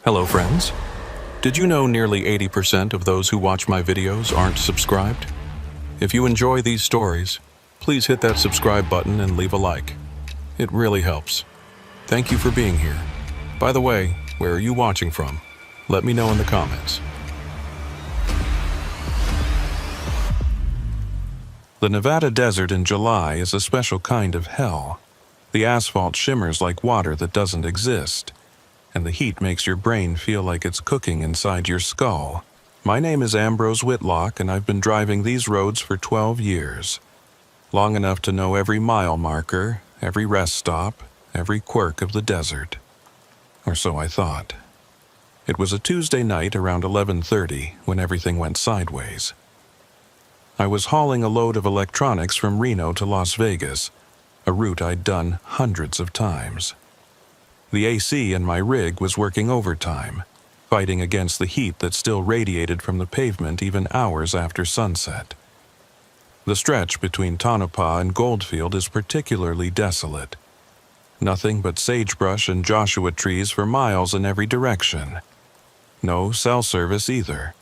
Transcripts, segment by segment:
Hello friends. Did you know nearly 80% of those who watch my videos aren't subscribed? If you enjoy these stories, please hit that subscribe button and leave a like. It really helps. Thank you for being here. By the way, where are you watching from? Let me know in the comments. The Nevada desert in July is a special kind of hell. The asphalt shimmers like water that doesn't exist, and the heat makes your brain feel like it's cooking inside your skull. My name is Ambrose Whitlock, and I've been driving these roads for 12 years. Long enough to know every mile marker, every rest stop, every quirk of the desert. Or so I thought. It was a Tuesday night around 11:30 when everything went sideways. I was hauling a load of electronics from Reno to Las Vegas, a route I'd done hundreds of times. The AC in my rig was working overtime, fighting against the heat that still radiated from the pavement even hours after sunset. The stretch between Tonopah and Goldfield is particularly desolate. Nothing but sagebrush and Joshua trees for miles in every direction. No cell service either.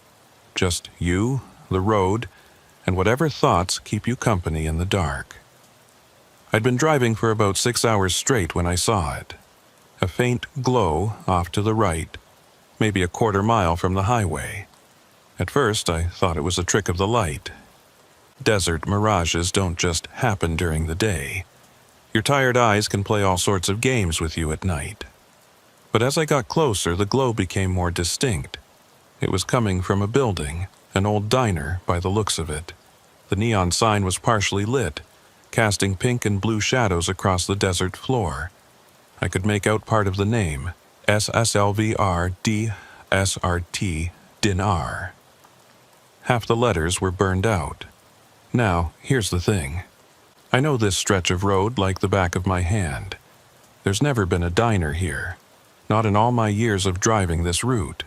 Just you, the road, and whatever thoughts keep you company in the dark. I'd been driving for about 6 hours straight when I saw it. A faint glow off to the right, maybe a quarter mile from the highway. At first, I thought it was a trick of the light. Desert mirages don't just happen during the day. Your tired eyes can play all sorts of games with you at night. But as I got closer, the glow became more distinct. It was coming from a building, an old diner by the looks of it. The neon sign was partially lit, casting pink and blue shadows across the desert floor. I could make out part of the name, SSLVRDSRT Dinar. Half the letters were burned out. Now, here's the thing. I know this stretch of road like the back of my hand. There's never been a diner here, not in all my years of driving this route.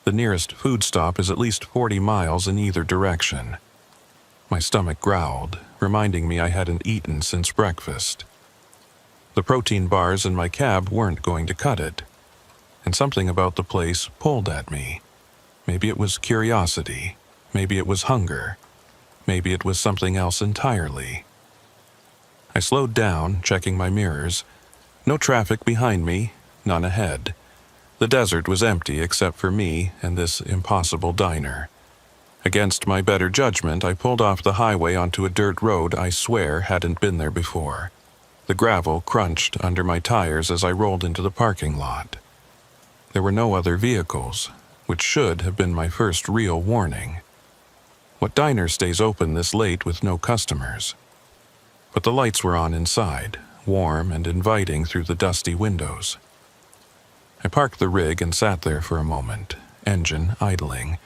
The nearest food stop is at least 40 miles in either direction. My stomach growled, reminding me I hadn't eaten since breakfast. The protein bars in my cab weren't going to cut it, and something about the place pulled at me. Maybe it was curiosity, maybe it was hunger, maybe it was something else entirely. I slowed down, checking my mirrors. No traffic behind me, none ahead. The desert was empty except for me and this impossible diner. Against my better judgment, I pulled off the highway onto a dirt road I swear hadn't been there before. The gravel crunched under my tires as I rolled into the parking lot. There were no other vehicles, which should have been my first real warning. What diner stays open this late with no customers? But the lights were on inside, warm and inviting through the dusty windows. I parked the rig and sat there for a moment, engine idling.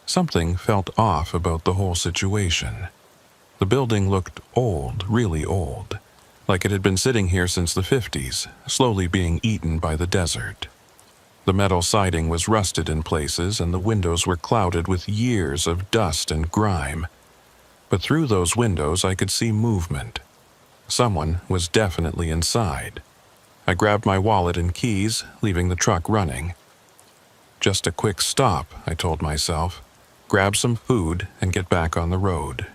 Something felt off about the whole situation. The building looked old, really old, like it had been sitting here since the 50s, slowly being eaten by the desert. The metal siding was rusted in places, and the windows were clouded with years of dust and grime. But through those windows I could see movement. Someone was definitely inside. I grabbed my wallet and keys, leaving the truck running. Just a quick stop, I told myself. Grab some food and get back on the road.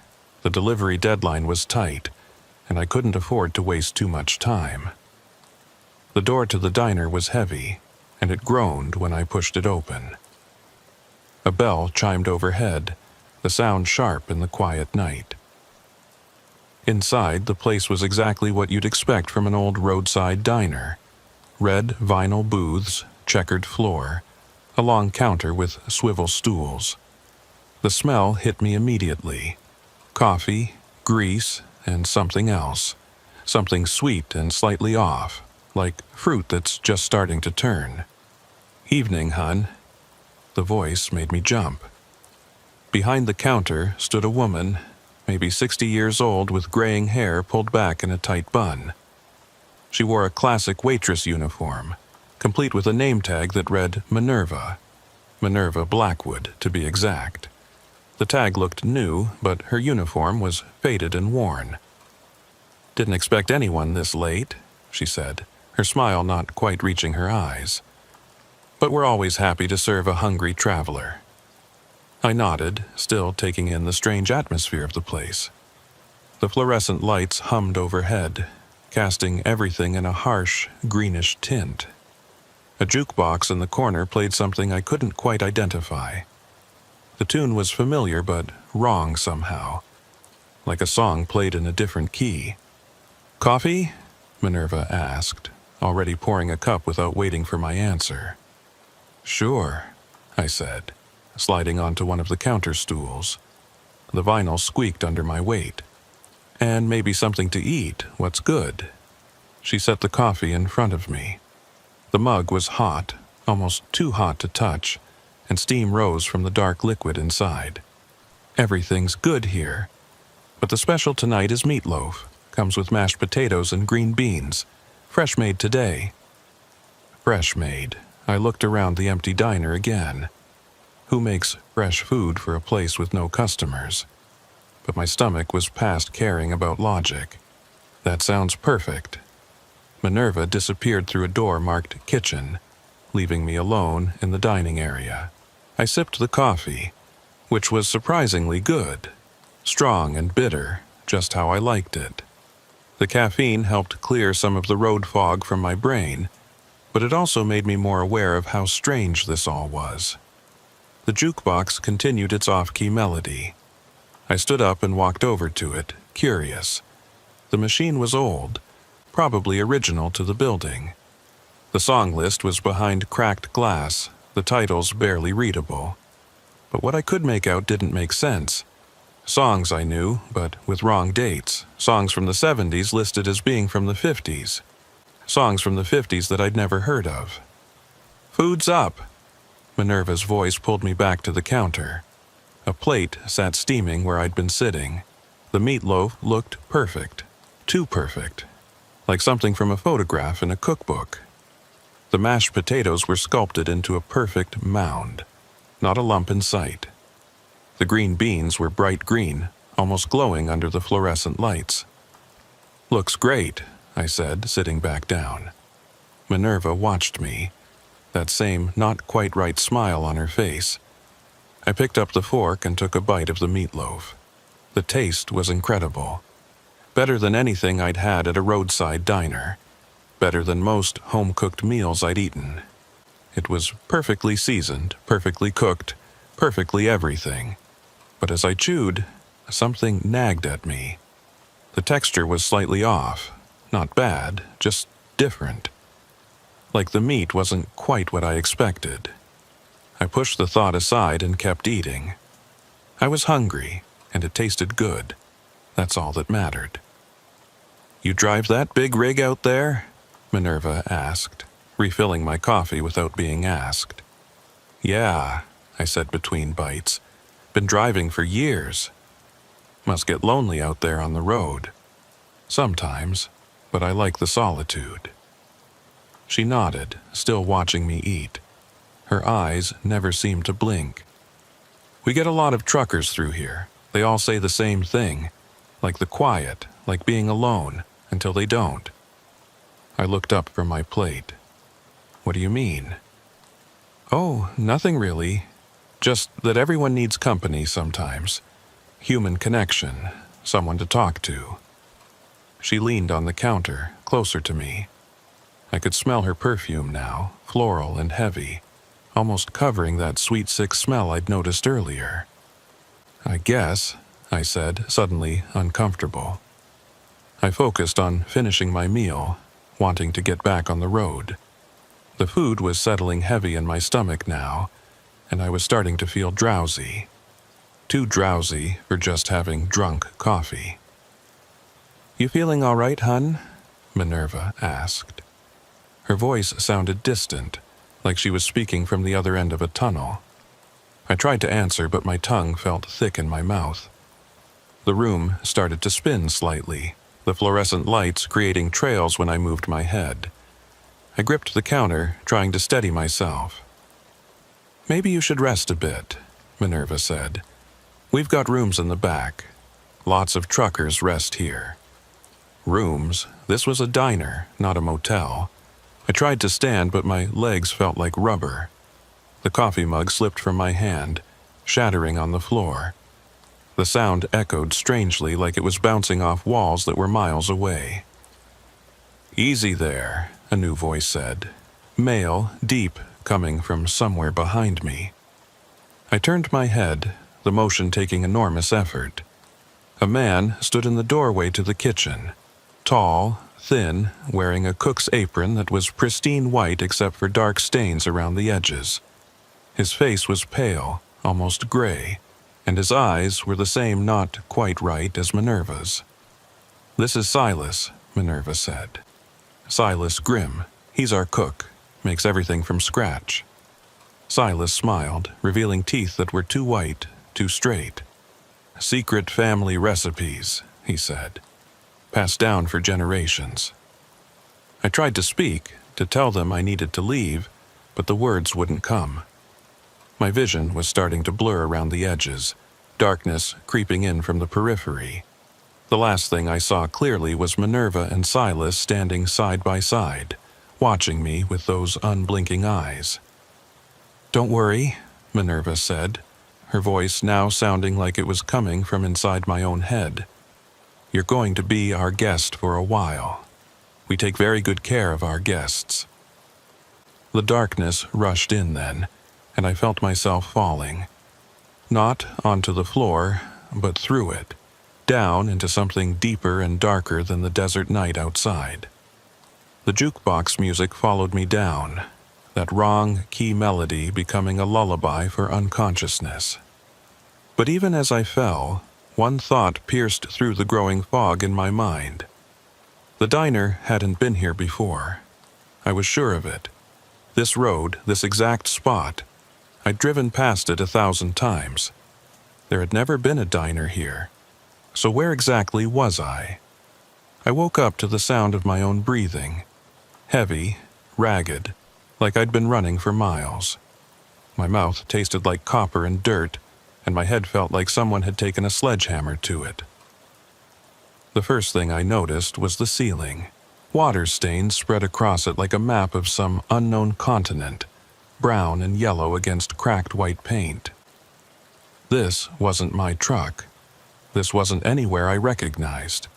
The delivery deadline was tight, and I couldn't afford to waste too much time. The door to the diner was heavy, and it groaned when I pushed it open. A bell chimed overhead, the sound sharp in the quiet night. Inside, the place was exactly what you'd expect from an old roadside diner. Red vinyl booths, checkered floor, a long counter with swivel stools. The smell hit me immediately. Coffee, grease, and something else. Something sweet and slightly off, like fruit that's just starting to turn. "Evening, hun." The voice made me jump. Behind the counter stood a woman, maybe 60 years old, with graying hair pulled back in a tight bun. She wore a classic waitress uniform, complete with a name tag that read Minerva. Minerva Blackwood, to be exact. The tag looked new, but her uniform was faded and worn. "Didn't expect anyone this late," she said, her smile not quite reaching her eyes. but we're always happy to serve a hungry traveler. I nodded, still taking in the strange atmosphere of the place. The fluorescent lights hummed overhead, casting everything in a harsh, greenish tint. A jukebox in the corner played something I couldn't quite identify. The tune was familiar but wrong somehow, like a song played in a different key. "Coffee?" Minerva asked, already pouring a cup without waiting for my answer. "Sure," I said, sliding onto one of the counter stools. The vinyl squeaked under my weight. "And maybe something to eat, what's good?" She set the coffee in front of me. The mug was hot, almost too hot to touch, and steam rose from the dark liquid inside. "Everything's good here, but the special tonight is meatloaf. Comes with mashed potatoes and green beans. Fresh made today." Fresh made. I looked around the empty diner again. Who makes fresh food for a place with no customers? But my stomach was past caring about logic. "That sounds perfect." Minerva disappeared through a door marked kitchen, leaving me alone in the dining area. I sipped the coffee, which was surprisingly good. Strong and bitter, just how I liked it. The caffeine helped clear some of the road fog from my brain, but it also made me more aware of how strange this all was. The jukebox continued its off-key melody. I stood up and walked over to it, curious. The machine was old, probably original to the building. The song list was behind cracked glass, the titles barely readable. But what I could make out didn't make sense. Songs I knew, but with wrong dates. Songs from the 70s listed as being from the 50s. Songs from the 50s that I'd never heard of. "Food's up." Minerva's voice pulled me back to the counter. A plate sat steaming where I'd been sitting. The meatloaf looked perfect. Too perfect. Like something from a photograph in a cookbook. The mashed potatoes were sculpted into a perfect mound. Not a lump in sight. The green beans were bright green, almost glowing under the fluorescent lights. "Looks great," I said, sitting back down. Minerva watched me, that same not quite right smile on her face. I picked up the fork and took a bite of the meatloaf. The taste was incredible. Better than anything I'd had at a roadside diner. Better than most home-cooked meals I'd eaten. It was perfectly seasoned, perfectly cooked, perfectly everything. But as I chewed, something nagged at me. The texture was slightly off. Not bad, just different. Like the meat wasn't quite what I expected. I pushed the thought aside and kept eating. I was hungry, and it tasted good. That's all that mattered. "You drive that big rig out there?" Minerva asked, refilling my coffee without being asked. "Yeah," I said between bites. "Been driving for years. Must get lonely out there on the road. Sometimes, but I like the solitude." She nodded, still watching me eat. Her eyes never seemed to blink. "We get a lot of truckers through here. They all say the same thing. Like the quiet, like being alone, until they don't." I looked up from my plate. "What do you mean?" "Oh, nothing really. Just that everyone needs company sometimes. Human connection, someone to talk to." She leaned on the counter, closer to me. I could smell her perfume now, floral and heavy, almost covering that sweet sick smell I'd noticed earlier. "I guess," I said, suddenly uncomfortable. I focused on finishing my meal, wanting to get back on the road. The food was settling heavy in my stomach now, and I was starting to feel drowsy. Too drowsy for just having drunk coffee. "You feeling all right, hun?" Minerva asked. Her voice sounded distant, like she was speaking from the other end of a tunnel. I tried to answer, but my tongue felt thick in my mouth. The room started to spin slightly, the fluorescent lights creating trails when I moved my head. I gripped the counter, trying to steady myself. "Maybe you should rest a bit," Minerva said. "We've got rooms in the back. Lots of truckers rest here." Rooms? This was a diner, not a motel. I tried to stand, but my legs felt like rubber. The coffee mug slipped from my hand, shattering on the floor. The sound echoed strangely like it was bouncing off walls that were miles away. "Easy there," a new voice said, male, deep, coming from somewhere behind me. I turned my head, the motion taking enormous effort. A man stood in the doorway to the kitchen, tall, thin, wearing a cook's apron that was pristine white except for dark stains around the edges. His face was pale, almost gray, and his eyes were the same not quite right as Minerva's. "This is Silas," Minerva said. "Silas Grimm. He's our cook, makes everything from scratch." Silas smiled, revealing teeth that were too white, too straight. "Secret family recipes," he said, "passed down for generations." I tried to speak, to tell them I needed to leave, but the words wouldn't come. My vision was starting to blur around the edges, darkness creeping in from the periphery. The last thing I saw clearly was Minerva and Silas standing side by side, watching me with those unblinking eyes. "Don't worry," Minerva said, her voice now sounding like it was coming from inside my own head. "You're going to be our guest for a while. We take very good care of our guests." The darkness rushed in then, and I felt myself falling. Not onto the floor, but through it, down into something deeper and darker than the desert night outside. The jukebox music followed me down, that wrong key melody becoming a lullaby for unconsciousness. But even as I fell, one thought pierced through the growing fog in my mind. The diner hadn't been here before. I was sure of it. This road, this exact spot, I'd driven past it 1,000 times. There had never been a diner here. So where exactly was I? I woke up to the sound of my own breathing. Heavy, ragged, like I'd been running for miles. My mouth tasted like copper and dirt, and my head felt like someone had taken a sledgehammer to it. The first thing I noticed was the ceiling. Water stains spread across it like a map of some unknown continent, brown and yellow against cracked white paint. This wasn't my truck. This wasn't anywhere I recognized.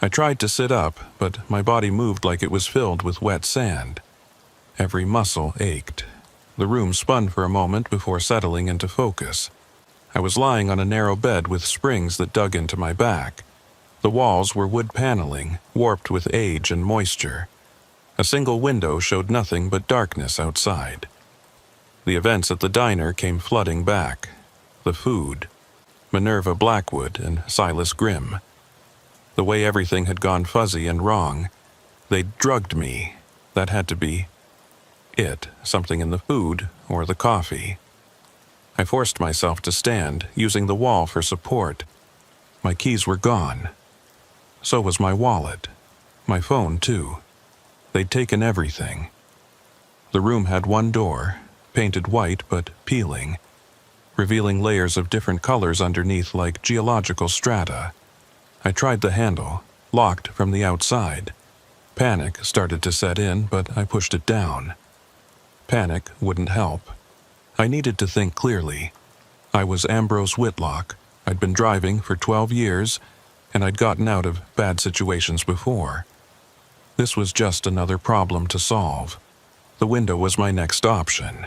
I tried to sit up, but my body moved like it was filled with wet sand. Every muscle ached. The room spun for a moment before settling into focus. I was lying on a narrow bed with springs that dug into my back. The walls were wood paneling, warped with age and moisture. A single window showed nothing but darkness outside. The events at the diner came flooding back. The food. Minerva Blackwood and Silas Grimm. The way everything had gone fuzzy and wrong. They'd drugged me. That had to be it, something in the food or the coffee. I forced myself to stand, using the wall for support. My keys were gone. So was my wallet. My phone, too. They'd taken everything. The room had one door, painted white but peeling, revealing layers of different colors underneath like geological strata. I tried the handle, locked from the outside. Panic started to set in, but I pushed it down. Panic wouldn't help. I needed to think clearly. I was Ambrose Whitlock. I'd been driving for 12 years, and I'd gotten out of bad situations before. This was just another problem to solve. The window was my next option.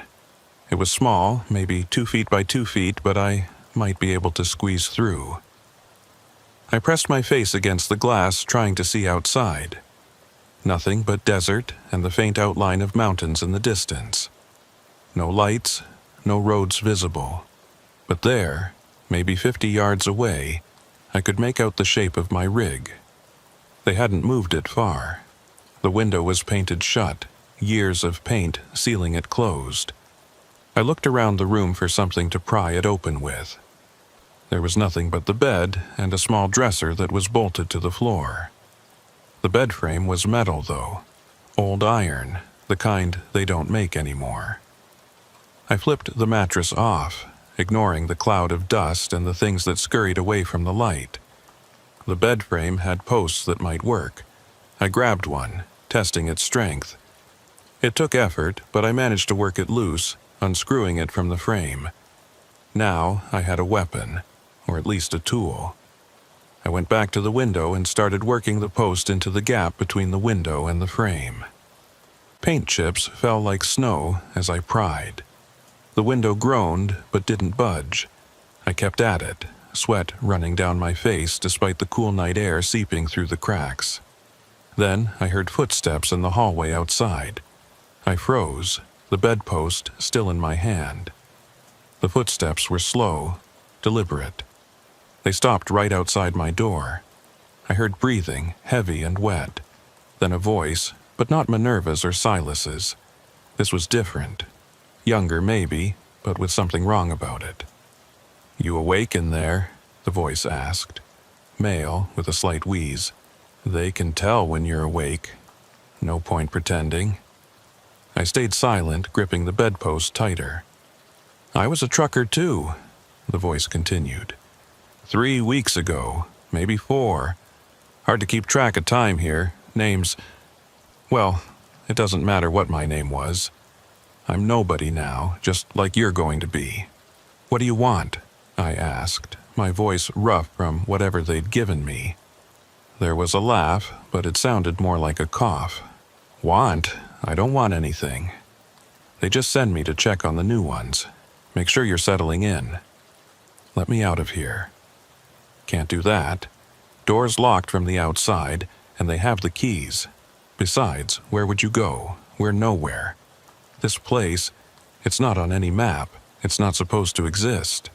It was small, maybe 2 feet by 2 feet, but I might be able to squeeze through. I pressed my face against the glass, trying to see outside. Nothing but desert and the faint outline of mountains in the distance. No lights, no roads visible. But there, maybe 50 yards away, I could make out the shape of my rig. They hadn't moved it far. The window was painted shut, years of paint sealing it closed. I looked around the room for something to pry it open with. There was nothing but the bed and a small dresser that was bolted to the floor. The bed frame was metal, though. Old iron, the kind they don't make anymore. I flipped the mattress off, ignoring the cloud of dust and the things that scurried away from the light. The bed frame had posts that might work. I grabbed one, testing its strength. It took effort, but I managed to work it loose, unscrewing it from the frame. Now I had a weapon, or at least a tool. I went back to the window and started working the post into the gap between the window and the frame. Paint chips fell like snow as I pried. The window groaned but didn't budge. I kept at it, sweat running down my face despite the cool night air seeping through the cracks. Then I heard footsteps in the hallway outside. I froze, the bedpost still in my hand. The footsteps were slow, deliberate. They stopped right outside my door. I heard breathing, heavy and wet. Then a voice, but not Minerva's or Silas's. This was different. Younger, maybe, but with something wrong about it. "You awake in there?" the voice asked. Male, with a slight wheeze. "They can tell when you're awake. No point pretending." I stayed silent, gripping the bedpost tighter. "I was a trucker too," the voice continued. 3 weeks ago, maybe 4. Hard to keep track of time here. Names... Well, it doesn't matter what my name was. I'm nobody now, just like you're going to be. "What do you want?" I asked, my voice rough from whatever they'd given me. There was a laugh, but it sounded more like a cough. "Want? I don't want anything. They just send me to check on the new ones. Make sure you're settling in. Let me out of here." "Can't do that. Door's locked from the outside, and they have the keys. Besides, where would you go? We're nowhere. This place, it's not on any map. It's not supposed to exist."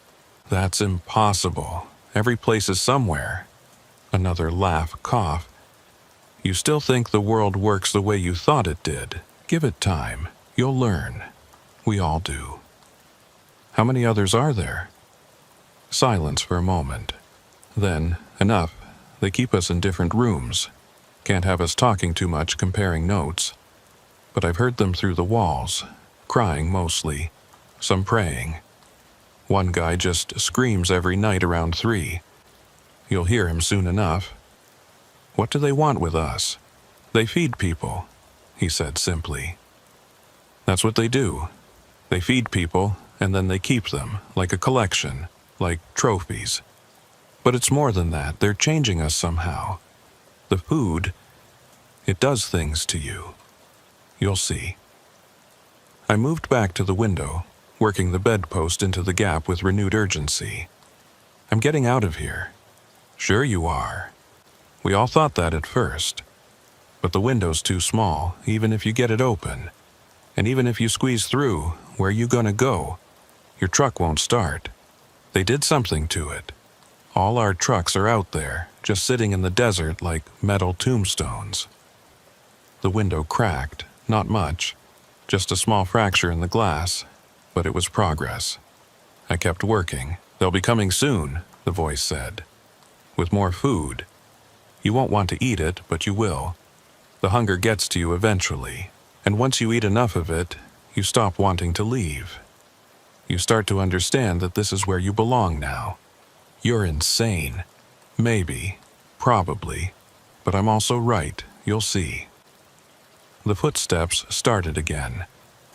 "That's impossible. Every place is somewhere." Another laugh, cough. "You still think the world works the way you thought it did? Give it time. You'll learn. We all do." "How many others are there?" Silence for a moment. Then, enough. They keep us in different rooms. Can't have us talking too much, comparing notes. But I've heard them through the walls, crying mostly, some praying. One guy just screams every night around 3. You'll hear him soon enough. "What do they want with us?" "They feed people," he said simply. "That's what they do. They feed people, and then they keep them, like a collection, like trophies. But it's more than that. They're changing us somehow. The food, it does things to you. You'll see." I moved back to the window, working the bedpost into the gap with renewed urgency. "I'm getting out of here." "Sure you are. We all thought that at first. But the window's too small, even if you get it open. And even if you squeeze through, where you gonna go? Your truck won't start. They did something to it. All our trucks are out there, just sitting in the desert like metal tombstones." The window cracked, not much, just a small fracture in the glass, but it was progress. I kept working. "They'll be coming soon," the voice said. "With more food. You won't want to eat it, but you will. The hunger gets to you eventually, and once you eat enough of it, you stop wanting to leave. You start to understand that this is where you belong now. You're insane. Maybe. Probably. But I'm also right. You'll see." The footsteps started again,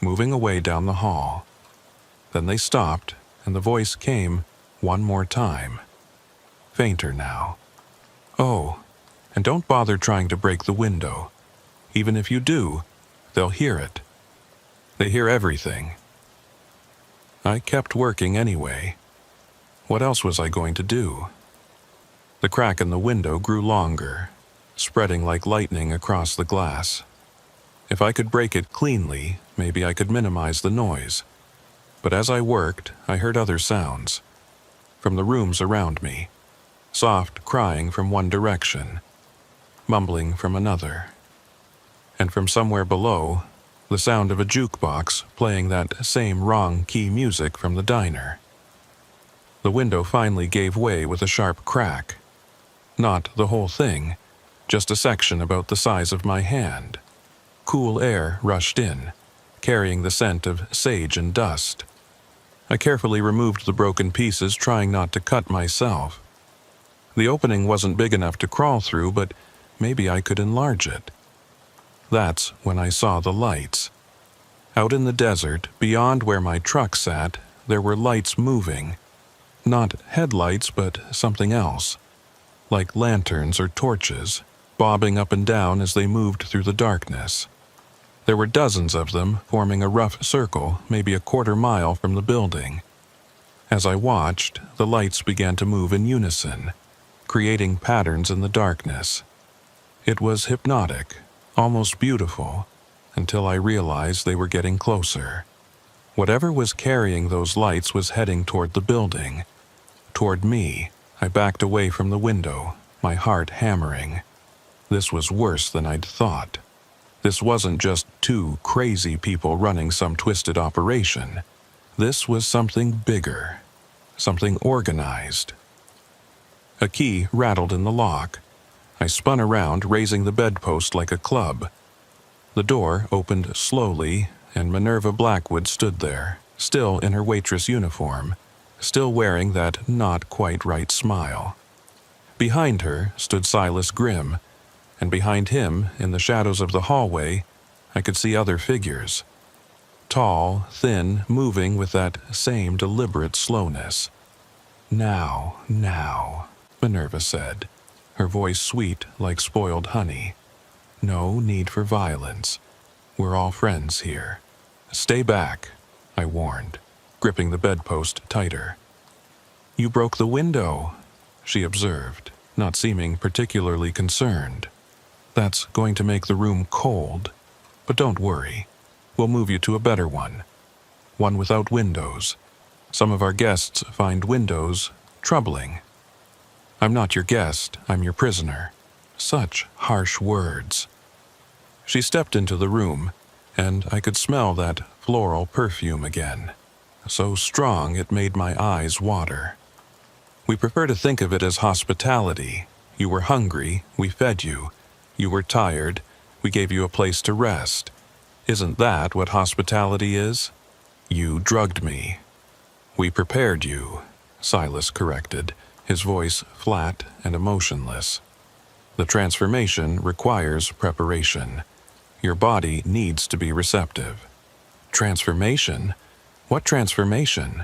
moving away down the hall. Then they stopped, and the voice came one more time. Fainter now. "Oh, and don't bother trying to break the window. Even if you do, they'll hear it. They hear everything." I kept working anyway. What else was I going to do? The crack in the window grew longer, spreading like lightning across the glass. If I could break it cleanly, maybe I could minimize the noise. But as I worked, I heard other sounds. From the rooms around me. Soft crying from one direction. Mumbling from another. And from somewhere below, the sound of a jukebox playing that same wrong key music from the diner. The window finally gave way with a sharp crack. Not the whole thing, just a section about the size of my hand. Cool air rushed in, carrying the scent of sage and dust. I carefully removed the broken pieces, trying not to cut myself. The opening wasn't big enough to crawl through, but maybe I could enlarge it. That's when I saw the lights. Out in the desert, beyond where my truck sat, there were lights moving. Not headlights, but something else. Like lanterns or torches, bobbing up and down as they moved through the darkness. There were dozens of them, forming a rough circle, maybe a quarter mile from the building. As I watched, the lights began to move in unison, creating patterns in the darkness. It was hypnotic, almost beautiful, until I realized they were getting closer. Whatever was carrying those lights was heading toward the building. Toward me. I backed away from the window, my heart hammering. This was worse than I'd thought. This wasn't just two crazy people running some twisted operation. This was something bigger, something organized. A key rattled in the lock. I spun around, raising the bedpost like a club. The door opened slowly, and Minerva Blackwood stood there, still in her waitress uniform, still wearing that not quite right smile. Behind her stood Silas Grimm, and behind him, in the shadows of the hallway, I could see other figures. Tall, thin, moving with that same deliberate slowness. Now, Minerva said, her voice sweet like spoiled honey. No need for violence. We're all friends here. Stay back, I warned, gripping the bedpost tighter. You broke the window, she observed, not seeming particularly concerned. That's going to make the room cold, but don't worry. We'll move you to a better one. One without windows. Some of our guests find windows troubling. I'm not your guest, I'm your prisoner. Such harsh words. She stepped into the room, and I could smell that floral perfume again. So strong it made my eyes water. We prefer to think of it as hospitality. You were hungry, we fed you. You were tired, we gave you a place to rest. Isn't that what hospitality is? You drugged me. We prepared you, Silas corrected, his voice flat and emotionless. The transformation requires preparation. Your body needs to be receptive. Transformation? What transformation?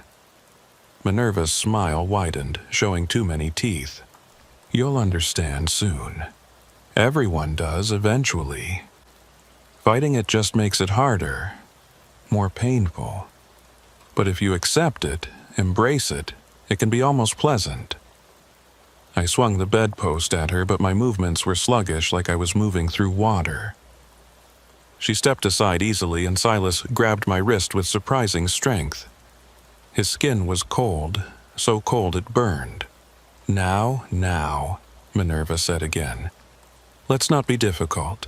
Minerva's smile widened, showing too many teeth. You'll understand soon. Everyone does eventually. Fighting it just makes it harder, more painful. But if you accept it, embrace it, it can be almost pleasant. I swung the bedpost at her, but my movements were sluggish, like I was moving through water. She stepped aside easily, and Silas grabbed my wrist with surprising strength. His skin was cold, so cold it burned. Now, Minerva said again. Let's not be difficult.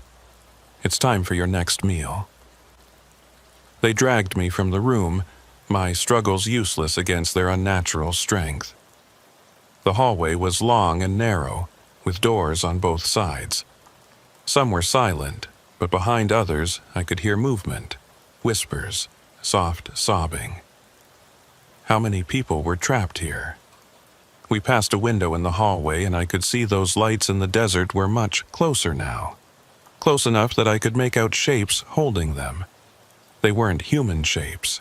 It's time for your next meal. They dragged me from the room, my struggles useless against their unnatural strength. The hallway was long and narrow, with doors on both sides. Some were silent, but behind others I could hear movement, whispers, soft sobbing. How many people were trapped here? We passed a window in the hallway, and I could see those lights in the desert were much closer now. Close enough that I could make out shapes holding them. They weren't human shapes.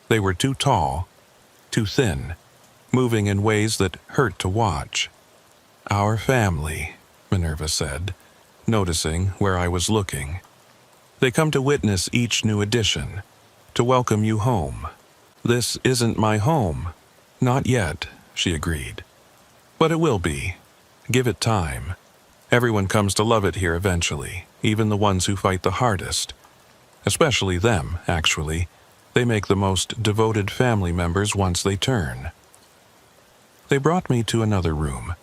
They were too tall, too thin, moving in ways that hurt to watch. Our family, Minerva said, noticing where I was looking. They come to witness each new addition, to welcome you home. This isn't my home. Not yet, she agreed. But it will be. Give it time. Everyone comes to love it here eventually, even the ones who fight the hardest. Especially them, actually. They make the most devoted family members once they turn. They brought me to another room.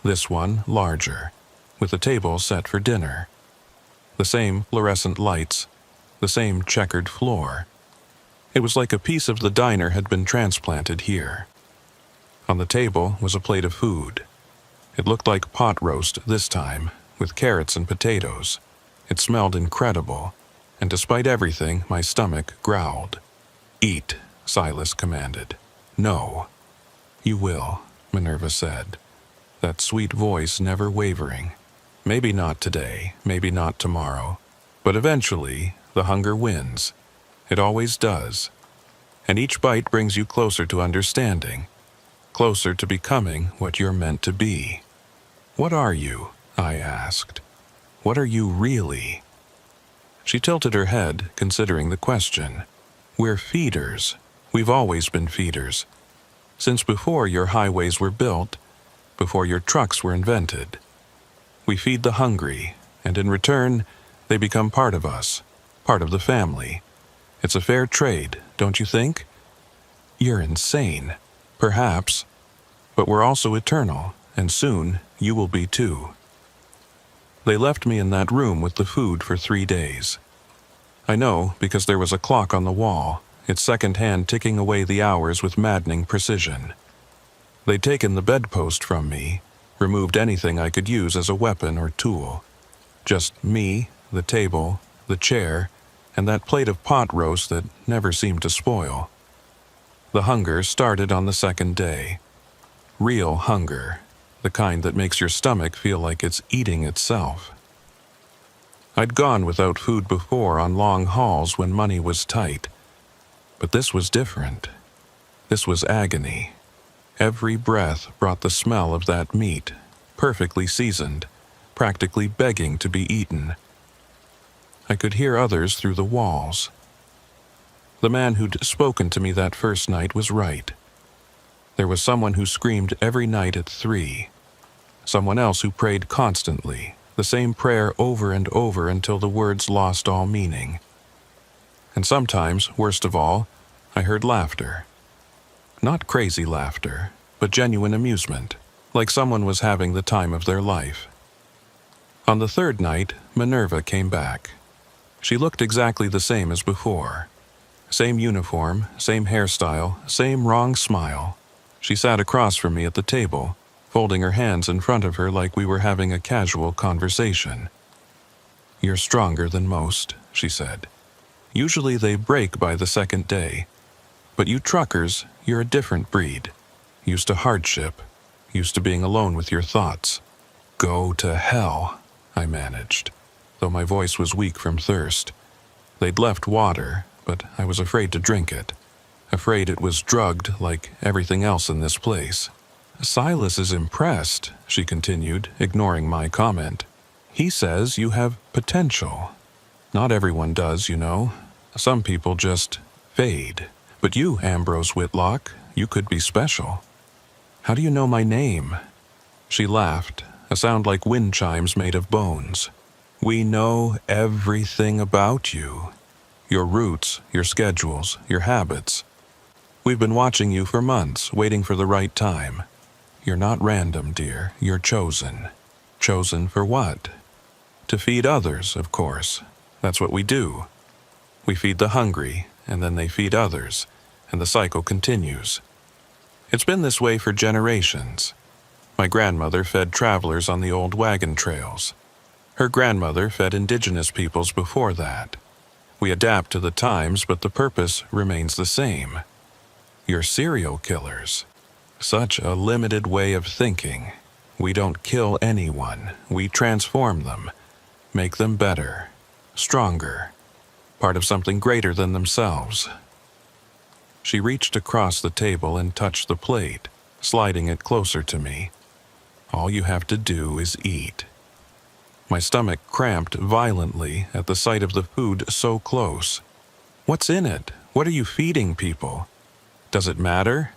This one larger, with a table set for dinner. The same fluorescent lights, the same checkered floor. It was like a piece of the diner had been transplanted here. On the table was a plate of food. It looked like pot roast this time, with carrots and potatoes. It smelled incredible, and despite everything, my stomach growled. Eat, Silas commanded. No. You will, Minerva said, that sweet voice never wavering. Maybe not today, maybe not tomorrow, but eventually the hunger wins. It always does. And each bite brings you closer to understanding, closer to becoming what you're meant to be. What are you? I asked. What are you really? She tilted her head, considering the question. We're feeders. We've always been feeders. Since before your highways were built, before your trucks were invented. We feed the hungry, and in return, they become part of us, part of the family. It's a fair trade, don't you think? You're insane. Perhaps. But we're also eternal, and soon you will be too. They left me in that room with the food for 3 days. I know because there was a clock on the wall, its second hand ticking away the hours with maddening precision. They'd taken the bedpost from me, removed anything I could use as a weapon or tool. Just me, the table, the chair, and that plate of pot roast that never seemed to spoil. The hunger started on the second day. Real hunger, the kind that makes your stomach feel like it's eating itself. I'd gone without food before on long hauls when money was tight. But this was different. This was agony. Every breath brought the smell of that meat, perfectly seasoned, practically begging to be eaten. I could hear others through the walls. The man who'd spoken to me that first night was right. There was someone who screamed every night at 3. Someone else who prayed constantly, the same prayer over and over until the words lost all meaning. And sometimes, worst of all, I heard laughter. Not crazy laughter, but genuine amusement, like someone was having the time of their life. On the third night, Minerva came back. She looked exactly the same as before. Same uniform, same hairstyle, same wrong smile. She sat across from me at the table, folding her hands in front of her like we were having a casual conversation. "You're stronger than most," she said. "Usually they break by the second day. But you truckers, you're a different breed. Used to hardship, used to being alone with your thoughts." "Go to hell," I managed, though my voice was weak from thirst. They'd left water, but I was afraid to drink it. Afraid it was drugged like everything else in this place. "Silas is impressed," she continued, ignoring my comment. "He says you have potential. Not everyone does, you know. Some people just fade. But you, Ambrose Whitlock, you could be special." "How do you know my name?" She laughed, a sound like wind chimes made of bones. "We know everything about you. Your roots, your schedules, your habits. We've been watching you for months, waiting for the right time. You're not random, dear. You're chosen. Chosen for what? To feed others, of course. That's what we do. We feed the hungry, and then they feed others, and the cycle continues. It's been this way for generations. My grandmother fed travelers on the old wagon trails. Her grandmother fed indigenous peoples before that. We adapt to the times, but the purpose remains the same. You're serial killers. Such a limited way of thinking. We don't kill anyone. We transform them, make them better, stronger, part of something greater than themselves." She reached across the table and touched the plate, sliding it closer to me. "All you have to do is eat." My stomach cramped violently at the sight of the food so close. "What's in it? What are you feeding people? Does it matter?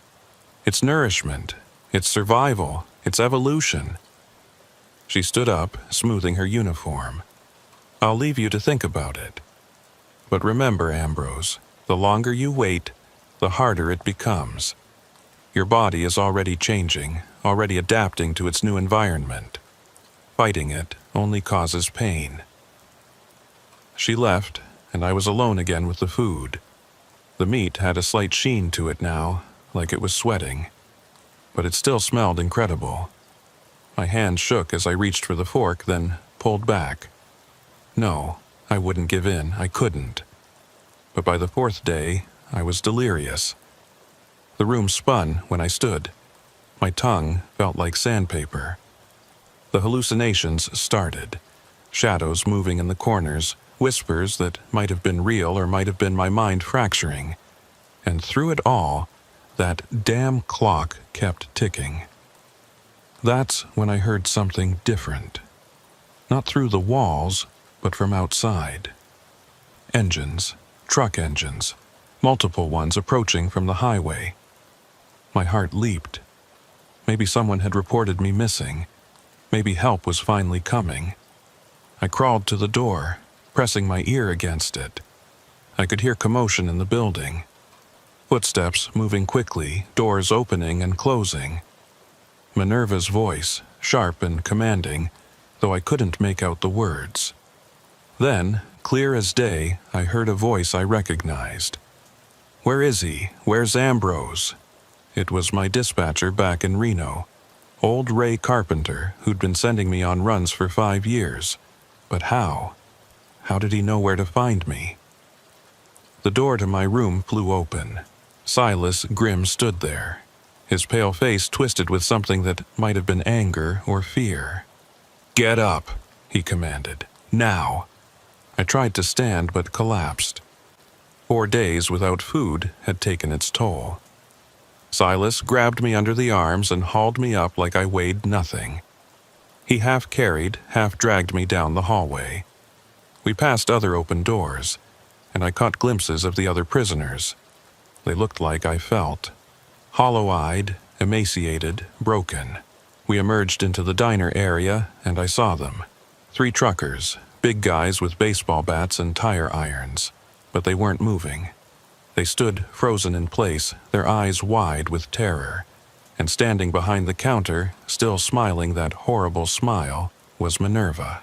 It's nourishment. It's survival. It's evolution." She stood up, smoothing her uniform. "I'll leave you to think about it. But remember, Ambrose, the longer you wait, the harder it becomes. Your body is already changing, already adapting to its new environment. Fighting it only causes pain." She left, and I was alone again with the food. The meat had a slight sheen to it now, like it was sweating. But it still smelled incredible. My hand shook as I reached for the fork, then pulled back. No, I wouldn't give in. I couldn't. But by the fourth day, I was delirious. The room spun when I stood. My tongue felt like sandpaper. The hallucinations started, shadows moving in the corners, whispers that might have been real or might have been my mind fracturing. And through it all, that damn clock kept ticking. That's when I heard something different. Not through the walls, but from outside. Engines, truck engines, multiple ones approaching from the highway. My heart leaped. Maybe someone had reported me missing. Maybe help was finally coming. I crawled to the door, pressing my ear against it. I could hear commotion in the building. Footsteps moving quickly, doors opening and closing. Minerva's voice, sharp and commanding, though I couldn't make out the words. Then, clear as day, I heard a voice I recognized. "Where is he? Where's Ambrose?" It was my dispatcher back in Reno, old Ray Carpenter, who'd been sending me on runs for 5 years. But how? How did he know where to find me? The door to my room flew open. Silas Grimm stood there, his pale face twisted with something that might have been anger or fear. "Get up," he commanded. "Now." I tried to stand but collapsed. 4 days without food had taken its toll. Silas grabbed me under the arms and hauled me up like I weighed nothing. He half carried, half dragged me down the hallway. We passed other open doors, and I caught glimpses of the other prisoners. They looked like I felt. Hollow-eyed, emaciated, broken. We emerged into the diner area, and I saw them. 3 truckers, big guys with baseball bats and tire irons. But they weren't moving. They stood frozen in place, their eyes wide with terror. And standing behind the counter, still smiling that horrible smile, was Minerva.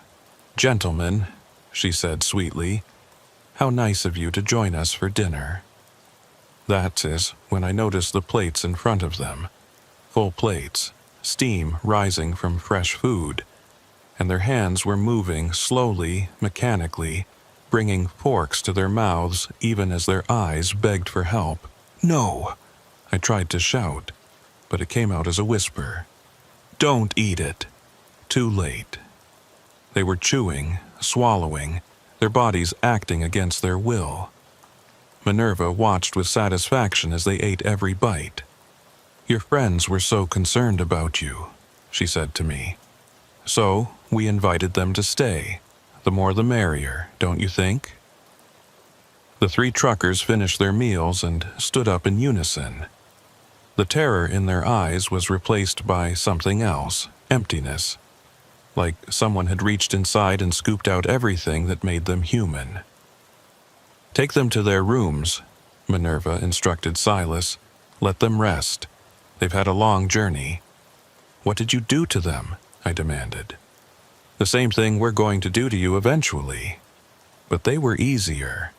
"Gentlemen," she said sweetly, "how nice of you to join us for dinner." That is when I noticed the plates in front of them. Full plates, steam rising from fresh food, and their hands were moving slowly, mechanically, bringing forks to their mouths even as their eyes begged for help. "No!" I tried to shout, but it came out as a whisper. "Don't eat it!" Too late. They were chewing, swallowing, their bodies acting against their will. Minerva watched with satisfaction as they ate every bite. "Your friends were so concerned about you," she said to me. "So we invited them to stay. The more the merrier, don't you think?" The 3 truckers finished their meals and stood up in unison. The terror in their eyes was replaced by something else, emptiness. Like someone had reached inside and scooped out everything that made them human. "Take them to their rooms," Minerva instructed Silas. "Let them rest. They've had a long journey." "What did you do to them?" I demanded. "The same thing we're going to do to you eventually." But they were easier.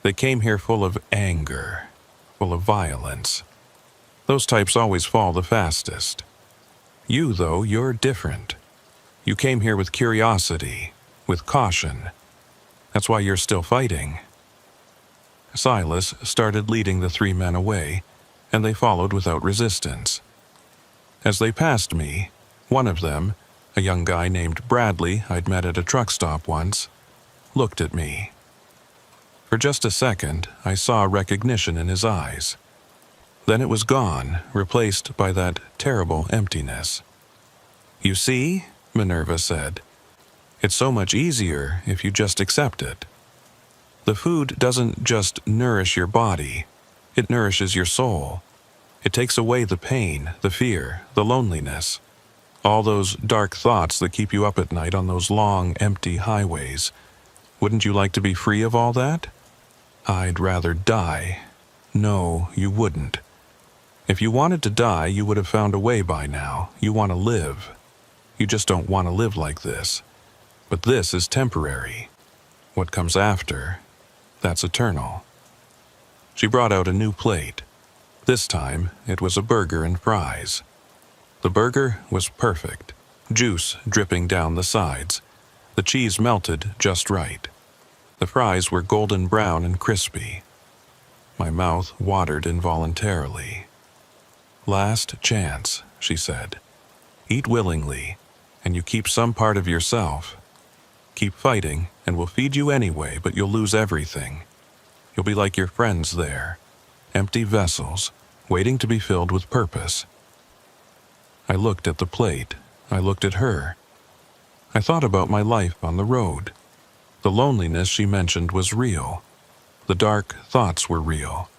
They came here full of anger, full of violence. Those types always fall the fastest. You, though, you're different. You came here with curiosity, with caution. That's why you're still fighting. Silas started leading the 3 men away, and they followed without resistance. As they passed me, one of them, a young guy named Bradley I'd met at a truck stop once, looked at me. For just a second, I saw recognition in his eyes. Then it was gone, replaced by that terrible emptiness. "You see," Minerva said, "it's so much easier if you just accept it. The food doesn't just nourish your body, it nourishes your soul. It takes away the pain, the fear, the loneliness. All those dark thoughts that keep you up at night on those long, empty highways. Wouldn't you like to be free of all that?" "I'd rather die." "No, you wouldn't. If you wanted to die, you would have found a way by now. You want to live. You just don't want to live like this. But this is temporary. What comes after, that's eternal." She brought out a new plate. This time, it was a burger and fries. The burger was perfect, juice dripping down the sides. The cheese melted just right. The fries were golden brown and crispy. My mouth watered involuntarily. "Last chance," she said. "Eat willingly, and you keep some part of yourself. Keep fighting, and will feed you anyway, but you'll lose everything. You'll be like your friends there, empty vessels, waiting to be filled with purpose. I looked at the plate. I looked at her. I thought about my life on the road. The loneliness she mentioned was real. The dark thoughts were real.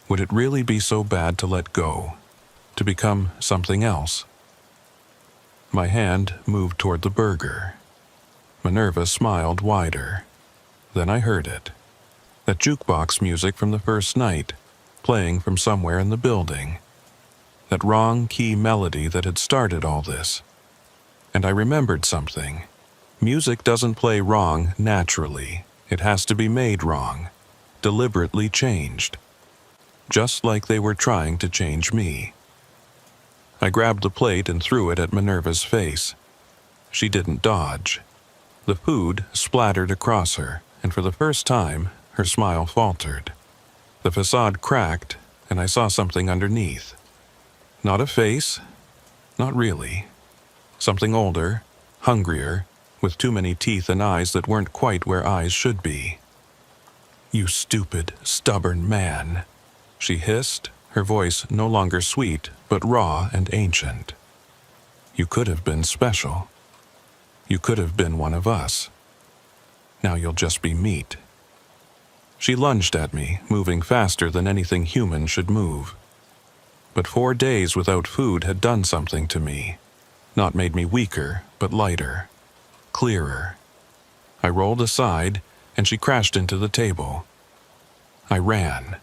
Would it really be so bad to let go, to become something else? My hand moved toward the burger. Minerva smiled wider. Then I heard it. That jukebox music from the first night, playing from somewhere in the building. That wrong key melody that had started all this. And I remembered something. Music doesn't play wrong naturally. It has to be made wrong, deliberately changed. Just like they were trying to change me. I grabbed the plate and threw it at Minerva's face. She didn't dodge. The food splattered across her, and for the first time, her smile faltered. The facade cracked, and I saw something underneath. Not a face, not really. Something older, hungrier, with too many teeth and eyes that weren't quite where eyes should be. "You stupid, stubborn man," she hissed, her voice no longer sweet, but raw and ancient. "You could have been special. You could have been one of us. Now you'll just be meat." She lunged at me, moving faster than anything human should move. But 4 days without food had done something to me. Not made me weaker, but lighter, clearer. I rolled aside, and she crashed into the table. I ran,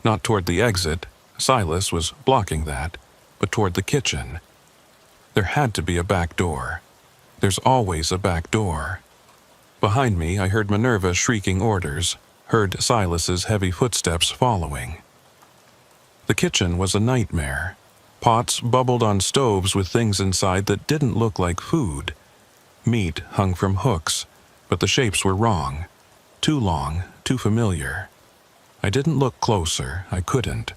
not toward the exit, Silas was blocking that, but toward the kitchen. There had to be a back door. There's always a back door. Behind me, I heard Minerva shrieking orders, heard Silas's heavy footsteps following. The kitchen was a nightmare. Pots bubbled on stoves with things inside that didn't look like food. Meat hung from hooks, but the shapes were wrong. Too long, too familiar. I didn't look closer, I couldn't.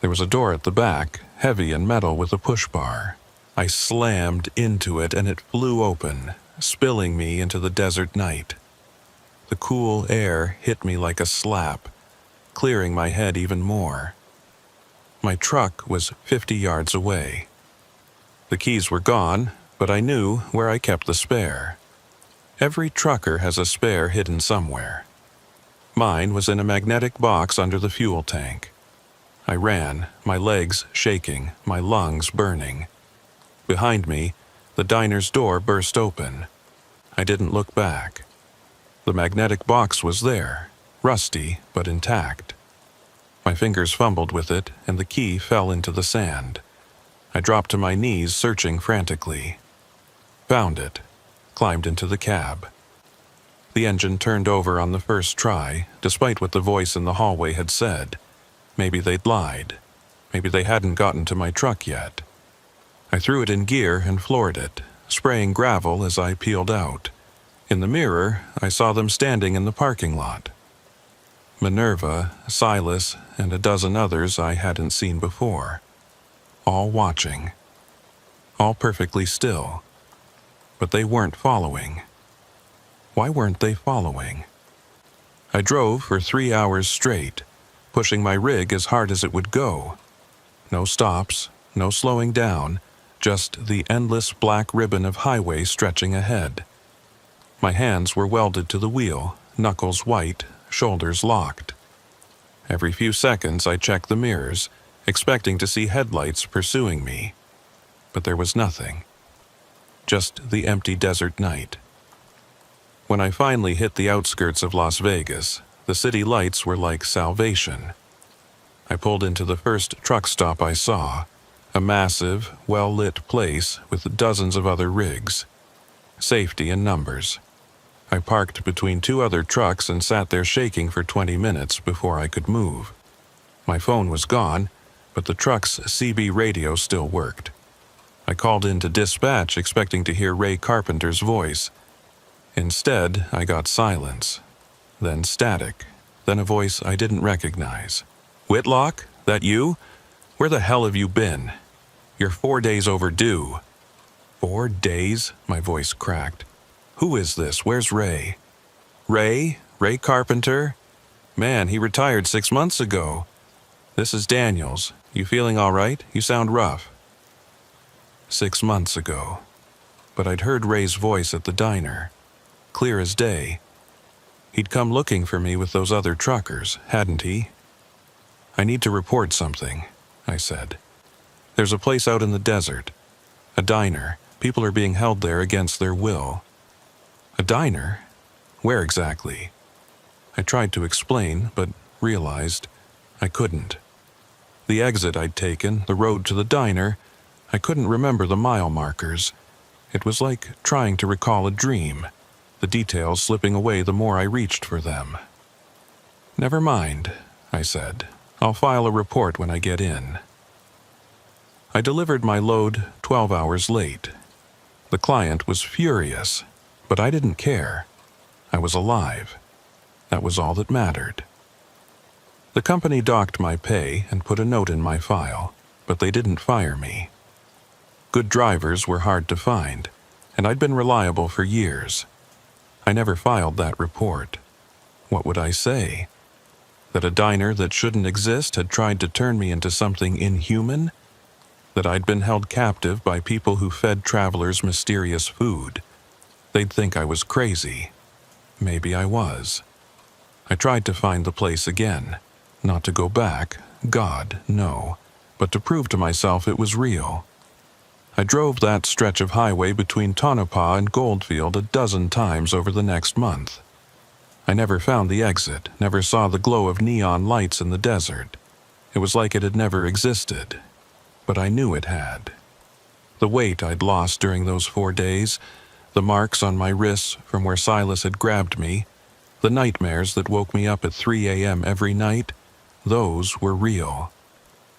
There was a door at the back, heavy and metal with a push bar. I slammed into it and it flew open, spilling me into the desert night. The cool air hit me like a slap, clearing my head even more. My truck was 50 yards away. The keys were gone, but I knew where I kept the spare. Every trucker has a spare hidden somewhere. Mine was in a magnetic box under the fuel tank. I ran, my legs shaking, my lungs burning. Behind me, the diner's door burst open. I didn't look back. The magnetic box was there, rusty but intact. My fingers fumbled with it, and the key fell into the sand. I dropped to my knees, searching frantically. Found it. Climbed into the cab. The engine turned over on the first try, despite what the voice in the hallway had said. Maybe they'd lied. Maybe they hadn't gotten to my truck yet. I threw it in gear and floored it, spraying gravel as I peeled out. In the mirror, I saw them standing in the parking lot. Minerva, Silas, and a dozen others I hadn't seen before. All watching. All perfectly still. But they weren't following. Why weren't they following? I drove for 3 hours straight, pushing my rig as hard as it would go. No stops, no slowing down, just the endless black ribbon of highway stretching ahead. My hands were welded to the wheel, knuckles white, shoulders locked. Every few seconds I checked the mirrors, expecting to see headlights pursuing me. But there was nothing. Just the empty desert night. When I finally hit the outskirts of Las Vegas, the city lights were like salvation. I pulled into the first truck stop I saw, a massive, well-lit place with dozens of other rigs. Safety in numbers. I parked between 2 other trucks and sat there shaking for 20 minutes before I could move. My phone was gone, but the truck's CB radio still worked. I called in to dispatch expecting to hear Ray Carpenter's voice. Instead, I got silence, then static, then a voice I didn't recognize. "Whitlock, that you? Where the hell have you been? You're 4 days overdue." 4 days? My voice cracked. "Who is this? Where's Ray?" Ray Carpenter? Man, he retired 6 months ago. This is Daniels. You feeling all right? You sound rough. 6 months ago. But I'd heard Ray's voice at the diner. Clear as day. He'd come looking for me with those other truckers, hadn't he? I need to report something, I said. There's a place out in the desert. A diner. People are being held there against their will. A diner? Where exactly? I tried to explain, but realized I couldn't. The exit I'd taken, the road to the diner, I couldn't remember the mile markers. It was like trying to recall a dream, the details slipping away the more I reached for them. Never mind, I said. I'll file a report when I get in. I delivered my load 12 hours late. The client was furious, but I didn't care. I was alive. That was all that mattered. The company docked my pay and put a note in my file, but they didn't fire me. Good drivers were hard to find, and I'd been reliable for years. I never filed that report. What would I say? That a diner that shouldn't exist had tried to turn me into something inhuman? That I'd been held captive by people who fed travelers mysterious food? They'd think I was crazy. Maybe I was. I tried to find the place again. Not to go back, God, no, but to prove to myself it was real. I drove that stretch of highway between Tonopah and Goldfield 12 times over the next month. I never found the exit, never saw the glow of neon lights in the desert. It was like it had never existed, but I knew it had. The weight I'd lost during those 4 days, the marks on my wrists from where Silas had grabbed me, the nightmares that woke me up at 3 a.m. every night, those were real.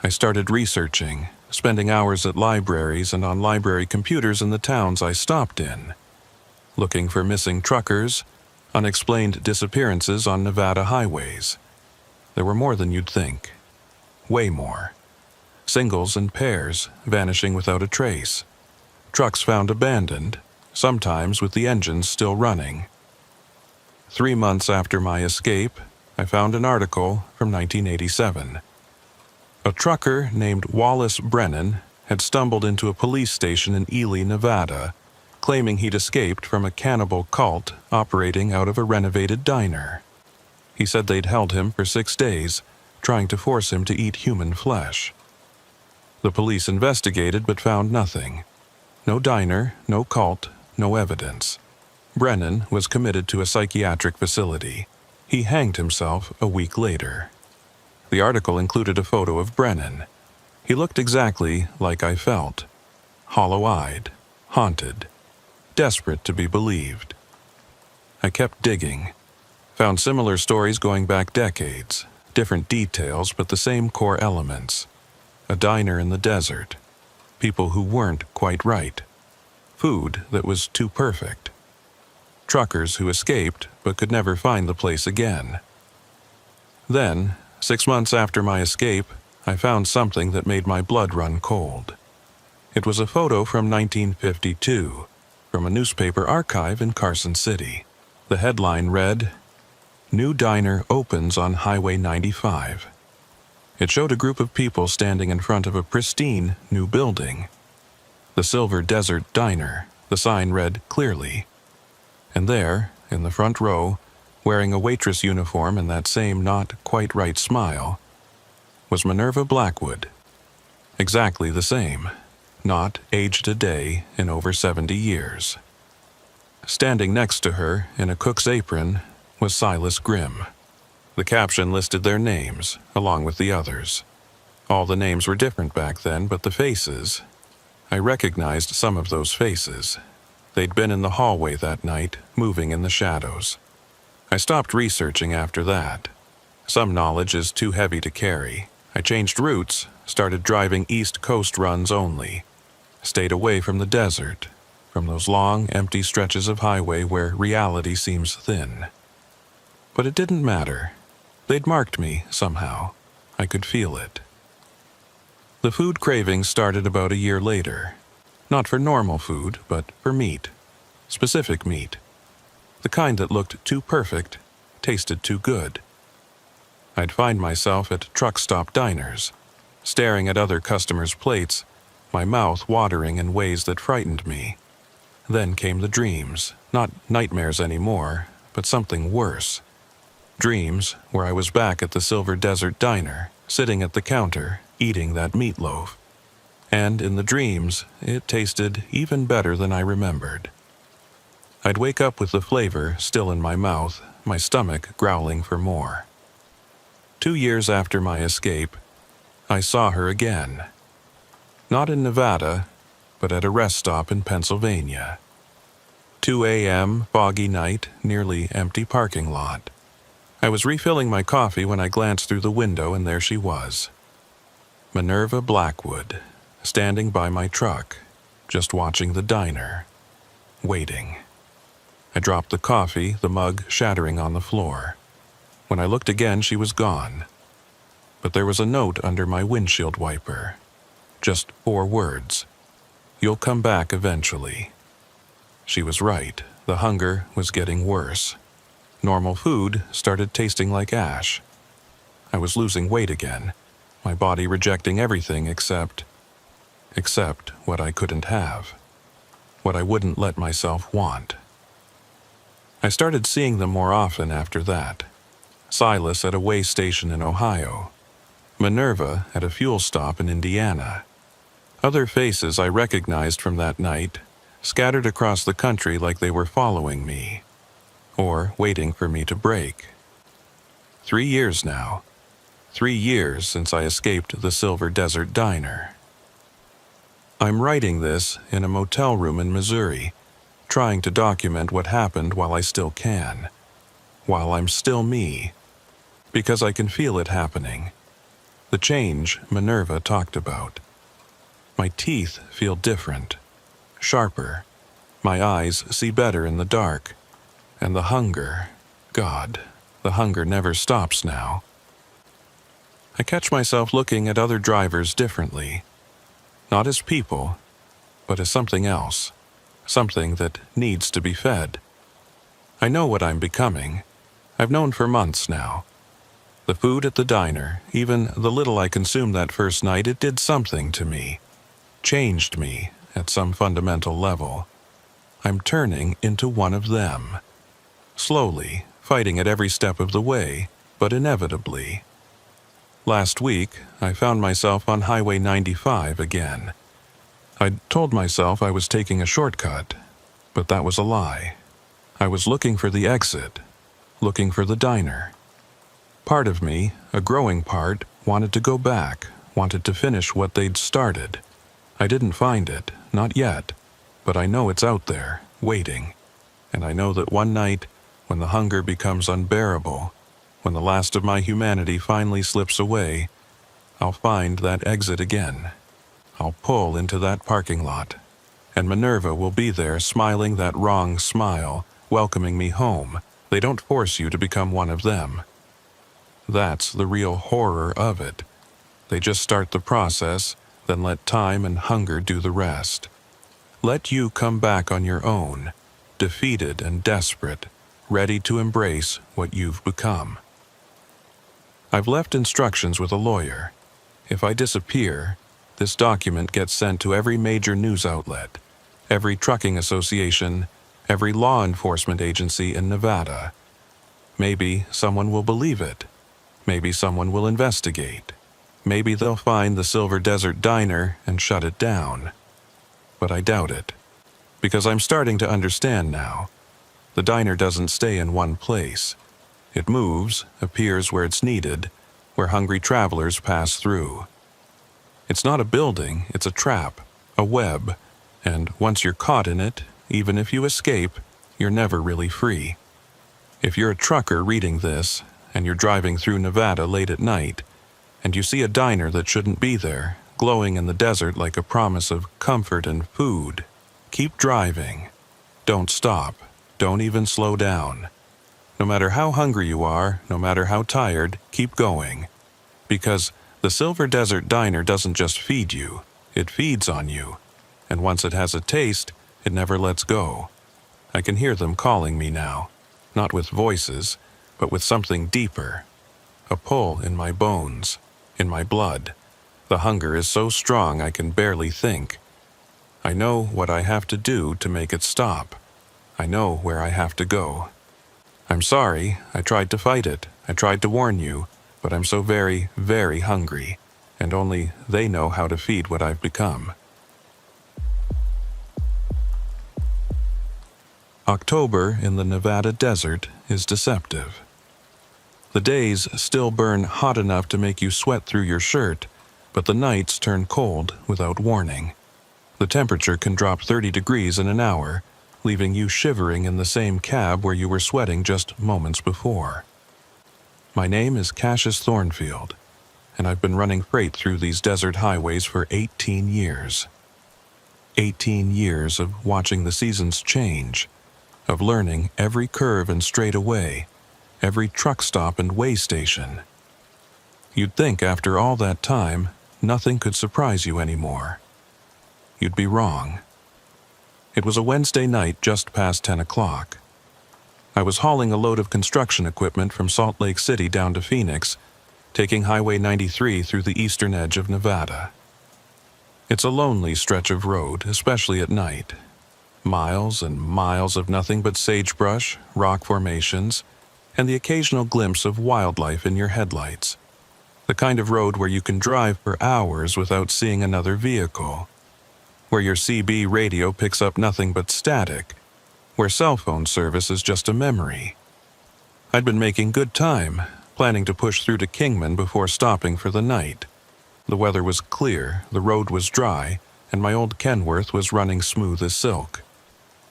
I started researching, spending hours at libraries and on library computers in the towns I stopped in, looking for missing truckers, unexplained disappearances on Nevada highways. There were more than you'd think. Way more. Singles and pairs vanishing without a trace. Trucks found abandoned, sometimes with the engines still running. 3 months after my escape, I found an article from 1987. A trucker named Wallace Brennan had stumbled into a police station in Ely, Nevada, claiming he'd escaped from a cannibal cult operating out of a renovated diner. He said they'd held him for 6 days, trying to force him to eat human flesh. The police investigated but found nothing. No diner, no cult, no evidence. Brennan was committed to a psychiatric facility. He hanged himself a week later. The article included a photo of Brennan. He looked exactly like I felt. Hollow-eyed, haunted, desperate to be believed. I kept digging. Found similar stories going back decades, different details but the same core elements. A diner in the desert. People who weren't quite right. Food that was too perfect. Truckers who escaped but could never find the place again. Then, 6 months after my escape, I found something that made my blood run cold. It was a photo from 1952, from a newspaper archive in Carson City. The headline read, "New Diner Opens on Highway 95. It showed a group of people standing in front of a pristine new building. The Silver Desert Diner, the sign read clearly. And there, in the front row, wearing a waitress uniform and that same not-quite-right smile, was Minerva Blackwood. Exactly the same, not aged a day in over 70 years. Standing next to her, in a cook's apron, was Silas Grimm. The caption listed their names, along with the others. All the names were different back then, but the faces... I recognized some of those faces. They'd been in the hallway that night, moving in the shadows. I stopped researching after that. Some knowledge is too heavy to carry. I changed routes, started driving East Coast runs only. Stayed away from the desert, from those long, empty stretches of highway where reality seems thin. But it didn't matter. They'd marked me, somehow. I could feel it. The food cravings started about a year later. Not for normal food, but for meat. Specific meat. The kind that looked too perfect, tasted too good. I'd find myself at truck stop diners, staring at other customers' plates, my mouth watering in ways that frightened me. Then came the dreams, not nightmares anymore, but something worse. Dreams where I was back at the Silver Desert Diner, sitting at the counter, eating that meatloaf. And in the dreams, it tasted even better than I remembered. I'd wake up with the flavor still in my mouth, my stomach growling for more. 2 years after my escape, I saw her again. Not in Nevada, but at a rest stop in Pennsylvania. 2 a.m., foggy night, nearly empty parking lot. I was refilling my coffee when I glanced through the window, and there she was. Minerva Blackwood, standing by my truck, just watching the diner, waiting. I dropped the coffee, the mug shattering on the floor. When I looked again, she was gone. But there was a note under my windshield wiper. Just 4 words. "You'll come back eventually." She was right. The hunger was getting worse. Normal food started tasting like ash. I was losing weight again, my body rejecting everything except what I couldn't have, what I wouldn't let myself want. I started seeing them more often after that. Silas at a way station in Ohio. Minerva at a fuel stop in Indiana. Other faces I recognized from that night, scattered across the country like they were following me, or waiting for me to break. 3 years now. 3 years since I escaped the Silver Desert Diner. I'm writing this in a motel room in Missouri, trying to document what happened while I still can, while I'm still me, because I can feel it happening. The change Minerva talked about. My teeth feel different, sharper. My eyes see better in the dark. And the hunger, God, the hunger never stops now. I catch myself looking at other drivers differently. Not as people, but as something else. Something that needs to be fed. I know what I'm becoming. I've known for months now. The food at the diner, even the little I consumed that first night, it did something to me. Changed me at some fundamental level. I'm turning into one of them. Slowly, fighting at every step of the way, but inevitably. Last week, I found myself on Highway 95 again. I'd told myself I was taking a shortcut, but that was a lie. I was looking for the exit, looking for the diner. Part of me, a growing part, wanted to go back, wanted to finish what they'd started. I didn't find it, not yet, but I know it's out there, waiting. And I know that one night, when the hunger becomes unbearable, when the last of my humanity finally slips away, I'll find that exit again. I'll pull into that parking lot, and Minerva will be there smiling that wrong smile, welcoming me home. They don't force you to become one of them. That's the real horror of it. They just start the process, then let time and hunger do the rest. Let you come back on your own, defeated and desperate, ready to embrace what you've become. I've left instructions with a lawyer. If I disappear, this document gets sent to every major news outlet, every trucking association, every law enforcement agency in Nevada. Maybe someone will believe it. Maybe someone will investigate. Maybe they'll find the Silver Desert Diner and shut it down. But I doubt it, because I'm starting to understand now. The diner doesn't stay in one place. It moves, appears where it's needed, where hungry travelers pass through. It's not a building, it's a trap, a web, and once you're caught in it, even if you escape, you're never really free. If you're a trucker reading this, and you're driving through Nevada late at night, and you see a diner that shouldn't be there, glowing in the desert like a promise of comfort and food, keep driving. Don't stop. Don't even slow down. No matter how hungry you are, no matter how tired, keep going. Because the Silver Desert Diner doesn't just feed you, it feeds on you. And once it has a taste, it never lets go. I can hear them calling me now. not with voices, but with something deeper. A pull in my bones, in my blood. The hunger is so strong I can barely think. I know what I have to do to make it stop. I know where I have to go. I'm sorry, I tried to fight it. I tried to warn you, but I'm so very, very hungry, and only they know how to feed what I've become. October in the Nevada desert is deceptive. The days still burn hot enough to make you sweat through your shirt, but the nights turn cold without warning. The temperature can drop 30 degrees in an hour, leaving you shivering in the same cab where you were sweating just moments before. My name is Cassius Thornfield, and I've been running freight through these desert highways for 18 years. 18 years of watching the seasons change, of learning every curve and straightaway, every truck stop and way station. You'd think after all that time, nothing could surprise you anymore. You'd be wrong. It was a Wednesday night just past 10 o'clock. I was hauling a load of construction equipment from Salt Lake City down to Phoenix, taking Highway 93 through the eastern edge of Nevada. It's a lonely stretch of road, especially at night. Miles and miles of nothing but sagebrush, rock formations, and the occasional glimpse of wildlife in your headlights. The kind of road where you can drive for hours without seeing another vehicle, where your CB radio picks up nothing but static, where cell phone service is just a memory. I'd been making good time, planning to push through to Kingman before stopping for the night. The weather was clear, the road was dry, and my old Kenworth was running smooth as silk.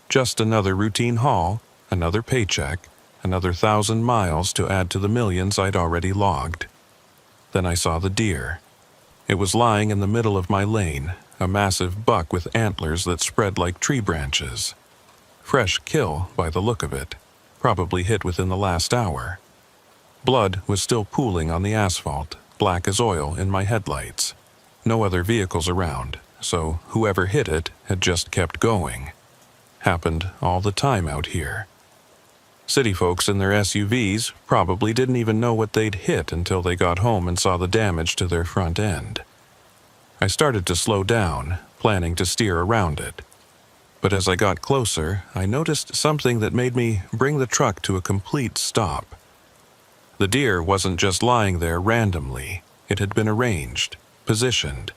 Just another routine haul, another paycheck, another 1,000 miles to add to the millions I'd already logged. Then I saw the deer. It was lying in the middle of my lane, a massive buck with antlers that spread like tree branches. Fresh kill by the look of it, probably hit within the last hour. Blood was still pooling on the asphalt, black as oil in my headlights. No other vehicles around, so whoever hit it had just kept going. Happened all the time out here. City folks in their SUVs probably didn't even know what they'd hit until they got home and saw the damage to their front end. I started to slow down, planning to steer around it. But as I got closer, I noticed something that made me bring the truck to a complete stop. The deer wasn't just lying there randomly. It had been arranged, positioned.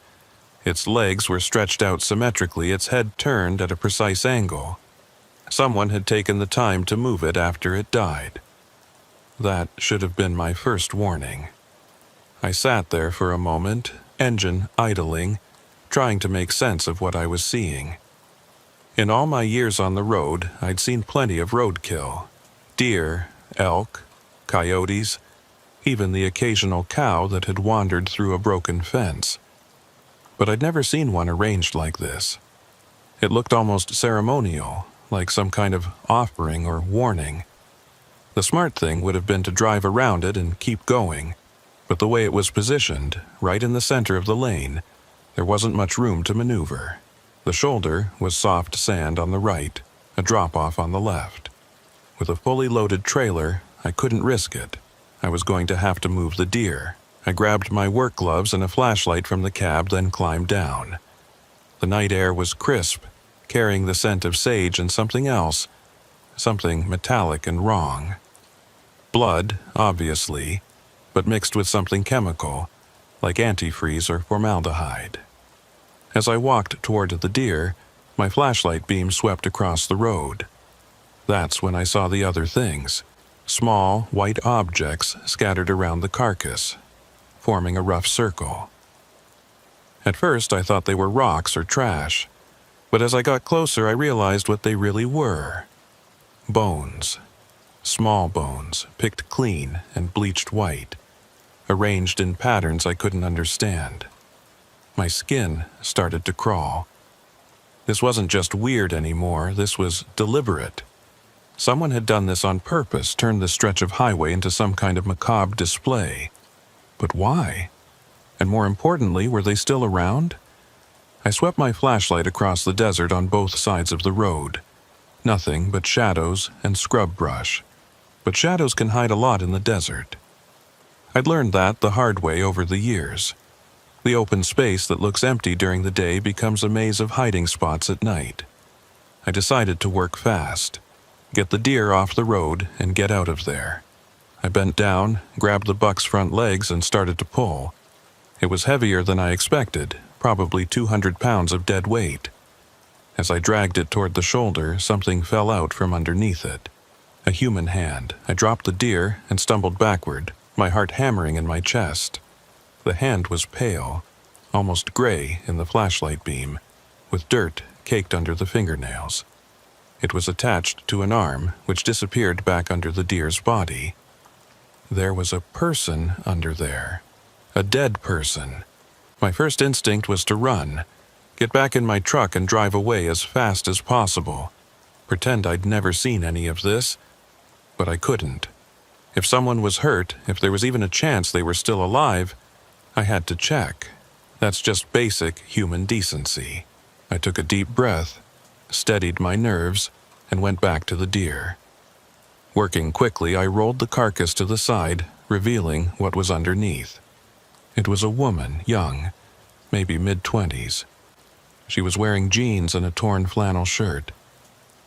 Its legs were stretched out symmetrically, its head turned at a precise angle. Someone had taken the time to move it after it died. That should have been my first warning. I sat there for a moment, engine idling, trying to make sense of what I was seeing. In all my years on the road, I'd seen plenty of roadkill. Deer, elk, coyotes, even the occasional cow that had wandered through a broken fence. But I'd never seen one arranged like this. It looked almost ceremonial, like some kind of offering or warning. The smart thing would have been to drive around it and keep going, but the way it was positioned, right in the center of the lane, there wasn't much room to maneuver. The shoulder was soft sand on the right, a drop-off on the left. With a fully loaded trailer, I couldn't risk it. I was going to have to move the deer. I grabbed my work gloves and a flashlight from the cab, then climbed down. The night air was crisp, carrying the scent of sage and something else, something metallic and wrong. Blood, obviously, but mixed with something chemical, like antifreeze or formaldehyde. As I walked toward the deer, my flashlight beam swept across the road. That's when I saw the other things, small, white objects scattered around the carcass, forming a rough circle. At first, I thought they were rocks or trash, but as I got closer, I realized what they really were. Bones. Small bones, picked clean and bleached white, arranged in patterns I couldn't understand. My skin started to crawl. This wasn't just weird anymore, this was deliberate. Someone had done this on purpose, turned this stretch of highway into some kind of macabre display. But why? And more importantly, were they still around? I swept my flashlight across the desert on both sides of the road. Nothing but shadows and scrub brush. but shadows can hide a lot in the desert. I'd learned that the hard way over the years. The open space that looks empty during the day becomes a maze of hiding spots at night. I decided to work fast, get the deer off the road, and get out of there. I bent down, grabbed the buck's front legs, and started to pull. It was heavier than I expected, probably 200 pounds of dead weight. As I dragged it toward the shoulder, something fell out from underneath it. A human hand. I dropped the deer and stumbled backward, my heart hammering in my chest. The hand was pale, almost gray in the flashlight beam, with dirt caked under the fingernails. It was attached to an arm, which disappeared back under the deer's body. There was a person under there. A dead person. My first instinct was to run, get back in my truck and drive away as fast as possible. Pretend I'd never seen any of this, but I couldn't. If someone was hurt, if there was even a chance they were still alive, I had to check. That's just basic human decency. I took a deep breath, steadied my nerves, and went back to the deer. Working quickly, I rolled the carcass to the side, revealing what was underneath. It was a woman, young, maybe mid-20s. She was wearing jeans and a torn flannel shirt.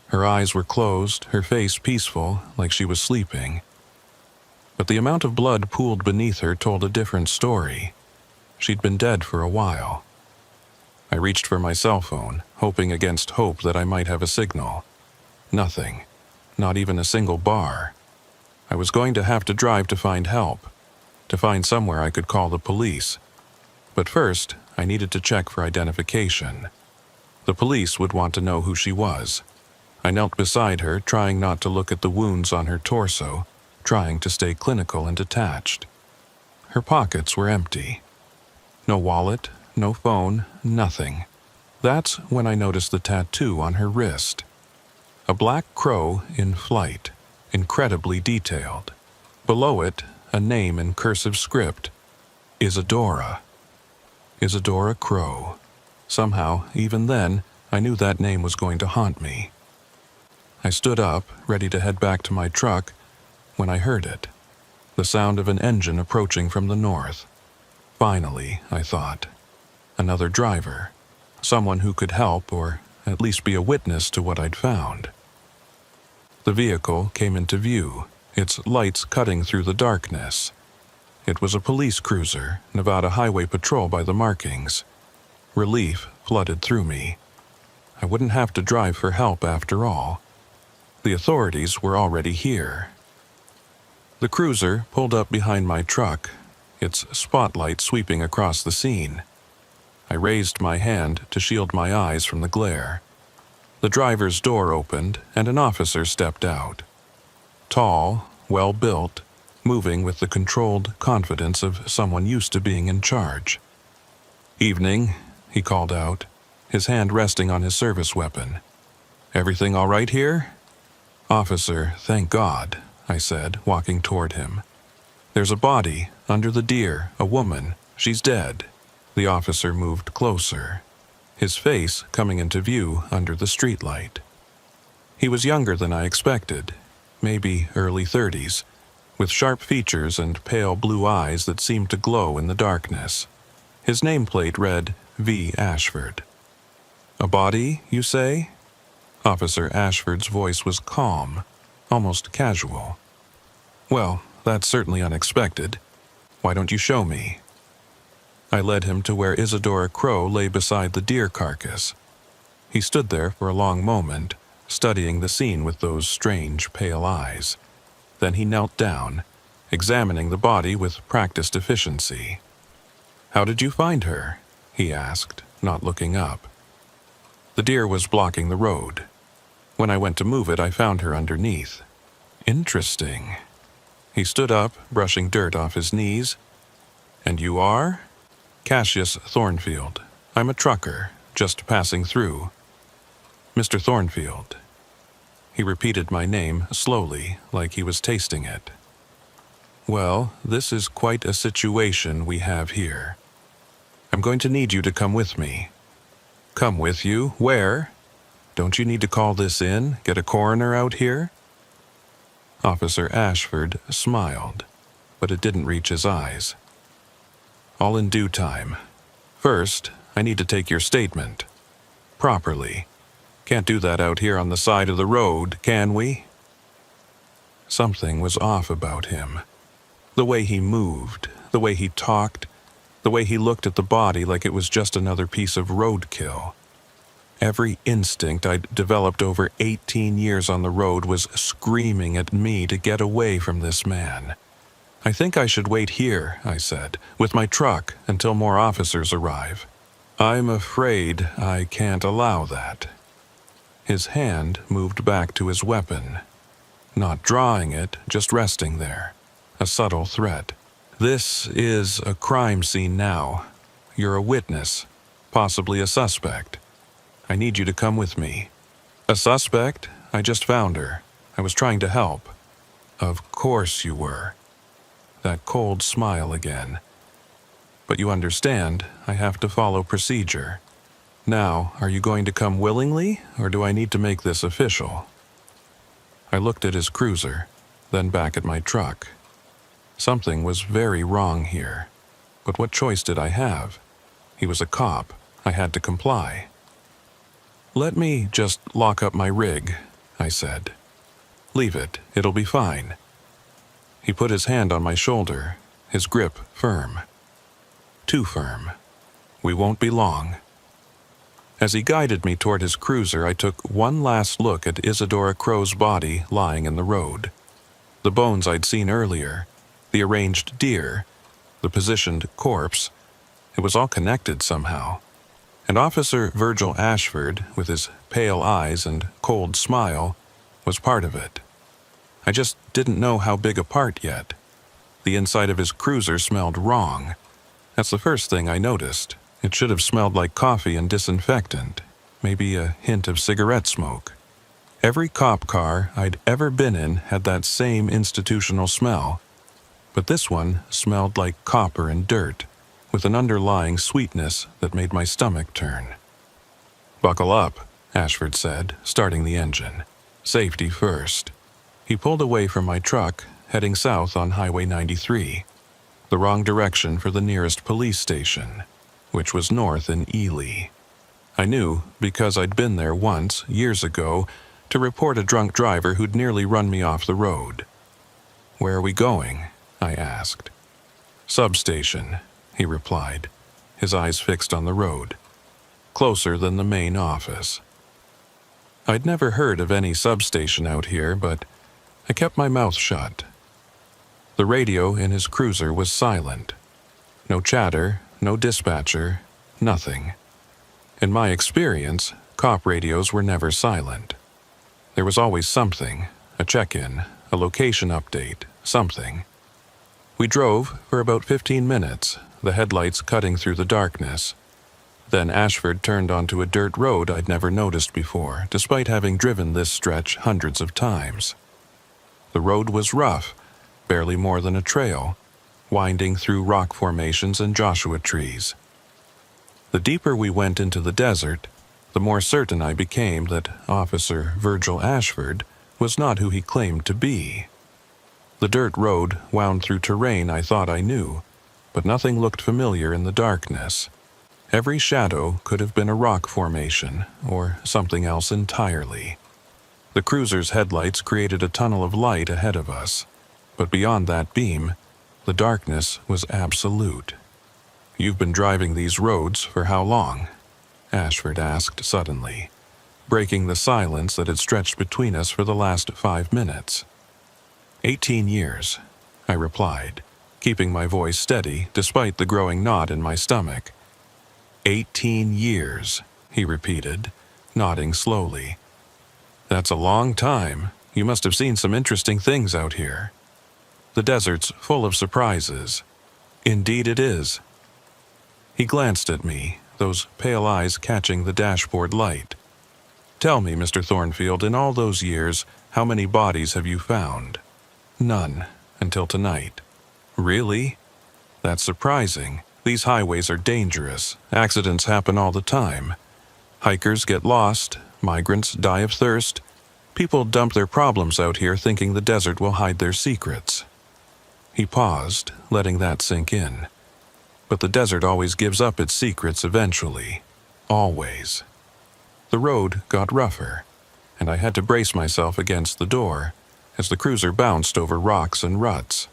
Her eyes were closed, her face peaceful, like she was sleeping. But the amount of blood pooled beneath her told a different story. She'd been dead for a while. I reached for my cell phone, hoping against hope that I might have a signal. Nothing. Not even a single bar. I was going to have to drive to find help, to find somewhere I could call the police. But first, I needed to check for identification. The police would want to know who she was. I knelt beside her, trying not to look at the wounds on her torso, trying to stay clinical and detached. Her pockets were empty. No wallet, no phone, nothing. That's when I noticed the tattoo on her wrist. A black crow in flight, incredibly detailed. Below it, a name in cursive script. Isadora. Isadora Crow. Somehow, even then, I knew that name was going to haunt me. I stood up, ready to head back to my truck, when I heard it. The sound of an engine approaching from the north. Finally, I thought. Another driver. Someone who could help, or at least be a witness to what I'd found. The vehicle came into view, its lights cutting through the darkness. It was a police cruiser, Nevada Highway Patrol by the markings. Relief flooded through me. I wouldn't have to drive for help after all. The authorities were already here. The cruiser pulled up behind my truck, its spotlight sweeping across the scene. I raised my hand to shield my eyes from the glare. The driver's door opened, and an officer stepped out. Tall, well-built, moving with the controlled confidence of someone used to being in charge. "Evening," he called out, his hand resting on his service weapon. "Everything all right here?" "Officer, thank God," I said, walking toward him. "There's a body, under the deer, a woman. She's dead." The officer moved closer, his face coming into view under the streetlight. He was younger than I expected, maybe early 30s, with sharp features and pale blue eyes that seemed to glow in the darkness. His nameplate read V. Ashford. "A body, you say?" Officer Ashford's voice was calm, almost casual. "Well, that's certainly unexpected. Why don't you show me?" I led him to where Isadora Crow lay beside the deer carcass. He stood there for a long moment, studying the scene with those strange, pale eyes. Then he knelt down, examining the body with practiced efficiency. "How did you find her?" he asked, not looking up. The deer was blocking the road. When I went to move it, I found her underneath. "Interesting." He stood up, brushing dirt off his knees. "And you are?" "Cassius Thornfield. I'm a trucker, just passing through." "Mr. Thornfield." He repeated my name slowly, like he was tasting it. "Well, this is quite a situation we have here. I'm going to need you to come with me." "Come with you? Where? Don't you need to call this in, get a coroner out here?" Officer Ashford smiled, but it didn't reach his eyes. All in due time. First, I need to take your statement. Properly. Can't do that out here on the side of the road, can we? Something was off about him. The way he moved, the way he talked, the way he looked at the body like it was just another piece of roadkill. Every instinct I'd developed over 18 years on the road was screaming at me to get away from this man. I think I should wait here, I said, with my truck until more officers arrive. I'm afraid I can't allow that. His hand moved back to his weapon. Not drawing it, just resting there. A subtle threat. This is a crime scene now. You're a witness, possibly a suspect. I need you to come with me. A suspect? I just found her. I was trying to help. Of course you were. That cold smile again. But you understand, I have to follow procedure. Now, are you going to come willingly, or do I need to make this official? I looked at his cruiser, then back at my truck. Something was very wrong here. But what choice did I have? He was a cop. I had to comply. Let me just lock up my rig, I said. Leave it. It'll be fine. He put his hand on my shoulder, his grip firm. Too firm. We won't be long. As he guided me toward his cruiser, I took one last look at Isadora Crow's body lying in the road. The bones I'd seen earlier, the arranged deer, the positioned corpse, it was all connected somehow. And Officer Virgil Ashford, with his pale eyes and cold smile, was part of it. I just didn't know how big a part yet. The inside of his cruiser smelled wrong. That's the first thing I noticed. It should have smelled like coffee and disinfectant, maybe a hint of cigarette smoke. Every cop car I'd ever been in had that same institutional smell, but this one smelled like copper and dirt, with an underlying sweetness that made my stomach turn. Buckle up, Ashford said, starting the engine. Safety first. He pulled away from my truck, heading south on Highway 93, the wrong direction for the nearest police station, which was north in Ely. I knew, because I'd been there once, years ago, to report a drunk driver who'd nearly run me off the road. Where are we going? I asked. Substation, he replied, his eyes fixed on the road. Closer than the main office. I'd never heard of any substation out here, but I kept my mouth shut. The radio in his cruiser was silent. No chatter, no dispatcher, nothing. In my experience, cop radios were never silent. There was always something, a check-in, a location update, something. We drove for about 15 minutes, the headlights cutting through the darkness. Then Ashford turned onto a dirt road I'd never noticed before, despite having driven this stretch hundreds of times. The road was rough, barely more than a trail, winding through rock formations and Joshua trees. The deeper we went into the desert, the more certain I became that Officer Virgil Ashford was not who he claimed to be. The dirt road wound through terrain I thought I knew, but nothing looked familiar in the darkness. Every shadow could have been a rock formation, or something else entirely. The cruiser's headlights created a tunnel of light ahead of us, but beyond that beam, the darkness was absolute. You've been driving these roads for how long? Ashford asked suddenly, breaking the silence that had stretched between us for the last 5 minutes. 18 years, I replied, keeping my voice steady despite the growing knot in my stomach. 18 years, he repeated, nodding slowly. That's a long time. You must have seen some interesting things out here. The desert's full of surprises. Indeed it is. He glanced at me, those pale eyes catching the dashboard light. Tell me, Mr. Thornfield, in all those years, how many bodies have you found? None, until tonight. Really? That's surprising. These highways are dangerous. Accidents happen all the time. Hikers get lost, migrants die of thirst, People dump their problems out here thinking the desert will hide their secrets." He paused, letting that sink in. But the desert always gives up its secrets eventually. Always. The road got rougher, and I had to brace myself against the door as the cruiser bounced over rocks and ruts.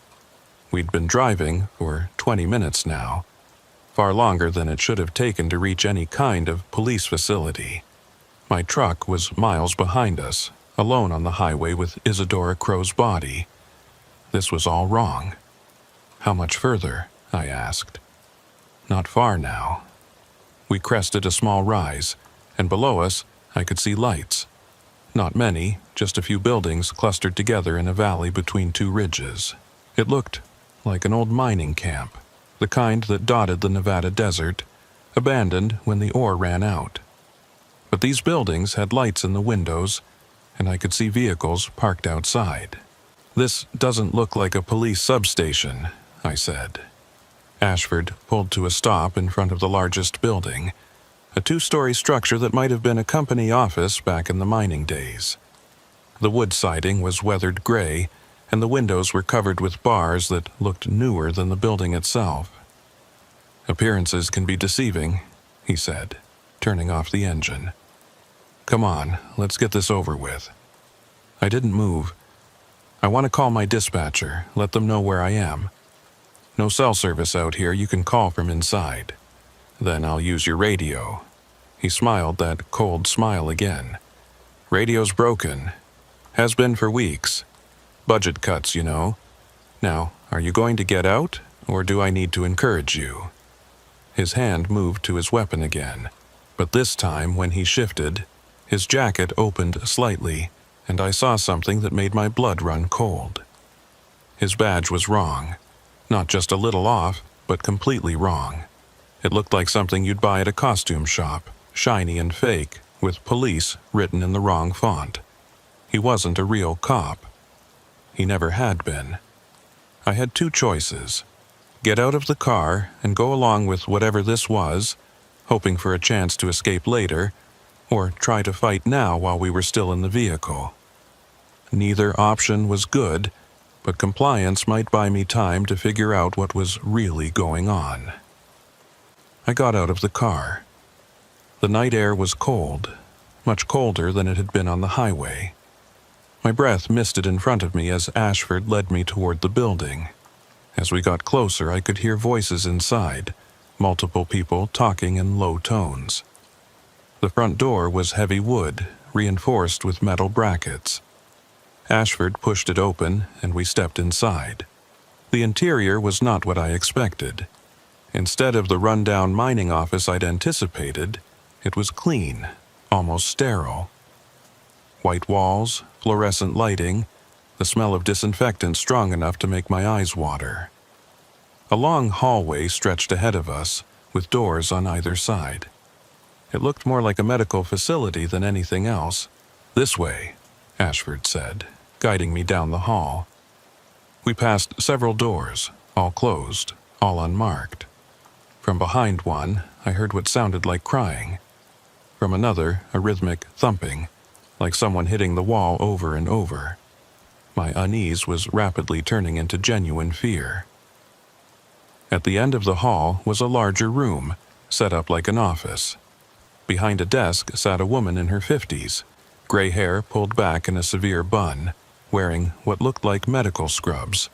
We'd been driving for 20 minutes now, far longer than it should have taken to reach any kind of police facility. My truck was miles behind us, alone on the highway with Isadora Crow's body. This was all wrong. "How much further?" I asked. "Not far now." We crested a small rise, and below us I could see lights. Not many, just a few buildings clustered together in a valley between two ridges. It looked like an old mining camp, the kind that dotted the Nevada desert, abandoned when the ore ran out. But these buildings had lights in the windows, and I could see vehicles parked outside. "This doesn't look like a police substation," I said. Ashford pulled to a stop in front of the largest building, a 2-story structure that might have been a company office back in the mining days. The wood siding was weathered gray, and the windows were covered with bars that looked newer than the building itself. "Appearances can be deceiving," he said, turning off the engine. "Come on, let's get this over with." I didn't move. "I want to call my dispatcher, let them know where I am. No cell service out here, you can call from inside. Then I'll use your radio." He smiled that cold smile again. "Radio's broken. Has been for weeks. Budget cuts, you know. Now, are you going to get out, or do I need to encourage you?" His hand moved to his weapon again, but this time when he shifted, his jacket opened slightly, and I saw something that made my blood run cold. His badge was wrong. Not just a little off, but completely wrong. It looked like something you'd buy at a costume shop, shiny and fake, with police written in the wrong font. He wasn't a real cop. He never had been. I had 2 choices: get out of the car and go along with whatever this was, hoping for a chance to escape later, or try to fight now while we were still in the vehicle. Neither option was good, but compliance might buy me time to figure out what was really going on. I got out of the car. The night air was cold, much colder than it had been on the highway. My breath misted in front of me as Ashford led me toward the building. As we got closer, I could hear voices inside, multiple people talking in low tones. The front door was heavy wood, reinforced with metal brackets. Ashford pushed it open, and we stepped inside. The interior was not what I expected. Instead of the rundown mining office I'd anticipated, it was clean, almost sterile. White walls, fluorescent lighting, the smell of disinfectant strong enough to make my eyes water. A long hallway stretched ahead of us, with doors on either side. It looked more like a medical facility than anything else. "This way," Ashford said, guiding me down the hall. We passed several doors, all closed, all unmarked. From behind one, I heard what sounded like crying. From another, a rhythmic thumping, like someone hitting the wall over and over. My unease was rapidly turning into genuine fear. At the end of the hall was a larger room, set up like an office. Behind a desk sat a woman in her 50s, gray hair pulled back in a severe bun, wearing what looked like medical scrubs.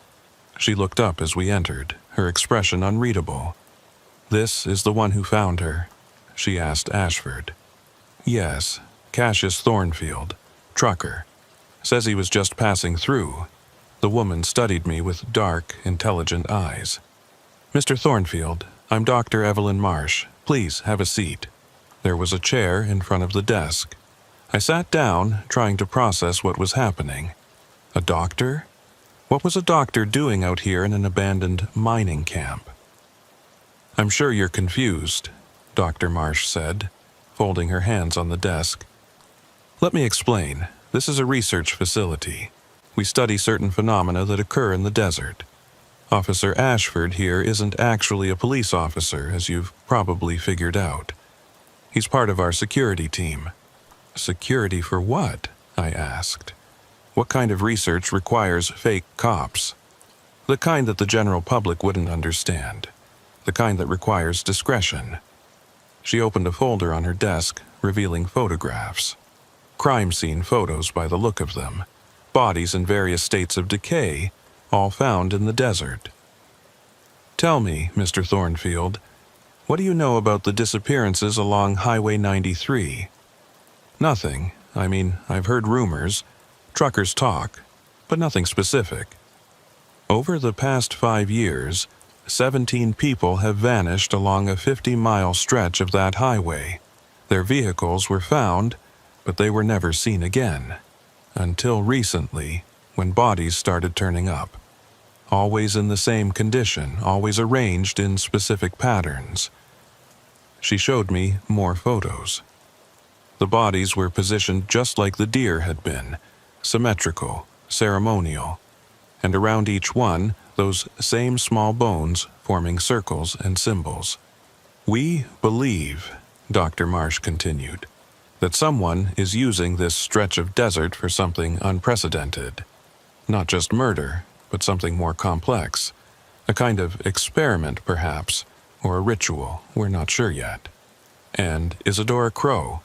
She looked up as we entered, her expression unreadable. "This is the one who found her?" she asked Ashford. "Yes, Cassius Thornfield, trucker. Says he was just passing through." The woman studied me with dark, intelligent eyes. "Mr. Thornfield, I'm Dr. Evelyn Marsh. Please have a seat." There was a chair in front of the desk. I sat down, trying to process what was happening. A doctor? What was a doctor doing out here in an abandoned mining camp? "I'm sure you're confused," Dr. Marsh said, folding her hands on the desk. "Let me explain. This is a research facility. We study certain phenomena that occur in the desert. Officer Ashford here isn't actually a police officer, as you've probably figured out. He's part of our security team." "Security for what?" I asked. What kind of research requires fake cops? The kind that the general public wouldn't understand. The kind that requires discretion. She opened a folder on her desk, revealing photographs. Crime scene photos by the look of them. Bodies in various states of decay, all found in the desert. Tell me, Mr. Thornfield, what do you know about the disappearances along Highway 93? Nothing. I mean, I've heard rumors. Truckers talk, but nothing specific. Over the past 5 years, 17 people have vanished along a 50-mile stretch of that highway. Their vehicles were found, but they were never seen again. Until recently, when bodies started turning up. Always in the same condition, always arranged in specific patterns. She showed me more photos. The bodies were positioned just like the deer had been, symmetrical, ceremonial, and around each one, those same small bones forming circles and symbols. We believe, Dr. Marsh continued, that someone is using this stretch of desert for something unprecedented. Not just murder, but something more complex. A kind of experiment, perhaps, or a ritual, we're not sure yet. And Isadora Crow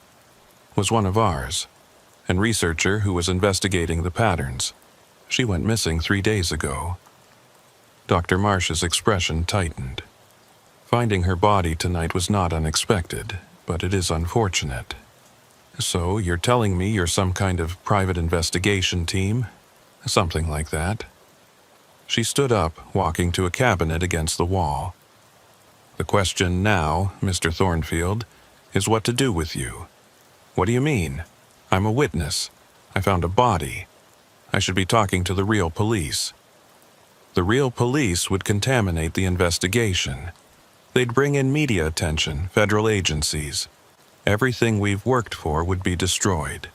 was one of ours, and researcher who was investigating the patterns. She went missing 3 days ago. Dr. Marsh's expression tightened. Finding her body tonight was not unexpected, but it is unfortunate. So you're telling me you're some kind of private investigation team? Something like that. She stood up, walking to a cabinet against the wall. The question now, Mr. Thornfield, is what to do with you. What do you mean? I'm a witness. I found a body. I should be talking to the real police. The real police would contaminate the investigation. They'd bring in media attention, federal agencies. Everything we've worked for would be destroyed.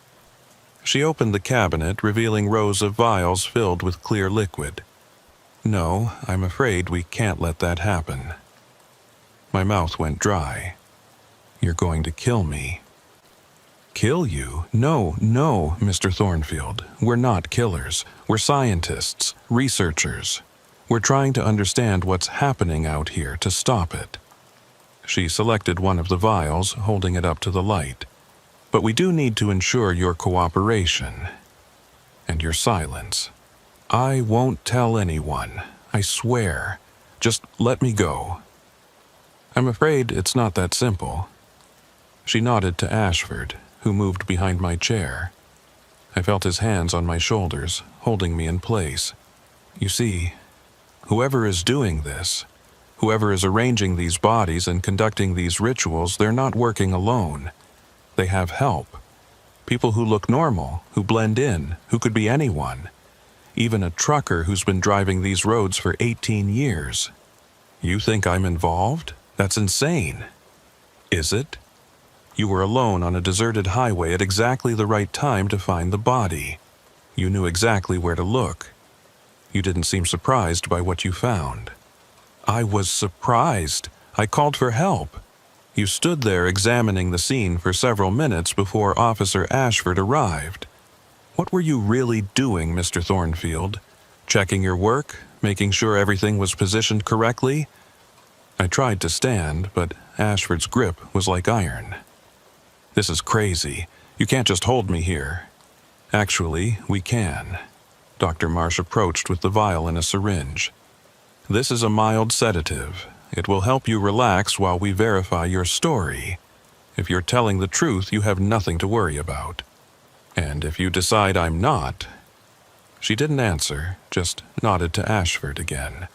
She opened the cabinet, revealing rows of vials filled with clear liquid. No, I'm afraid we can't let that happen. My mouth went dry. You're going to kill me. Kill you? No, Mr. Thornfield. We're not killers. We're scientists, researchers. We're trying to understand what's happening out here to stop it. She selected one of the vials, holding it up to the light. But we do need to ensure your cooperation. And your silence. I won't tell anyone. I swear. Just let me go. I'm afraid it's not that simple. She nodded to Ashford, who moved behind my chair. I felt his hands on my shoulders, holding me in place. You see, whoever is doing this, whoever is arranging these bodies and conducting these rituals, they're not working alone. They have help. People who look normal, who blend in, who could be anyone. Even a trucker who's been driving these roads for 18 years. You think I'm involved? That's insane. Is it? You were alone on a deserted highway at exactly the right time to find the body. You knew exactly where to look. You didn't seem surprised by what you found. I was surprised. I called for help. You stood there examining the scene for several minutes before Officer Ashford arrived. What were you really doing, Mr. Thornfield? Checking your work? Making sure everything was positioned correctly? I tried to stand, but Ashford's grip was like iron. This is crazy. You can't just hold me here. Actually, we can. Dr. Marsh approached with the vial and a syringe. This is a mild sedative. It will help you relax while we verify your story. If you're telling the truth, you have nothing to worry about. And if you decide I'm not... She didn't answer, just nodded to Ashford again.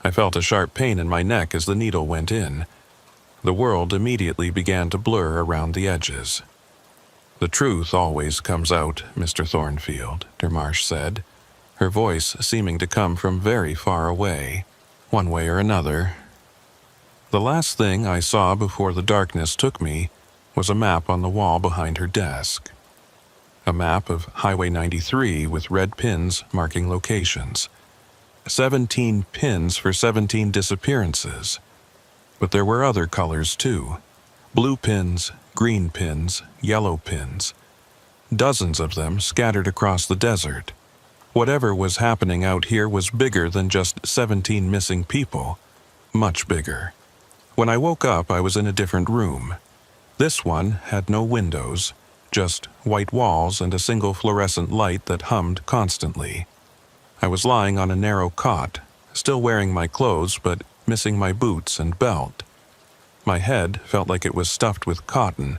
I felt a sharp pain in my neck as the needle went in. The world immediately began to blur around the edges. The truth always comes out, Mr. Thornfield, Marsh said, her voice seeming to come from very far away, one way or another. The last thing I saw before the darkness took me was a map on the wall behind her desk. A map of Highway 93 with red pins marking locations. 17 pins for 17 disappearances. But there were other colors too. Blue pins, green pins, yellow pins. dozens of them scattered across the desert. Whatever was happening out here was bigger than just 17 missing people. Much bigger. When I woke up, I was in a different room. This one had no windows, just white walls and a single fluorescent light that hummed constantly. I was lying on a narrow cot, still wearing my clothes but missing my boots and belt. My head felt like it was stuffed with cotton,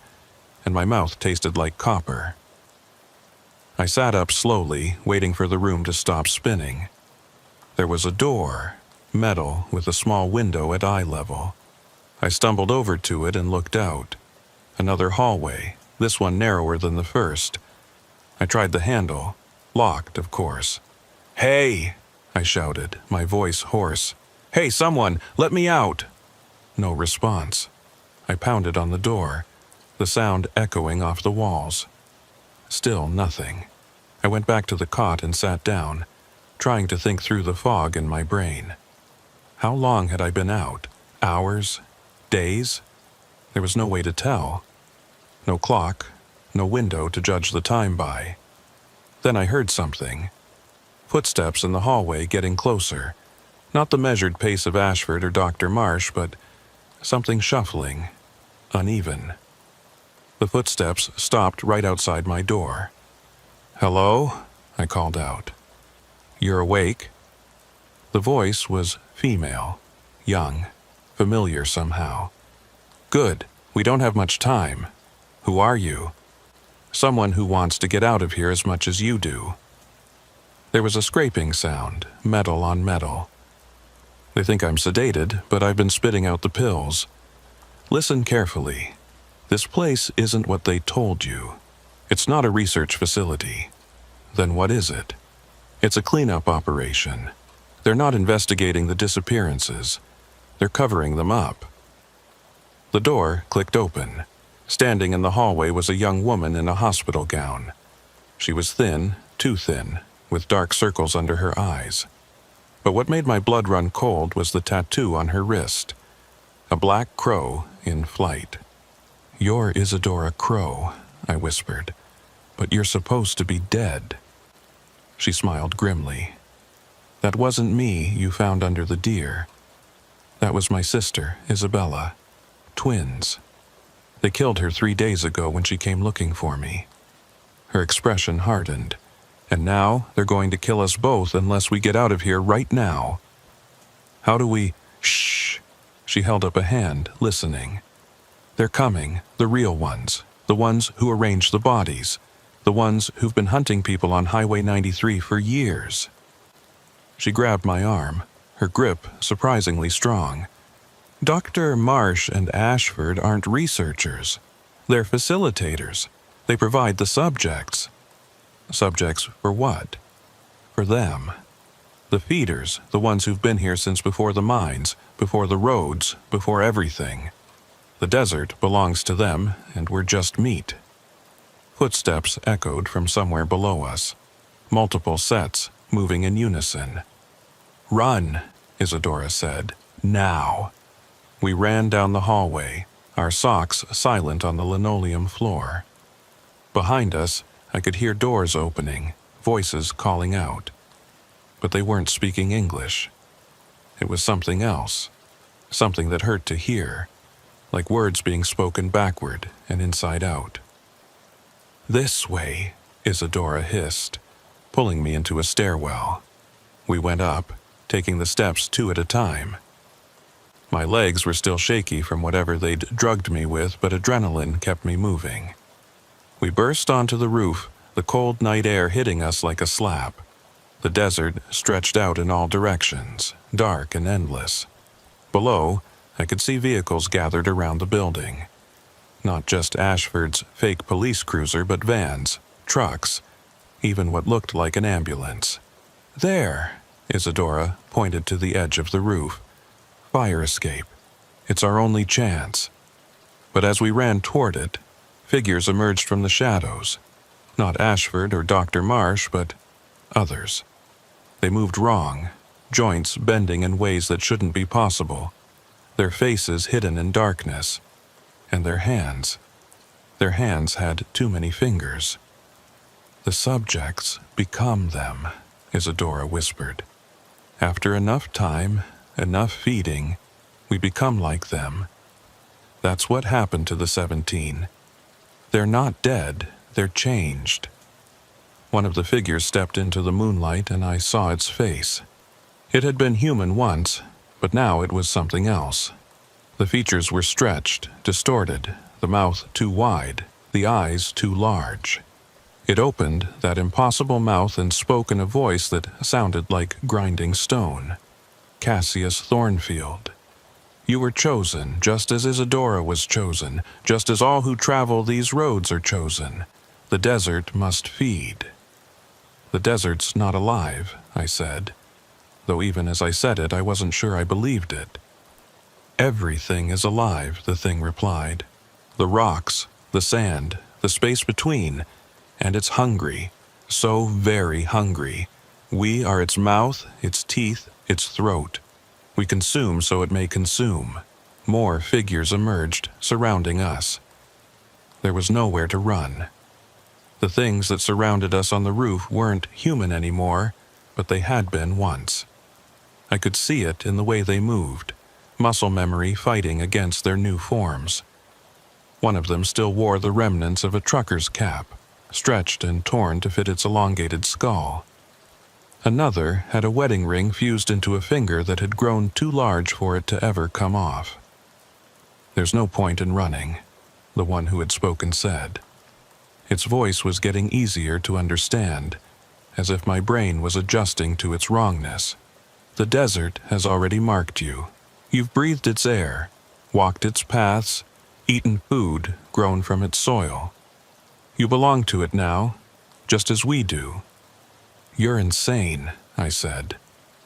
and my mouth tasted like copper. I sat up slowly, waiting for the room to stop spinning. There was a door, metal with a small window at eye level. I stumbled over to it and looked out. Another hallway, this one narrower than the first. I tried the handle, locked, of course. "Hey!" I shouted, my voice hoarse. "Hey, someone, let me out!" No response. I pounded on the door, the sound echoing off the walls. Still nothing. I went back to the cot and sat down, trying to think through the fog in my brain. How long had I been out? Hours? Days? There was no way to tell. No clock, no window to judge the time by. Then I heard something. Footsteps in the hallway getting closer. Not the measured pace of Ashford or Dr. Marsh, but something shuffling, uneven. The footsteps stopped right outside my door. "Hello?" I called out. "You're awake?" The voice was female, young, familiar somehow. "Good, we don't have much time. Who are you?" "Someone who wants to get out of here as much as you do." There was a scraping sound, metal on metal. They think I'm sedated, but I've been spitting out the pills. Listen carefully. This place isn't what they told you. It's not a research facility. Then what is it? It's a cleanup operation. They're not investigating the disappearances. They're covering them up. The door clicked open. Standing in the hallway was a young woman in a hospital gown. She was thin, too thin, with dark circles under her eyes. But what made my blood run cold was the tattoo on her wrist. A black crow in flight. "You're Isadora Crow," I whispered, "but you're supposed to be dead." She smiled grimly. "That wasn't me you found under the deer. That was my sister, Isabella. Twins. They killed her 3 days ago when she came looking for me." Her expression hardened. "And now they're going to kill us both unless we get out of here right now." "How do we—" "Shh!" She held up a hand, listening. "They're coming, the real ones, the ones who arrange the bodies, the ones who've been hunting people on Highway 93 for years." She grabbed my arm, her grip surprisingly strong. "Dr. Marsh and Ashford aren't researchers. They're facilitators. They provide the subjects." "Subjects for what?" "For them. The feeders, the ones who've been here since before the mines, before the roads, before everything. The desert belongs to them, and we're just meat." Footsteps echoed from somewhere below us. Multiple sets, moving in unison. "Run," Isadora said. "Now." We ran down the hallway, our socks silent on the linoleum floor. Behind us, I could hear doors opening, voices calling out. But they weren't speaking English. It was something else, something that hurt to hear, like words being spoken backward and inside out. "This way," Isadora hissed, pulling me into a stairwell. We went up, taking the steps 2 at a time. My legs were still shaky from whatever they'd drugged me with, but adrenaline kept me moving. We burst onto the roof, the cold night air hitting us like a slap. The desert stretched out in all directions, dark and endless. Below, I could see vehicles gathered around the building. Not just Ashford's fake police cruiser, but vans, trucks, even what looked like an ambulance. "There," Isadora pointed to the edge of the roof. "Fire escape. It's our only chance." But as we ran toward it, figures emerged from the shadows. Not Ashford or Dr. Marsh, but others. They moved wrong, joints bending in ways that shouldn't be possible, their faces hidden in darkness. And their hands had too many fingers. The subjects become them, Isadora whispered. After enough time, enough feeding, we become like them. That's what happened to the 17. They're not dead, they're changed. One of the figures stepped into the moonlight and I saw its face. It had been human once, but now it was something else. The features were stretched, distorted, the mouth too wide, the eyes too large. It opened that impossible mouth and spoke in a voice that sounded like grinding stone. Cassius Thornfield. You were chosen, just as Isadora was chosen, just as all who travel these roads are chosen. The desert must feed. The desert's not alive, I said, though even as I said it, I wasn't sure I believed it. Everything is alive, the thing replied. The rocks, the sand, the space between, and it's hungry, so very hungry. We are its mouth, its teeth, its throat. We consume so it may consume. More figures emerged, surrounding us. There was nowhere to run. The things that surrounded us on the roof weren't human anymore, but they had been once. I could see it in the way they moved, muscle memory fighting against their new forms. One of them still wore the remnants of a trucker's cap, stretched and torn to fit its elongated skull. Another had a wedding ring fused into a finger that had grown too large for it to ever come off. There's no point in running, the one who had spoken said. Its voice was getting easier to understand, as if my brain was adjusting to its wrongness. The desert has already marked you. You've breathed its air, walked its paths, eaten food grown from its soil. You belong to it now, just as we do. You're insane, I said,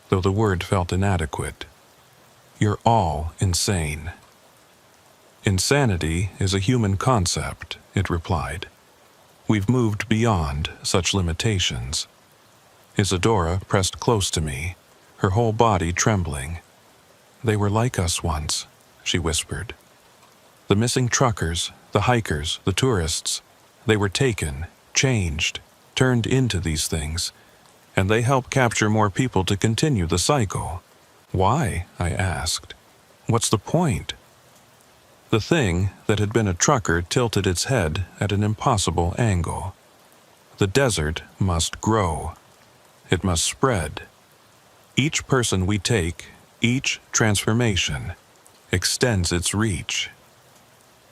though the word felt inadequate. You're all insane. Insanity is a human concept, it replied. We've moved beyond such limitations. Isadora pressed close to me, her whole body trembling. They were like us once, she whispered. The missing truckers, the hikers, the tourists, they were taken, changed, turned into these things, and they help capture more people to continue the cycle. Why? I asked. What's the point? The thing that had been a trucker tilted its head at an impossible angle. The desert must grow. It must spread. Each person we take, each transformation, extends its reach.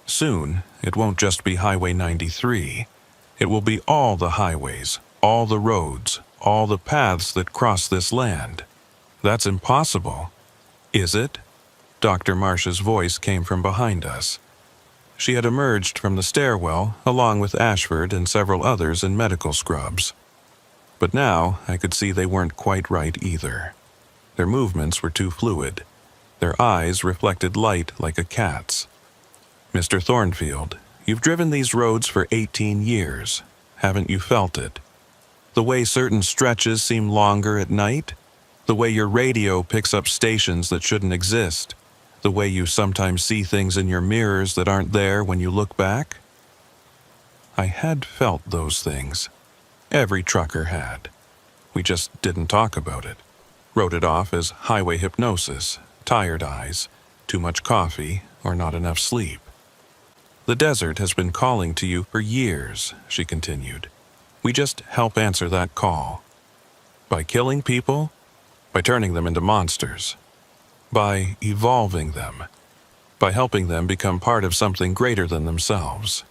Soon, it won't just be Highway 93. It will be all the highways, all the roads, all the paths that cross this land. That's impossible. Is it? Dr. Marsh's voice came from behind us. She had emerged from the stairwell, along with Ashford and several others in medical scrubs. But now I could see they weren't quite right either. Their movements were too fluid. Their eyes reflected light like a cat's. Mr. Thornfield, you've driven these roads for 18 years. Haven't you felt it? The way certain stretches seem longer at night? The way your radio picks up stations that shouldn't exist? The way you sometimes see things in your mirrors that aren't there when you look back? I had felt those things. Every trucker had. We just didn't talk about it. Wrote it off as highway hypnosis, tired eyes, too much coffee, or not enough sleep. The desert has been calling to you for years, she continued. We just help answer that call. By killing people, by turning them into monsters, by evolving them, by helping them become part of something greater than themselves.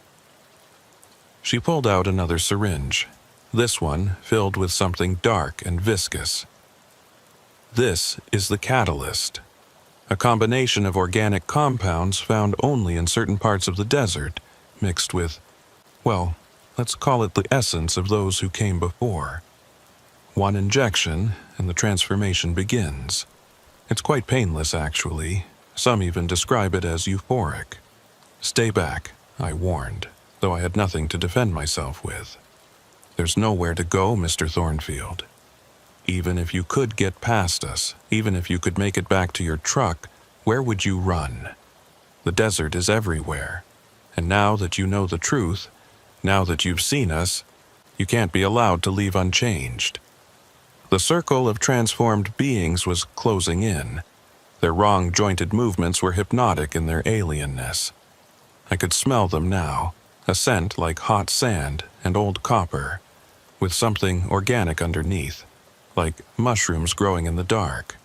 She pulled out another syringe, this one filled with something dark and viscous. This is the catalyst, a combination of organic compounds found only in certain parts of the desert, mixed with, well, let's call it the essence of those who came before. One injection, and the transformation begins. It's quite painless, actually. Some even describe it as euphoric. Stay back, I warned, though I had nothing to defend myself with. There's nowhere to go, Mr. Thornfield. Even if you could get past us, even if you could make it back to your truck, where would you run? The desert is everywhere. And now that you know the truth, now that you've seen us, You can't be allowed to leave unchanged. The circle of transformed beings was closing in. Their wrong-jointed movements were hypnotic in their alienness. I could smell them now, a scent like hot sand and old copper, with something organic underneath, like mushrooms growing in the dark.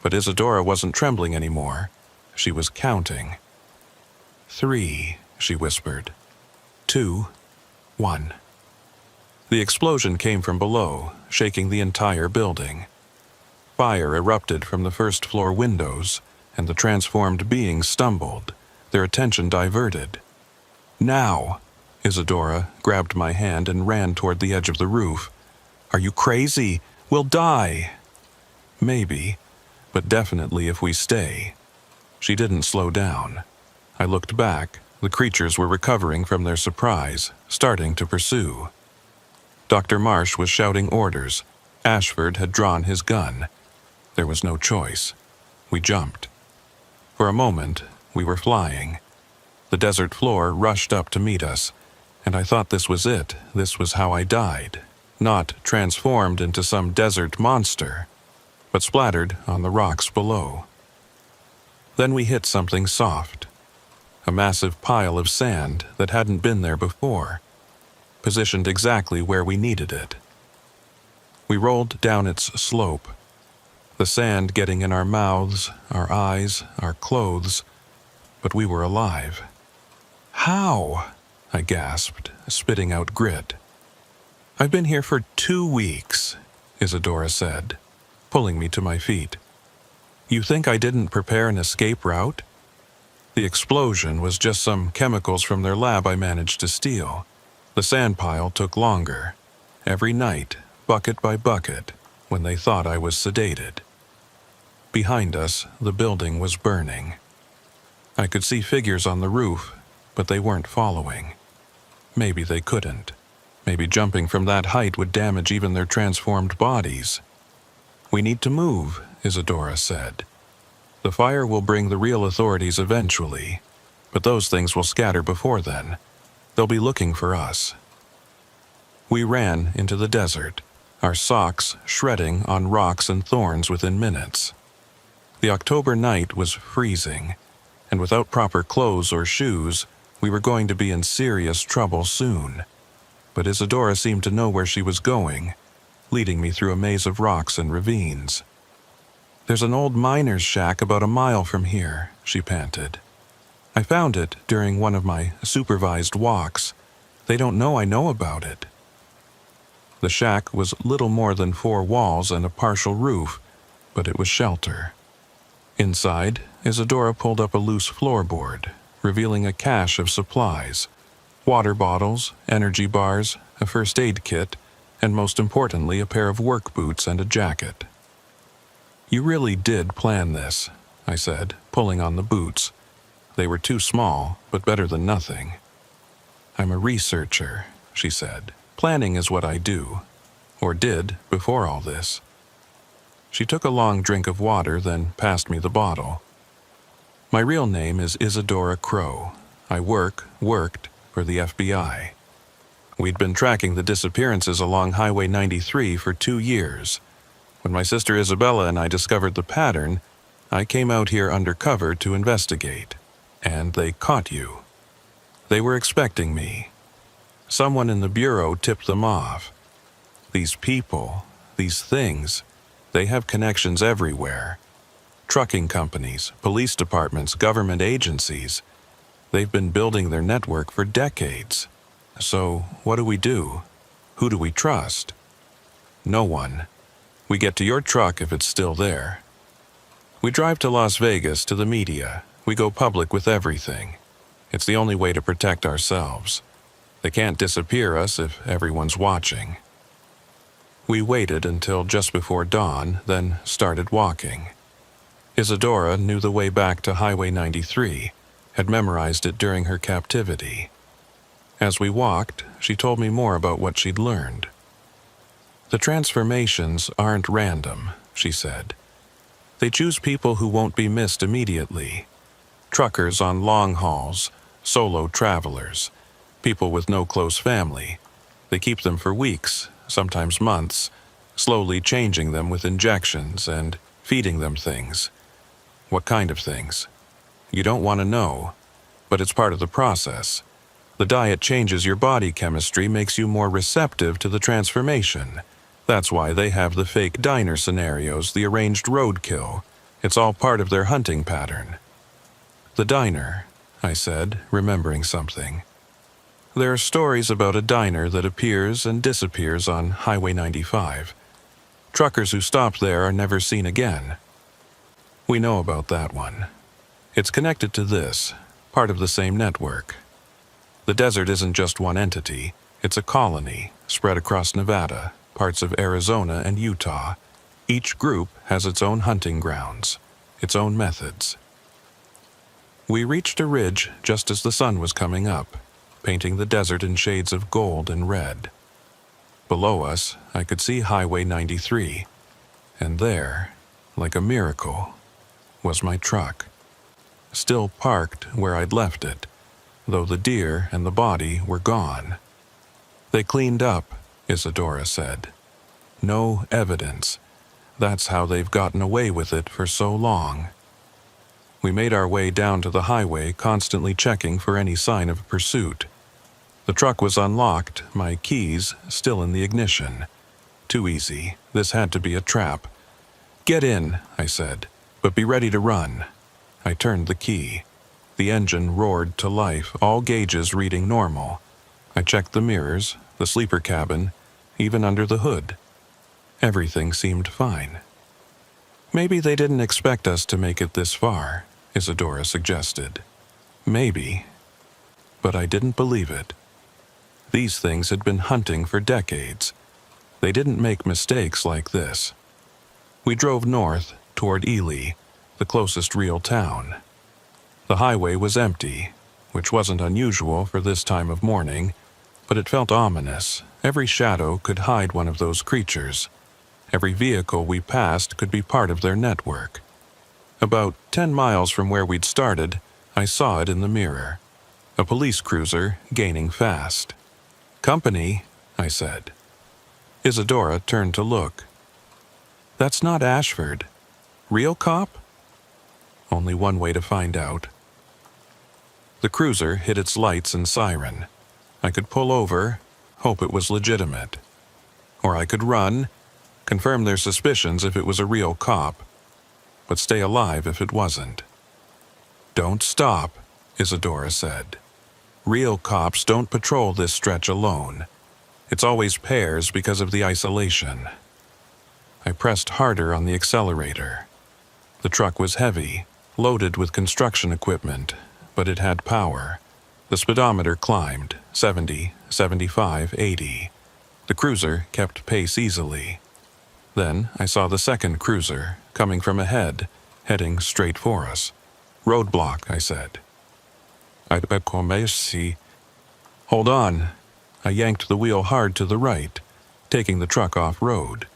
But Isadora wasn't trembling anymore. She was counting. 3, she whispered. 2, 1. The explosion came from below, shaking the entire building. Fire erupted from the first-floor windows, and the transformed beings stumbled, their attention diverted. Now! Isadora grabbed my hand and ran toward the edge of the roof. Are you crazy? We'll die! Maybe, but definitely if we stay. She didn't slow down. I looked back. The creatures were recovering from their surprise, starting to pursue. Dr. Marsh was shouting orders. Ashford had drawn his gun. There was no choice. We jumped. For a moment, we were flying. The desert floor rushed up to meet us, and I thought this was it. This was how I died. Not transformed into some desert monster, but splattered on the rocks below. Then we hit something soft. A massive pile of sand that hadn't been there before, positioned exactly where we needed it. We rolled down its slope, the sand getting in our mouths, our eyes, our clothes, but we were alive. How? I gasped, spitting out grit. I've been here for 2 weeks, Isadora said, pulling me to my feet. You think I didn't prepare an escape route? The explosion was just some chemicals from their lab I managed to steal. The sand pile took longer, every night, bucket by bucket, when they thought I was sedated. Behind us, the building was burning. I could see figures on the roof, but they weren't following. Maybe they couldn't. Maybe jumping from that height would damage even their transformed bodies. We need to move, Isadora said. The fire will bring the real authorities eventually, but those things will scatter before then. They'll be looking for us. We ran into the desert, our socks shredding on rocks and thorns within minutes. The October night was freezing, and without proper clothes or shoes, we were going to be in serious trouble soon. But Isadora seemed to know where she was going, leading me through a maze of rocks and ravines. There's an old miner's shack about a mile from here, she panted. I found it during one of my supervised walks. They don't know I know about it. The shack was little more than 4 walls and a partial roof, but it was shelter. Inside, Isadora pulled up a loose floorboard, revealing a cache of supplies: water bottles, energy bars, a first aid kit, and most importantly, a pair of work boots and a jacket. You really did plan this, I said, pulling on the boots. They were too small, but better than nothing. I'm a researcher, she said. Planning is what I do, or did before all this. She took a long drink of water, then passed me the bottle. My real name is Isadora Crow. I worked for the FBI. We'd been tracking the disappearances along Highway 93 for 2 years. When my sister Isabella and I discovered the pattern, I came out here undercover to investigate, and they caught you. They were expecting me. Someone in the bureau tipped them off. These people, these things, they have connections everywhere. Trucking companies, police departments, government agencies. They've been building their network for decades. So, what do? Who do we trust? No one. We get to your truck if it's still there. We drive to Las Vegas to the media. We go public with everything. It's the only way to protect ourselves. They can't disappear us if everyone's watching. We waited until just before dawn, then started walking. Isadora knew the way back to Highway 93, had memorized it during her captivity. As we walked, she told me more about what she'd learned. The transformations aren't random, she said. They choose people who won't be missed immediately. Truckers on long hauls, solo travelers, people with no close family. They keep them for weeks, sometimes months, slowly changing them with injections and feeding them things. What kind of things? You don't want to know, but it's part of the process. The diet changes your body chemistry, makes you more receptive to the transformation. That's why they have the fake diner scenarios, the arranged roadkill. It's all part of their hunting pattern. The diner, I said, remembering something. There are stories about a diner that appears and disappears on Highway 95. Truckers who stop there are never seen again. We know about that one. It's connected to this, part of the same network. The desert isn't just one entity, it's a colony spread across Nevada, parts of Arizona and Utah. Each group has its own hunting grounds, its own methods. We reached a ridge just as the sun was coming up, painting the desert in shades of gold and red. Below us, I could see Highway 93, and there, like a miracle, was my truck, still parked where I'd left it, though the deer and the body were gone. They cleaned up, Isadora said. No evidence. That's how they've gotten away with it for so long. We made our way down to the highway, constantly checking for any sign of pursuit. The truck was unlocked, my keys still in the ignition. Too easy. This had to be a trap. "Get in," I said, "but be ready to run." I turned the key. The engine roared to life, all gauges reading normal. I checked the mirrors, the sleeper cabin, even under the hood. Everything seemed fine. Maybe they didn't expect us to make it this far, Isadora suggested. Maybe. But I didn't believe it. These things had been hunting for decades. They didn't make mistakes like this. We drove north toward Ely, the closest real town. The highway was empty, which wasn't unusual for this time of morning, but it felt ominous. Every shadow could hide one of those creatures. Every vehicle we passed could be part of their network. About 10 miles from where we'd started, I saw it in the mirror. A police cruiser gaining fast. "Company," I said. Isadora turned to look. "That's not Ashford. Real cop?" Only one way to find out. The cruiser hit its lights and siren. I could pull over, hope it was legitimate. Or I could run, confirm their suspicions if it was a real cop, but stay alive if it wasn't. "Don't stop," Isadora said. "Real cops don't patrol this stretch alone. It's always pairs because of the isolation." I pressed harder on the accelerator. The truck was heavy, loaded with construction equipment, but it had power. The speedometer climbed, 70, 75, 80. The cruiser kept pace easily. Then I saw the second cruiser, coming from ahead, heading straight for us. "Roadblock," I said. "I'd bet see." "Hold on." I yanked the wheel hard to the right, taking the truck off-road.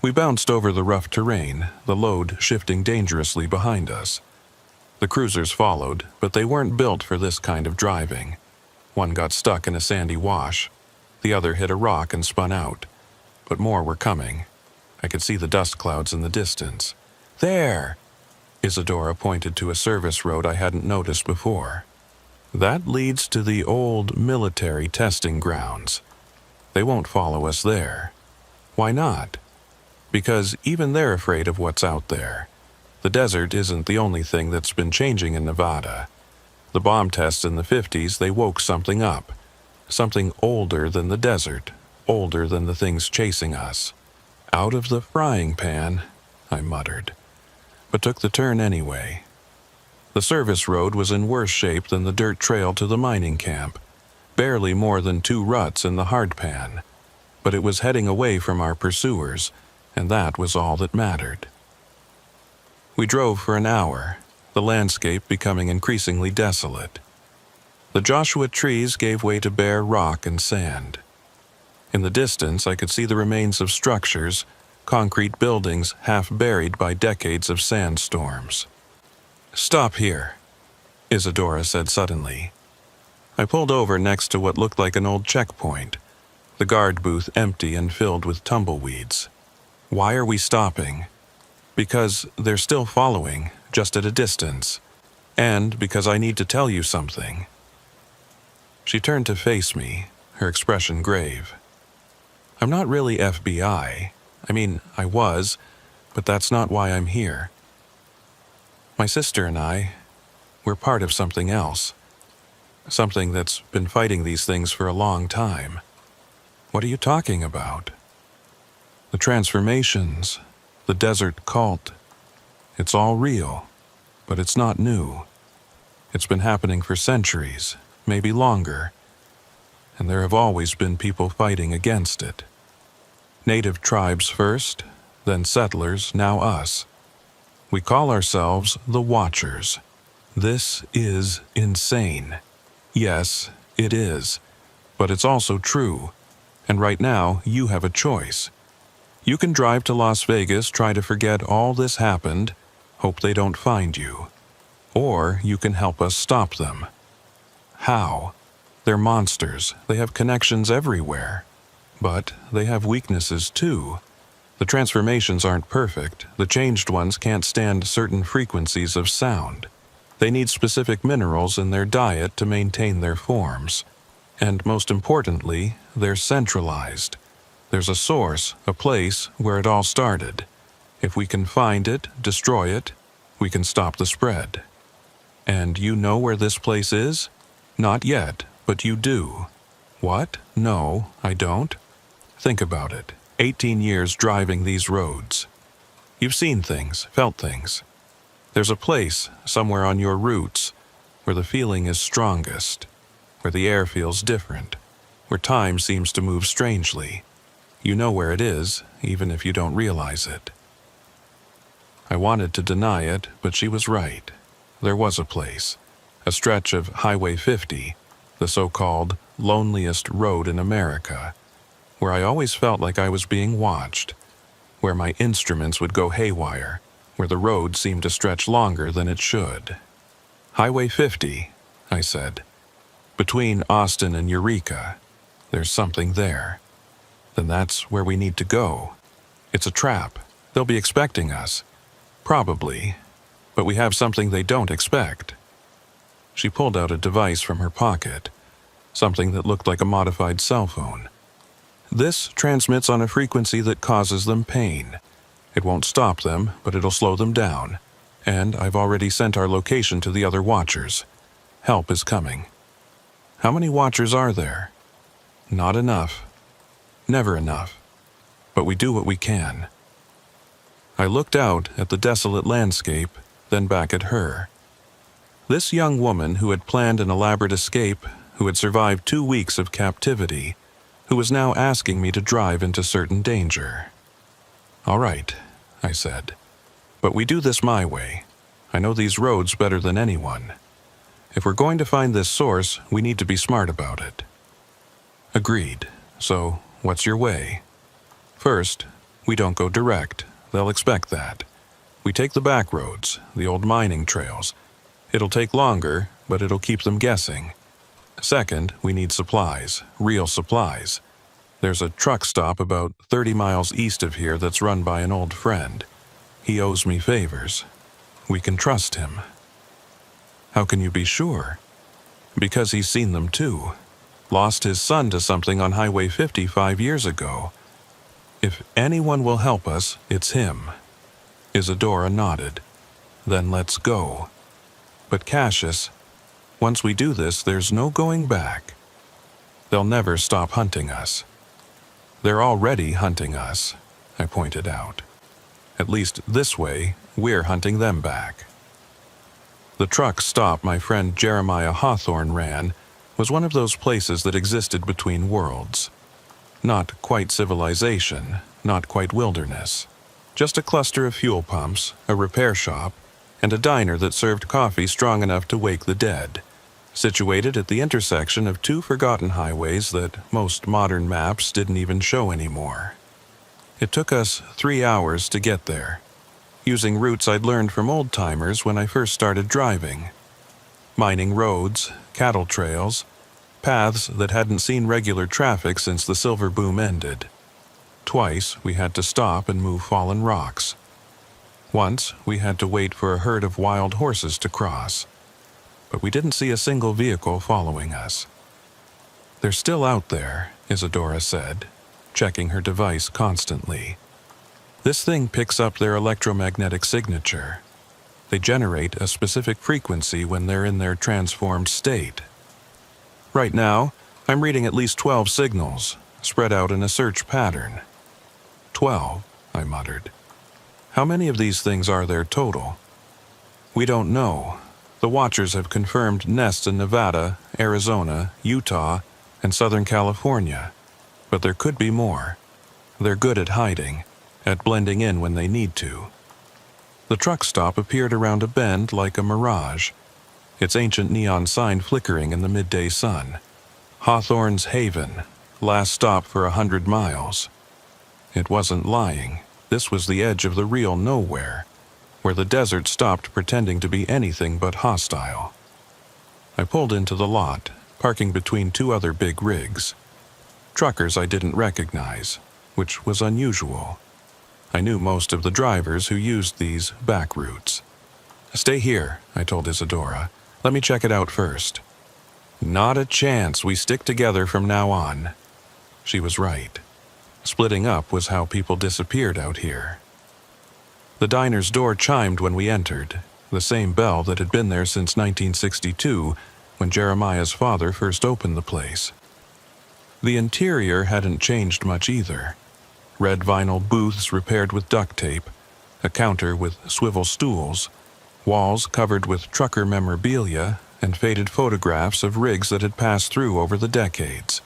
We bounced over the rough terrain, the load shifting dangerously behind us. The cruisers followed, but they weren't built for this kind of driving. One got stuck in a sandy wash. The other hit a rock and spun out. But more were coming. I could see the dust clouds in the distance. "There!" Isadora pointed to a service road I hadn't noticed before. "That leads to the old military testing grounds. They won't follow us there." "Why not?" "Because even they're afraid of what's out there. The desert isn't the only thing that's been changing in Nevada. The bomb tests in the 50s, they woke something up. Something older than the desert, older than the things chasing us. Out of the frying pan," I muttered, but took the turn anyway. The service road was in worse shape than the dirt trail to the mining camp, barely more than 2 ruts in the hardpan, but it was heading away from our pursuers, and that was all that mattered. We drove for an hour, the landscape becoming increasingly desolate. The Joshua trees gave way to bare rock and sand. In the distance, I could see the remains of structures, concrete buildings half buried by decades of sandstorms. "Stop here," Isadora said suddenly. I pulled over next to what looked like an old checkpoint. The guard booth empty and filled with tumbleweeds. Why are we stopping? Because they're still following, just at a distance. And because I need to tell you something. She turned to face me, her expression grave. I'm not really FBI. I mean, I was, but that's not why I'm here. My sister and I, we're part of something else. Something that's been fighting these things for a long time. What are you talking about? The transformations, the desert cult. It's all real, but it's not new. It's been happening for centuries, maybe longer, and there have always been people fighting against it. Native tribes first, then settlers, now us. We call ourselves the Watchers. This is insane. Yes, it is, but it's also true, and right now you have a choice. You can drive to Las Vegas, try to forget all this happened, hope they don't find you. Or you can help us stop them. How? They're monsters. They have connections everywhere. But they have weaknesses too. The transformations aren't perfect. The changed ones can't stand certain frequencies of sound. They need specific minerals in their diet to maintain their forms. And most importantly, they're centralized. There's a source, a place where it all started. If we can find it, destroy it, we can stop the spread. And you know where this place is? Not yet, but you do. What? No, I don't. Think about it. 18 years driving these roads. You've seen things, felt things. There's a place, somewhere on your routes, where the feeling is strongest, where the air feels different, where time seems to move strangely. You know where it is, even if you don't realize it. I wanted to deny it, but she was right. There was a place, a stretch of Highway 50, the so-called loneliest road in America, where I always felt like I was being watched, where my instruments would go haywire, where the road seemed to stretch longer than it should. Highway 50, I said. Between Austin and Eureka, there's something there. Then that's where we need to go. It's a trap. They'll be expecting us. Probably. But we have something they don't expect. She pulled out a device from her pocket, something that looked like a modified cell phone. This transmits on a frequency that causes them pain. It won't stop them, but it'll slow them down. And I've already sent our location to the other Watchers. Help is coming. How many Watchers are there? Not enough. Never enough. But we do what we can. I looked out at the desolate landscape, then back at her. This young woman who had planned an elaborate escape, who had survived 2 weeks of captivity, who was now asking me to drive into certain danger. All right, I said. But we do this my way. I know these roads better than anyone. If we're going to find this source, we need to be smart about it. Agreed. So, what's your way? First, we don't go direct. They'll expect that. We take the back roads, the old mining trails. It'll take longer, but it'll keep them guessing. Second, we need supplies, real supplies. There's a truck stop about 30 miles east of here that's run by an old friend. He owes me favors. We can trust him. How can you be sure? Because he's seen them too. Lost his son to something on Highway 50 5 years ago. If anyone will help us, it's him. Isadora nodded. Then let's go. But Cassius, once we do this, there's no going back. They'll never stop hunting us. They're already hunting us, I pointed out. At least this way, we're hunting them back. The truck stop my friend Jeremiah Hawthorne ran was one of those places that existed between worlds. Not quite civilization, not quite wilderness. Just a cluster of fuel pumps, a repair shop, and a diner that served coffee strong enough to wake the dead, situated at the intersection of 2 forgotten highways that most modern maps didn't even show anymore. It took us 3 hours to get there, using routes I'd learned from old-timers when I first started driving. Mining roads, cattle trails, paths that hadn't seen regular traffic since the silver boom ended. Twice, we had to stop and move fallen rocks. Once, we had to wait for a herd of wild horses to cross. But we didn't see a single vehicle following us. "They're still out there," Isadora said, checking her device constantly. "This thing picks up their electromagnetic signature. They generate a specific frequency when they're in their transformed state. Right now, I'm reading at least 12 signals, spread out in a search pattern." 12, I muttered. "How many of these things are there total?" "We don't know. The Watchers have confirmed nests in Nevada, Arizona, Utah, and Southern California, but there could be more. They're good at hiding, at blending in when they need to." The truck stop appeared around a bend like a mirage, its ancient neon sign flickering in the midday sun. "Hawthorne's Haven, last stop for 100 miles. It wasn't lying. This was the edge of the real nowhere, where the desert stopped pretending to be anything but hostile. I pulled into the lot, parking between two other big rigs. Truckers I didn't recognize, which was unusual. I knew most of the drivers who used these back routes. "Stay here," I told Isadora. "Let me check it out first." "Not a chance. We stick together from now on." She was right. Splitting up was how people disappeared out here. The diner's door chimed when we entered, the same bell that had been there since 1962, when Jeremiah's father first opened the place. The interior hadn't changed much either. Red vinyl booths repaired with duct tape, a counter with swivel stools, walls covered with trucker memorabilia, and faded photographs of rigs that had passed through over the decades.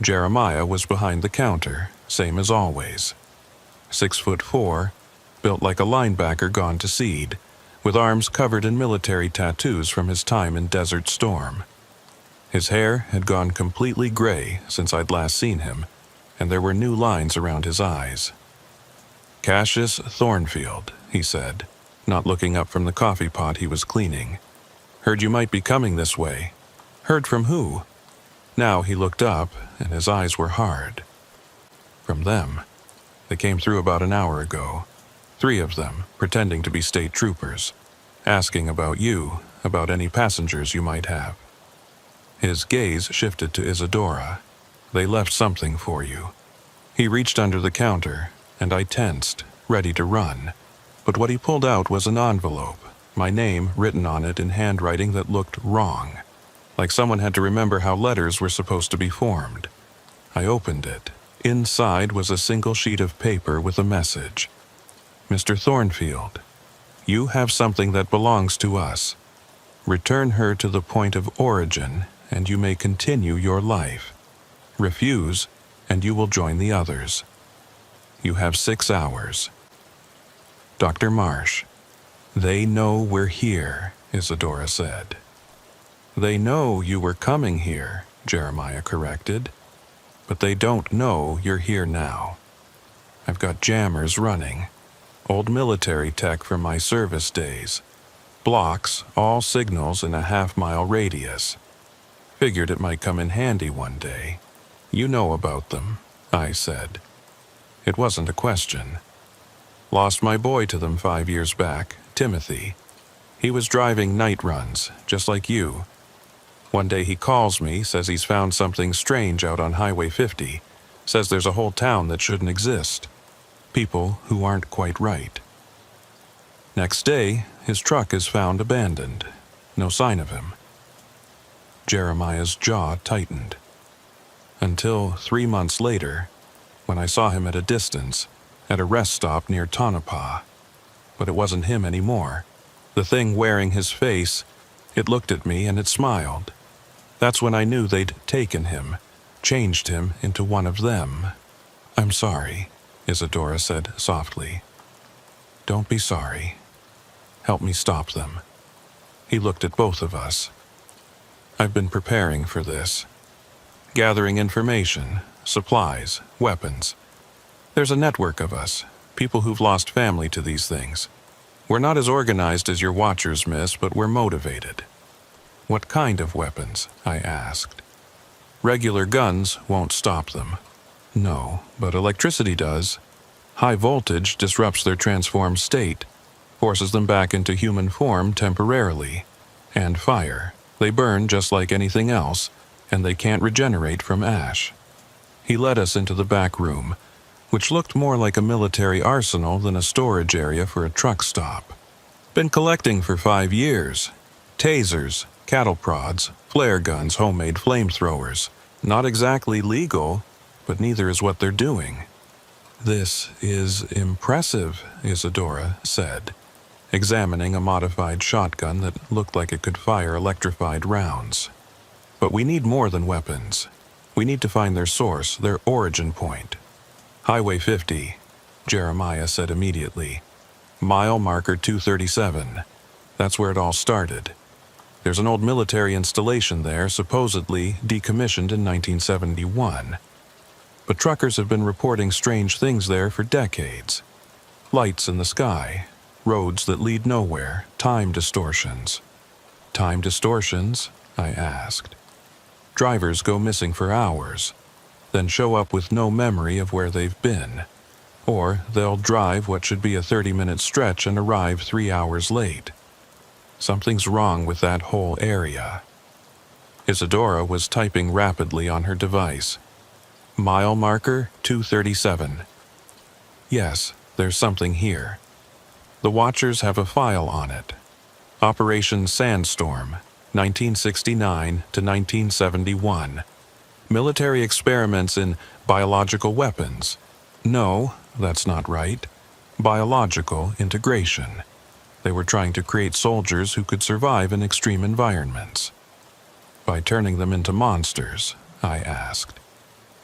Jeremiah was behind the counter, same as always. 6'4", built like a linebacker gone to seed, with arms covered in military tattoos from his time in Desert Storm. His hair had gone completely gray since I'd last seen him, and there were new lines around his eyes. "Cassius Thornfield," he said, not looking up from the coffee pot he was cleaning. "Heard you might be coming this way." "Heard from who?" Now he looked up, and his eyes were hard. "From them. They came through about an hour ago. 3 of them, pretending to be state troopers, asking about you, about any passengers you might have." His gaze shifted to Isadora. "They left something for you." He reached under the counter, and I tensed, ready to run. But what he pulled out was an envelope, my name written on it in handwriting that looked wrong, like someone had to remember how letters were supposed to be formed. I opened it. Inside was a single sheet of paper with a message. "Mr. Thornfield, you have something that belongs to us. Return her to the point of origin, and you may continue your life. Refuse, and you will join the others. You have 6 hours. Dr. Marsh." "They know we're here," Isadora said. "They know you were coming here," Jeremiah corrected. "But they don't know you're here now. I've got jammers running. Old military tech from my service days. Blocks all signals in a half-mile radius. Figured it might come in handy one day." "You know about them," I said. It wasn't a question. "Lost my boy to them 5 years back, Timothy. He was driving night runs, just like you. One day he calls me, says he's found something strange out on Highway 50, says there's a whole town that shouldn't exist. People who aren't quite right. Next day, his truck is found abandoned. No sign of him." Jeremiah's jaw tightened. Until 3 months later, when I saw him at a distance, at a rest stop near Tonopah. But it wasn't him anymore. The thing wearing his face, it looked at me and it smiled. That's when I knew they'd taken him, changed him into one of them. "I'm sorry," Isadora said softly. "Don't be sorry. Help me stop them." He looked at both of us. "I've been preparing for this. Gathering information, supplies, weapons. There's a network of us, people who've lost family to these things. We're not as organized as your Watchers, miss, but we're motivated." "What kind of weapons?" I asked. Regular guns won't stop them. No, but electricity does. High voltage disrupts their transformed state, forces them back into human form temporarily. And fire. They burn just like anything else, and they can't regenerate from ash. He led us into the back room, which looked more like a military arsenal than a storage area for a truck stop. Been collecting for 5 years. Tasers, cattle prods, flare guns, homemade flamethrowers. Not exactly legal, but neither is what they're doing. This is impressive, Isadora said, examining a modified shotgun that looked like it could fire electrified rounds. But we need more than weapons. We need to find their source, their origin point. Highway 50, Jeremiah said immediately. Mile marker 237. That's where it all started. There's an old military installation there, supposedly decommissioned in 1971. But truckers have been reporting strange things there for decades. Lights in the sky, roads that lead nowhere, time distortions. Time distortions? I asked. Drivers go missing for hours, then show up with no memory of where they've been. Or they'll drive what should be a 30-minute stretch and arrive 3 hours late. Something's wrong with that whole area. Isadora was typing rapidly on her device. Mile marker 237. Yes, there's something here. The Watchers have a file on it. Operation Sandstorm, 1969 to 1971. Military experiments in biological weapons. No, that's not right. Biological integration. They were trying to create soldiers who could survive in extreme environments. By turning them into monsters, I asked.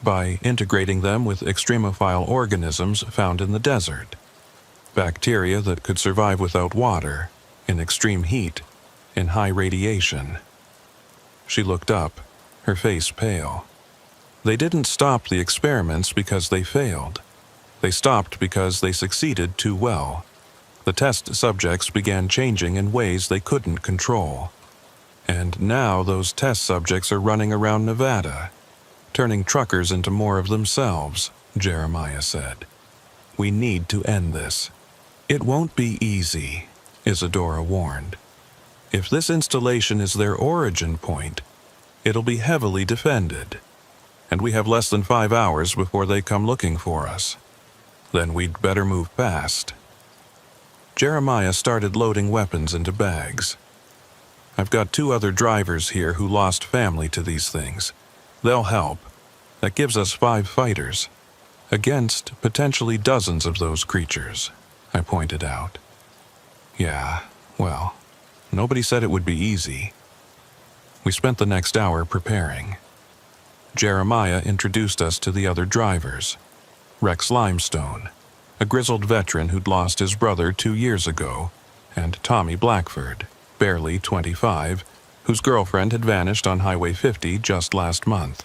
By integrating them with extremophile organisms found in the desert. Bacteria that could survive without water, in extreme heat, in high radiation. She looked up, her face pale. They didn't stop the experiments because they failed. They stopped because they succeeded too well. The test subjects began changing in ways they couldn't control. And now those test subjects are running around Nevada, turning truckers into more of themselves, Jeremiah said. We need to end this. It won't be easy, Isadora warned. If this installation is their origin point, it'll be heavily defended. And we have less than 5 hours before they come looking for us. Then we'd better move fast. Jeremiah started loading weapons into bags. I've got 2 other drivers here who lost family to these things. They'll help. That gives us 5 fighters. Against potentially dozens of those creatures, I pointed out. Yeah, well, nobody said it would be easy. We spent the next hour preparing. Jeremiah introduced us to the other drivers. Rex Limestone, a grizzled veteran who'd lost his brother 2 years ago, and Tommy Blackford, barely 25, whose girlfriend had vanished on Highway 50 just last month.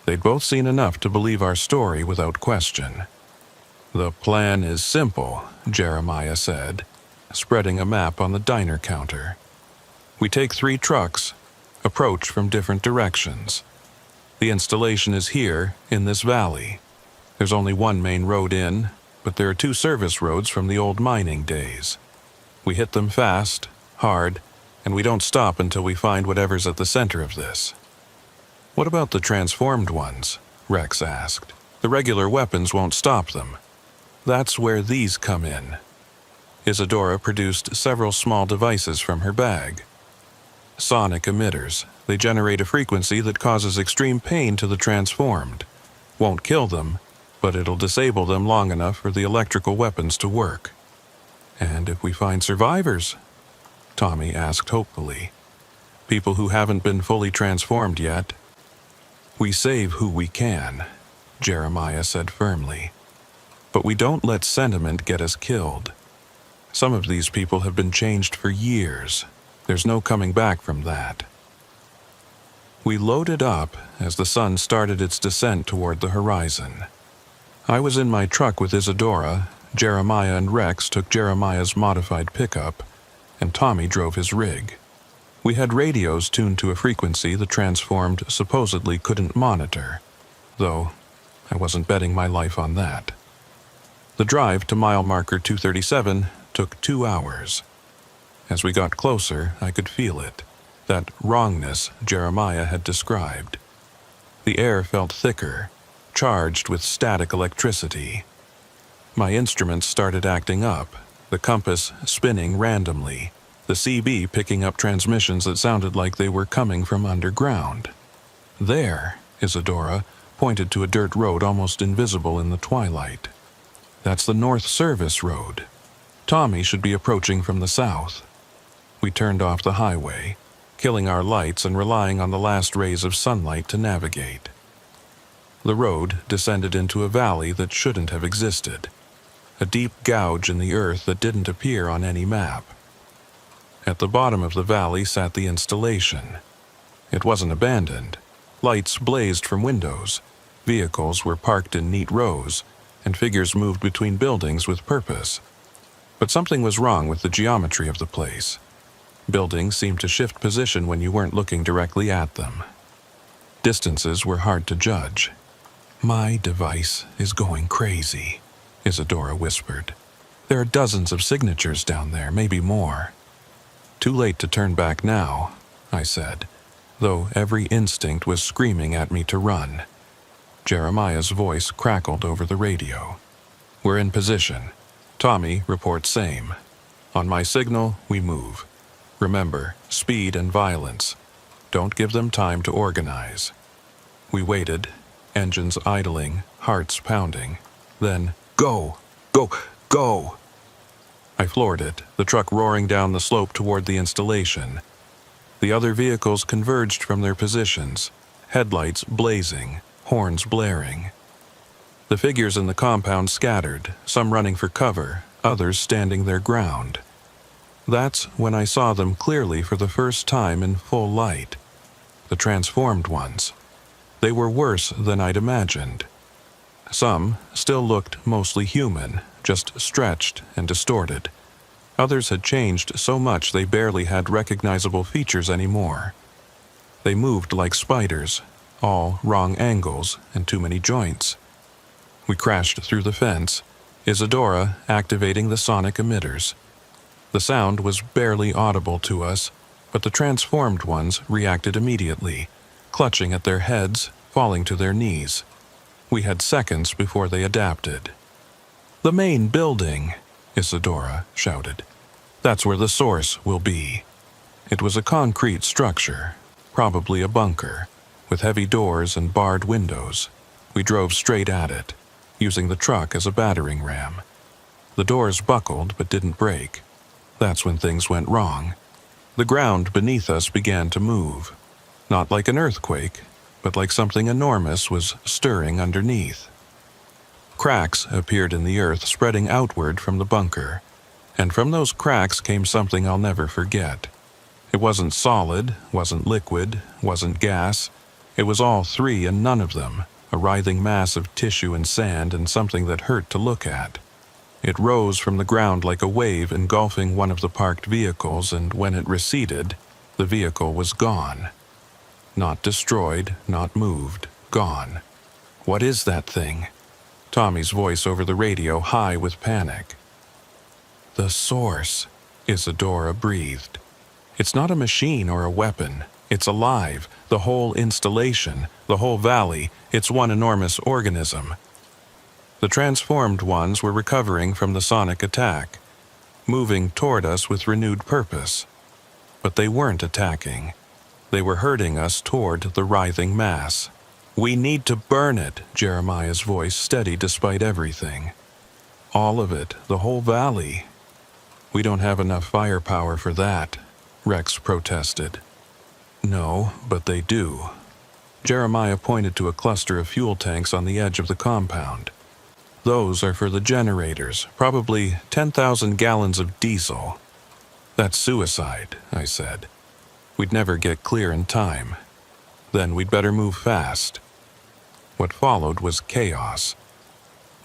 They'd both seen enough to believe our story without question. The plan is simple, Jeremiah said, spreading a map on the diner counter. We take 3 trucks, approach from different directions. The installation is here, in this valley. There's only one main road in, but there are 2 service roads from the old mining days. We hit them fast, hard, and we don't stop until we find whatever's at the center of this. What about the transformed ones? Rex asked. The regular weapons won't stop them. That's where these come in. Isadora produced several small devices from her bag. Sonic emitters. They generate a frequency that causes extreme pain to the transformed. Won't kill them, but it'll disable them long enough for the electrical weapons to work. And if we find survivors? Tommy asked hopefully. People who haven't been fully transformed yet. We save who we can, Jeremiah said firmly. But we don't let sentiment get us killed. Some of these people have been changed for years. There's no coming back from that. We loaded up as the sun started its descent toward the horizon. I was in my truck with Isadora, Jeremiah and Rex took Jeremiah's modified pickup, and Tommy drove his rig. We had radios tuned to a frequency the transformed supposedly couldn't monitor, though I wasn't betting my life on that. The drive to mile marker 237 took 2 hours. As we got closer, I could feel it, that wrongness Jeremiah had described. The air felt thicker, charged with static electricity. My instruments started acting up, the compass spinning randomly, the CB picking up transmissions that sounded like they were coming from underground. There, Isadora pointed to a dirt road almost invisible in the twilight. That's the North Service Road. Tommy should be approaching from the south. We turned off the highway, killing our lights and relying on the last rays of sunlight to navigate. The road descended into a valley that shouldn't have existed, a deep gouge in the earth that didn't appear on any map. At the bottom of the valley sat the installation. It wasn't abandoned. Lights blazed from windows, vehicles were parked in neat rows, and figures moved between buildings with purpose. But something was wrong with the geometry of the place. Buildings seemed to shift position when you weren't looking directly at them. Distances were hard to judge. "My device is going crazy," Isadora whispered. "There are dozens of signatures down there, maybe more." "Too late to turn back now," I said, though every instinct was screaming at me to run. Jeremiah's voice crackled over the radio. "We're in position. Tommy reports same. On my signal, we move. Remember, speed and violence. Don't give them time to organize." We waited, engines idling, hearts pounding. Then, "Go! Go! Go!" I floored it, the truck roaring down the slope toward the installation. The other vehicles converged from their positions, headlights blazing, horns blaring. The figures in the compound scattered, some running for cover, others standing their ground. That's when I saw them clearly for the first time in full light. The transformed ones. They were worse than I'd imagined. Some still looked mostly human, just stretched and distorted. Others had changed so much they barely had recognizable features anymore. They moved like spiders, all wrong angles and too many joints. We crashed through the fence, Isadora activating the sonic emitters. The sound was barely audible to us, but the transformed ones reacted immediately, clutching at their heads, falling to their knees. We had seconds before they adapted. "The main building," Isadora shouted. "That's where the source will be." It was a concrete structure, probably a bunker, with heavy doors and barred windows. We drove straight at it, using the truck as a battering ram. The doors buckled but didn't break. That's when things went wrong. The ground beneath us began to move, not like an earthquake, but like something enormous was stirring underneath. Cracks appeared in the earth spreading outward from the bunker, and from those cracks came something I'll never forget. It wasn't solid, wasn't liquid, wasn't gas. It was all three and none of them, a writhing mass of tissue and sand and something that hurt to look at. It rose from the ground like a wave engulfing one of the parked vehicles, and when it receded, the vehicle was gone. Not destroyed, not moved, gone. "What is that thing?" Tommy's voice over the radio, high with panic. "The source," Isadora breathed. "It's not a machine or a weapon. It's alive, the whole installation, the whole valley. It's one enormous organism." The transformed ones were recovering from the sonic attack, moving toward us with renewed purpose. But they weren't attacking. They were herding us toward the writhing mass. "We need to burn it," Jeremiah's voice steady despite everything. "All of it, the whole valley." "We don't have enough firepower for that," Rex protested. "No, but they do." Jeremiah pointed to a cluster of fuel tanks on the edge of the compound. "Those are for the generators, probably 10,000 gallons of diesel." "That's suicide," I said. "We'd never get clear in time. Then we'd better move fast." What followed was chaos.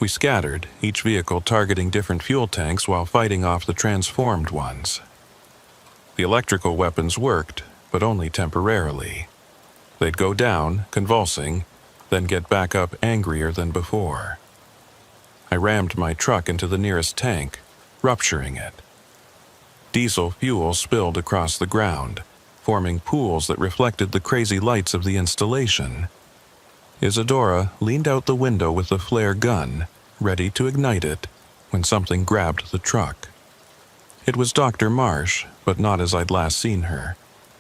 We scattered, each vehicle targeting different fuel tanks while fighting off the transformed ones. The electrical weapons worked, but only temporarily. They'd go down, convulsing, then get back up angrier than before. I rammed my truck into the nearest tank, rupturing it. Diesel fuel spilled across the ground, forming pools that reflected the crazy lights of the installation. Isadora leaned out the window with a flare gun, ready to ignite it, when something grabbed the truck. It was Dr. Marsh, but not as I'd last seen her.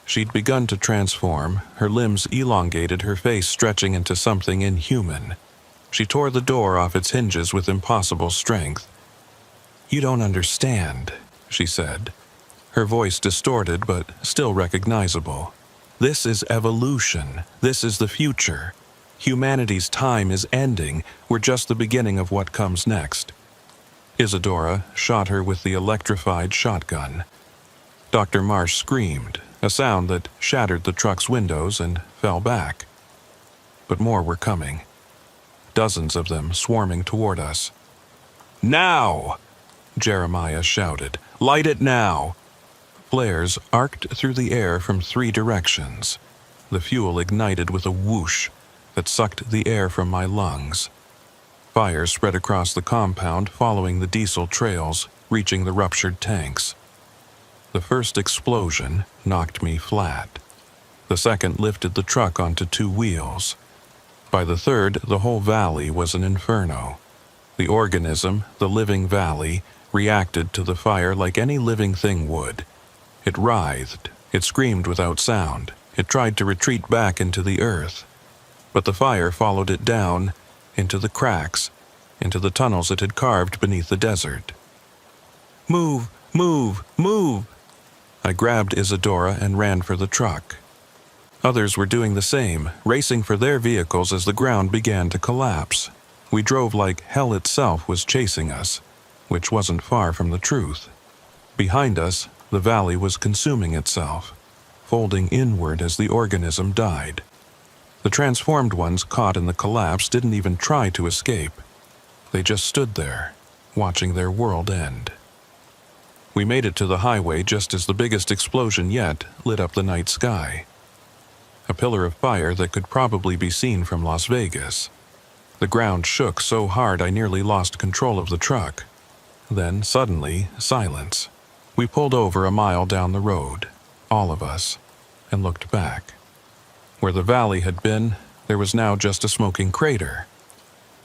She'd begun to transform, her limbs elongated, her face stretching into something inhuman. She tore the door off its hinges with impossible strength. "You don't understand," she said, her voice distorted but still recognizable. "This is evolution. This is the future. Humanity's time is ending. We're just the beginning of what comes next." Isadora shot her with the electrified shotgun. Dr. Marsh screamed, a sound that shattered the truck's windows and fell back. But more were coming. Dozens of them swarming toward us. "Now!" Jeremiah shouted. "Light it now!" Flares arced through the air from 3 directions. The fuel ignited with a whoosh that sucked the air from my lungs. Fire spread across the compound, following the diesel trails, reaching the ruptured tanks. The first explosion knocked me flat. The second lifted the truck onto 2 wheels. By the third, the whole valley was an inferno. The organism, the living valley, reacted to the fire like any living thing would. It writhed, it screamed without sound, it tried to retreat back into the earth. But the fire followed it down, into the cracks, into the tunnels it had carved beneath the desert. "Move! Move! Move!" I grabbed Isadora and ran for the truck. Others were doing the same, racing for their vehicles as the ground began to collapse. We drove like hell itself was chasing us, which wasn't far from the truth. Behind us, the valley was consuming itself, folding inward as the organism died. The transformed ones caught in the collapse didn't even try to escape. They just stood there, watching their world end. We made it to the highway just as the biggest explosion yet lit up the night sky. A pillar of fire that could probably be seen from Las Vegas. The ground shook so hard I nearly lost control of the truck. Then, suddenly, silence. We pulled over a mile down the road, all of us, and looked back. Where the valley had been, there was now just a smoking crater.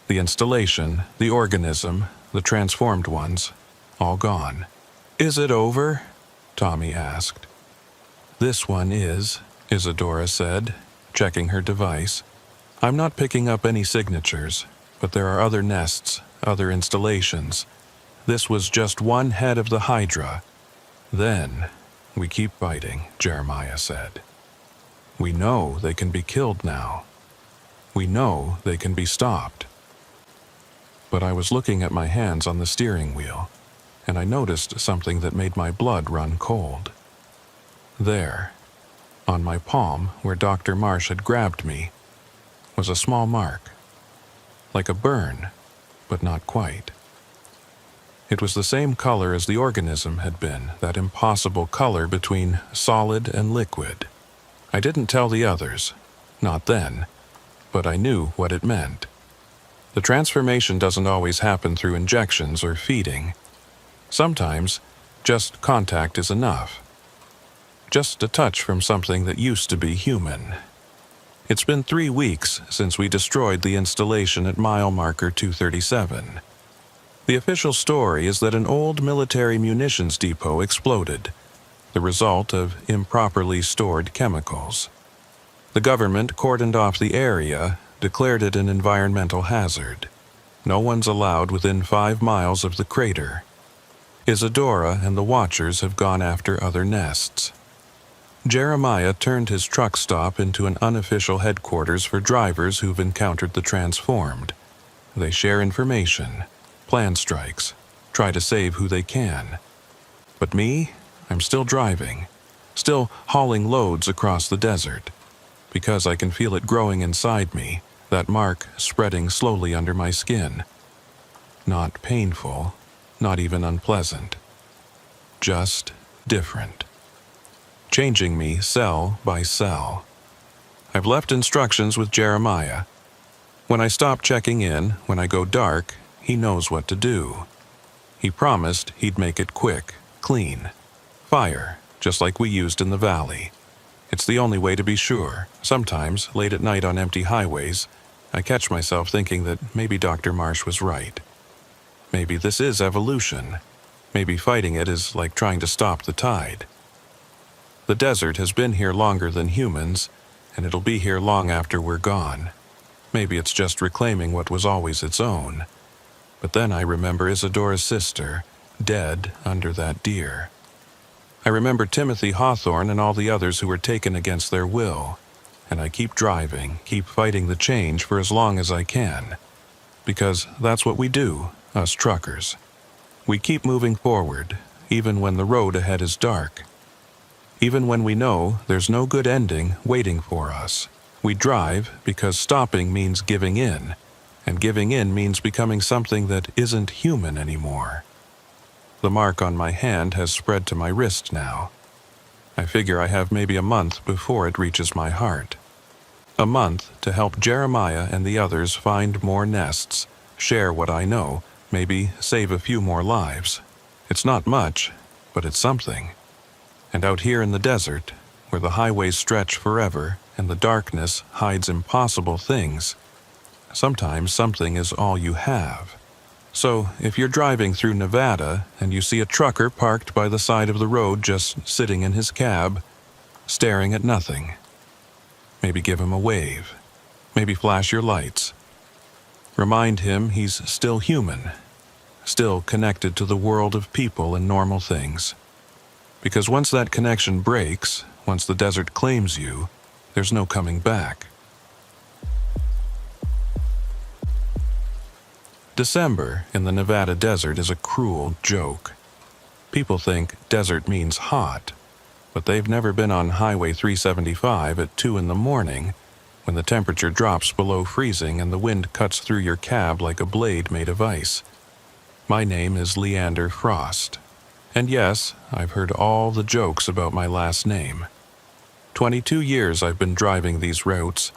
The installation, the organism, the transformed ones, all gone. "Is it over?" Tommy asked. "This one is," Isadora said, checking her device. "I'm not picking up any signatures, but there are other nests, other installations. This was just one head of the Hydra. Then, we keep fighting," Jeremiah said. "We know they can be killed now. We know they can be stopped." But I was looking at my hands on the steering wheel, and I noticed something that made my blood run cold. There, on my palm where Dr. Marsh had grabbed me, was a small mark, like a burn, but not quite. It was the same color as the organism had been, that impossible color between solid and liquid. I didn't tell the others, not then, but I knew what it meant. The transformation doesn't always happen through injections or feeding. Sometimes, just contact is enough. Just a touch from something that used to be human. It's been 3 weeks since we destroyed the installation at mile marker 237. The official story is that an old military munitions depot exploded, the result of improperly stored chemicals. The government cordoned off the area, declared it an environmental hazard. No one's allowed within 5 miles of the crater. Isadora and the Watchers have gone after other nests. Jeremiah turned his truck stop into an unofficial headquarters for drivers who've encountered the transformed. They share information, plan strikes, try to save who they can. But me, I'm still driving, still hauling loads across the desert, because I can feel it growing inside me, that mark spreading slowly under my skin. Not painful, not even unpleasant. Just different. changing me cell by cell. I've left instructions with Jeremiah. When I stop checking in, when I go dark, he knows what to do. He promised he'd make it quick, clean. Fire, just like we used in the valley. It's the only way to be sure. Sometimes, late at night on empty highways, I catch myself thinking that maybe Dr. Marsh was right. Maybe this is evolution. Maybe fighting it is like trying to stop the tide. The desert has been here longer than humans, and it'll be here long after we're gone. Maybe it's just reclaiming what was always its own. But then I remember Isadora's sister, dead under that deer. I remember Timothy Hawthorne and all the others who were taken against their will. And I keep driving, keep fighting the change for as long as I can. Because that's what we do, us truckers. We keep moving forward, even when the road ahead is dark. Even when we know there's no good ending waiting for us. We drive because stopping means giving in, and giving in means becoming something that isn't human anymore. The mark on my hand has spread to my wrist now. I figure I have maybe a month before it reaches my heart. A month to help Jeremiah and the others find more nests, share what I know, maybe save a few more lives. It's not much, but it's something. And out here in the desert, where the highways stretch forever and the darkness hides impossible things, sometimes something is all you have. So, if you're driving through Nevada and you see a trucker parked by the side of the road just sitting in his cab, staring at nothing, maybe give him a wave, maybe flash your lights. Remind him he's still human, still connected to the world of people and normal things. Because once that connection breaks, once the desert claims you, there's no coming back. December in the Nevada desert is a cruel joke. People think desert means hot, but they've never been on Highway 375 at 2 in the morning when the temperature drops below freezing and the wind cuts through your cab like a blade made of ice. My name is Leander Frost. And yes, I've heard all the jokes about my last name. 22 years I've been driving these routes,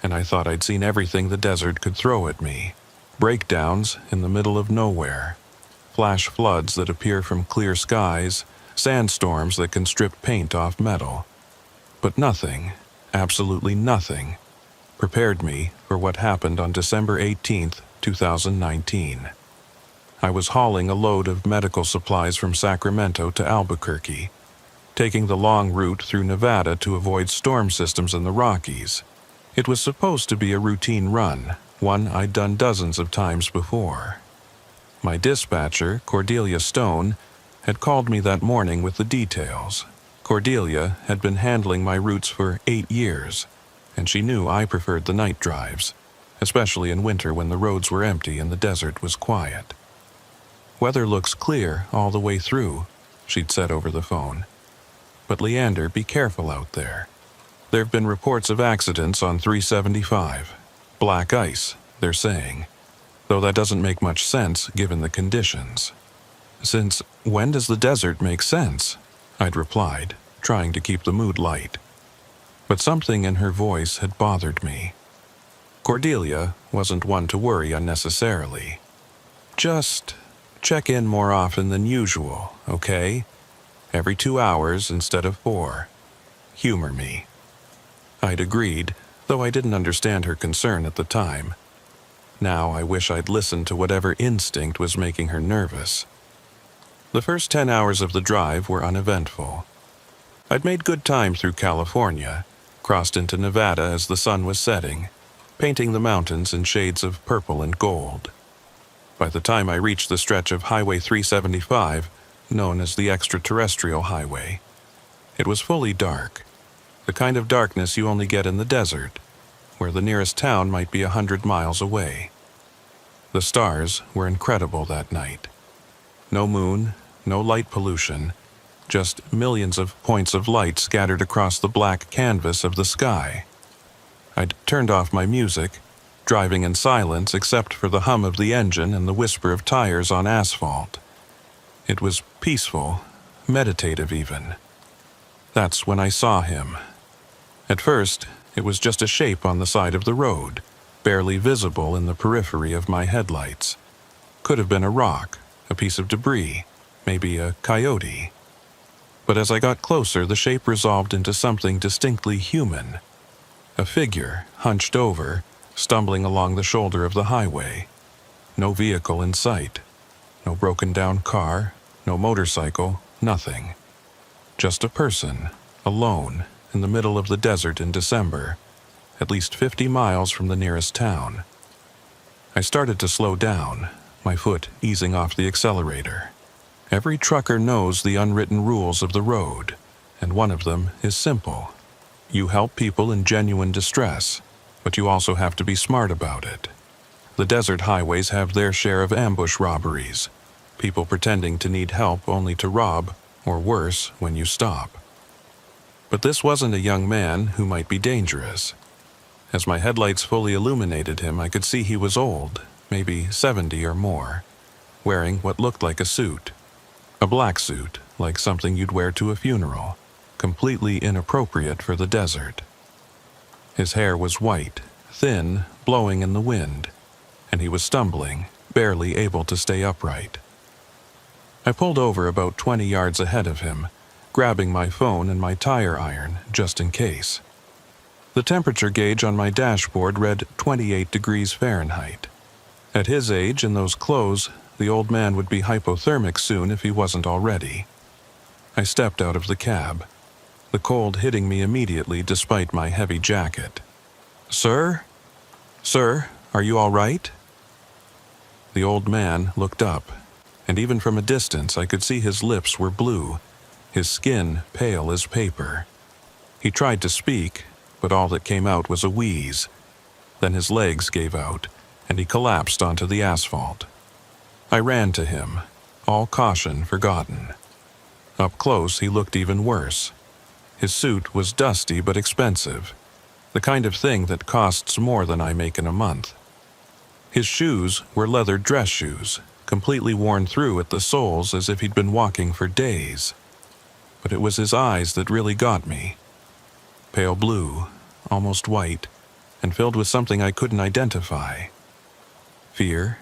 and I thought I'd seen everything the desert could throw at me. Breakdowns in the middle of nowhere, flash floods that appear from clear skies, sandstorms that can strip paint off metal. But nothing, absolutely nothing, prepared me for what happened on December 18th, 2019. I was hauling a load of medical supplies from Sacramento to Albuquerque, taking the long route through Nevada to avoid storm systems in the Rockies. It was supposed to be a routine run, one I'd done dozens of times before. My dispatcher, Cordelia Stone, had called me that morning with the details. Cordelia had been handling my routes for 8 years, and she knew I preferred the night drives, especially in winter when the roads were empty and the desert was quiet. "Weather looks clear all the way through," she'd said over the phone. "But Leander, be careful out there. There've been reports of accidents on 375. Black ice, they're saying, though that doesn't make much sense given the conditions." "Since when does the desert make sense?" I'd replied, trying to keep the mood light. But something in her voice had bothered me. Cordelia wasn't one to worry unnecessarily. "Just check in more often than usual, okay? Every 2 hours instead of 4. Humor me." I'd agreed, though I didn't understand her concern at the time. Now I wish I'd listened to whatever instinct was making her nervous. The first 10 hours of the drive were uneventful. I'd made good time through California, crossed into Nevada as the sun was setting, painting the mountains in shades of purple and gold. By the time I reached the stretch of Highway 375, known as the extraterrestrial highway, it was fully dark. The kind of darkness you only get in the desert, where the nearest town might be 100 miles away. The stars were incredible that night. No moon, no light pollution, just millions of points of light scattered across the black canvas of the sky. I'd turned off my music, driving in silence except for the hum of the engine and the whisper of tires on asphalt. It was peaceful, meditative even. That's when I saw him. At first, it was just a shape on the side of the road, barely visible in the periphery of my headlights. Could have been a rock, a piece of debris, maybe a coyote. But as I got closer, the shape resolved into something distinctly human. A figure, hunched over, stumbling along the shoulder of the highway. No vehicle in sight. No broken-down car, no motorcycle, nothing. Just a person, alone, in the middle of the desert in December, at least 50 miles from the nearest town. I started to slow down, my foot easing off the accelerator. Every trucker knows the unwritten rules of the road, and one of them is simple. You help people in genuine distress, but you also have to be smart about it. The desert highways have their share of ambush robberies, people pretending to need help only to rob, or worse, when you stop. But this wasn't a young man who might be dangerous. As my headlights fully illuminated him, I could see he was old, maybe 70 or more, wearing what looked like a suit. A black suit, like something you'd wear to a funeral, completely inappropriate for the desert. His hair was white, thin, blowing in the wind, and he was stumbling, barely able to stay upright. I pulled over about 20 yards ahead of him, grabbing my phone and my tire iron just in case. The temperature gauge on my dashboard read 28 degrees Fahrenheit. At his age and those clothes, the old man would be hypothermic soon if he wasn't already. I stepped out of the cab, the cold hitting me immediately despite my heavy jacket. "Sir? Sir, are you all right?" The old man looked up, and even from a distance I could see his lips were blue, his skin pale as paper. He tried to speak, but all that came out was a wheeze. Then his legs gave out, and he collapsed onto the asphalt. I ran to him, all caution forgotten. Up close, he looked even worse. His suit was dusty but expensive, the kind of thing that costs more than I make in a month. His shoes were leather dress shoes, completely worn through at the soles as if he'd been walking for days. But it was his eyes that really got me. Pale blue, almost white, and filled with something I couldn't identify. Fear?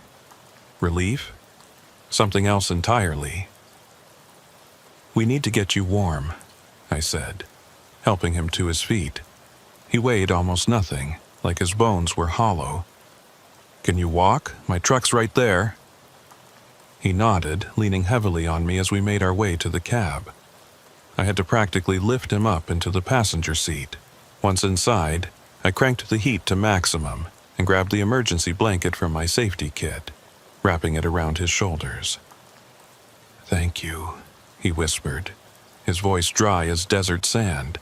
Relief? Something else entirely. "We need to get you warm," I said, helping him to his feet. He weighed almost nothing, like his bones were hollow. "Can you walk? My truck's right there." He nodded, leaning heavily on me as we made our way to the cab. I had to practically lift him up into the passenger seat. Once inside, I cranked the heat to maximum and grabbed the emergency blanket from my safety kit, wrapping it around his shoulders. "Thank you," he whispered, his voice dry as desert sand.